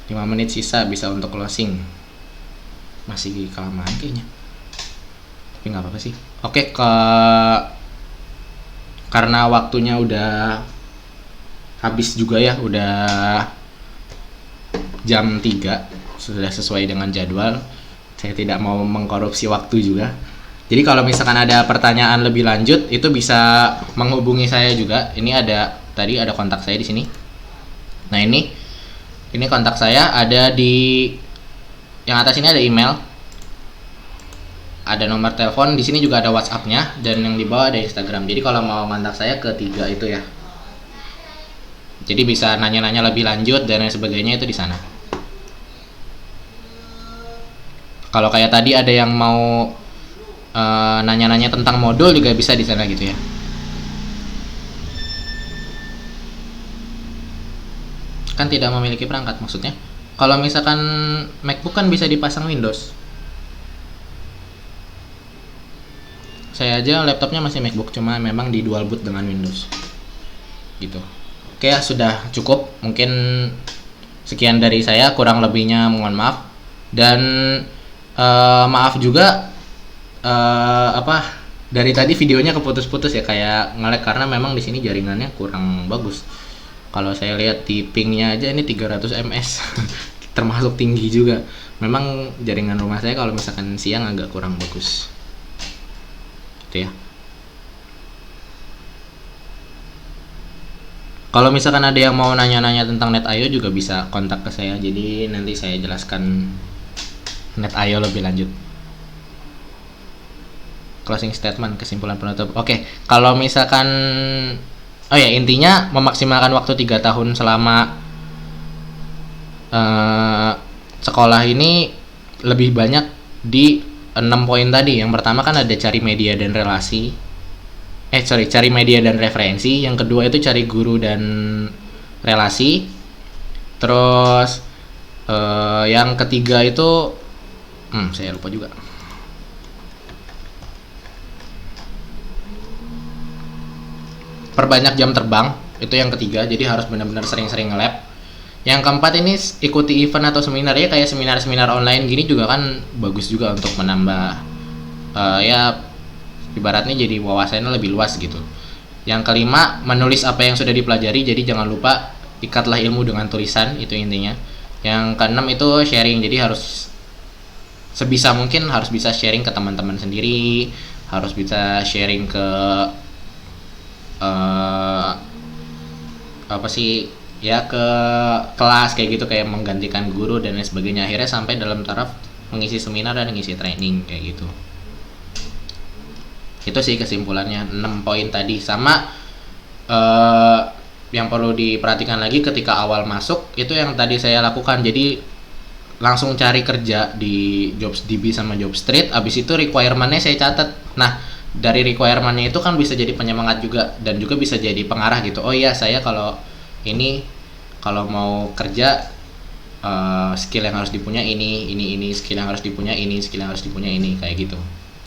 5 menit sisa bisa untuk closing. Masih kelamaan kayaknya. Tapi nggak apa-apa sih. Oke, karena waktunya udah habis juga ya, udah jam 3, sudah sesuai dengan jadwal. Saya tidak mau mengkorupsi waktu juga. Jadi kalau misalkan ada pertanyaan lebih lanjut itu bisa menghubungi saya juga. Ini tadi ada kontak saya di sini. Nah, ini kontak saya ada di yang atas ini, ada email, ada nomor telepon, di sini juga ada WhatsApp-nya, dan yang di bawah ada Instagram. Jadi kalau mau kontak saya ketiga itu ya. Jadi bisa nanya-nanya lebih lanjut dan lain sebagainya itu di sana. Kalau kayak tadi ada yang mau nanya-nanya tentang modul juga bisa di sana gitu ya. Kan tidak memiliki perangkat maksudnya. Kalau misalkan MacBook kan bisa dipasang Windows. Saya aja laptopnya masih MacBook, cuma memang di dual boot dengan Windows. Gitu. Oke ya, sudah cukup. Mungkin sekian dari saya, kurang lebihnya mohon maaf. Dan maaf juga dari tadi videonya keputus-putus ya, kayak nge-lag karena memang di sini jaringannya kurang bagus. Kalau saya lihat di pingnya aja ini 300 ms, termasuk tinggi juga. Memang jaringan rumah saya kalau misalkan siang agak kurang bagus. Gitu ya. Kalau misalkan ada yang mau nanya-nanya tentang NetIO juga bisa kontak ke saya. Jadi nanti saya jelaskan NetIO lebih lanjut. Closing statement, kesimpulan penutup. Oke, kalau misalkan intinya memaksimalkan waktu 3 tahun selama sekolah ini lebih banyak di 6 poin tadi. Yang pertama kan ada cari media dan relasi. Cari media dan referensi. Yang kedua itu cari guru dan relasi. Terus yang ketiga itu saya lupa juga. Perbanyak jam terbang, itu yang ketiga, jadi harus benar-benar sering-sering nge-lab. Yang keempat ini ikuti event atau seminar ya, kayak seminar-seminar online gini juga kan bagus juga untuk menambah ibaratnya jadi wawasannya lebih luas gitu. Yang kelima, menulis apa yang sudah dipelajari, jadi jangan lupa ikatlah ilmu dengan tulisan, itu intinya. Yang keenam itu sharing, jadi harus sebisa mungkin harus bisa sharing ke teman-teman sendiri, harus bisa sharing ke ke kelas kayak gitu, kayak menggantikan guru dan lain sebagainya, akhirnya sampai dalam taraf mengisi seminar dan mengisi training kayak gitu. Itu sih kesimpulannya 6 poin tadi. Sama yang perlu diperhatikan lagi ketika awal masuk itu yang tadi saya lakukan, jadi langsung cari kerja di JobsDB sama Jobstreet, abis itu requirement-nya saya catat. Nah, dari requirement-nya itu kan bisa jadi penyemangat juga, dan juga bisa jadi pengarah gitu. Oh iya, saya kalau mau kerja skill yang harus dipunya ini, skill yang harus dipunya ini, skill yang harus dipunya ini, kayak gitu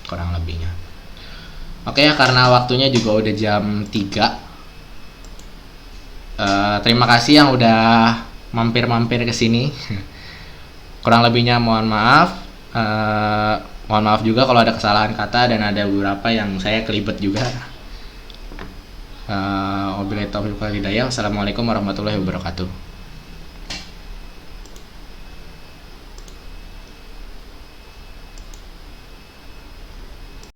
kurang lebihnya. Oke ya, karena waktunya juga udah jam 3. Terima kasih yang udah mampir ke sini. Kurang lebihnya mohon maaf. Mohon maaf juga kalau ada kesalahan kata dan ada beberapa yang saya kelibet juga. Wabillahi taufiq wal hidayah. Wassalamualaikum warahmatullahi wabarakatuh.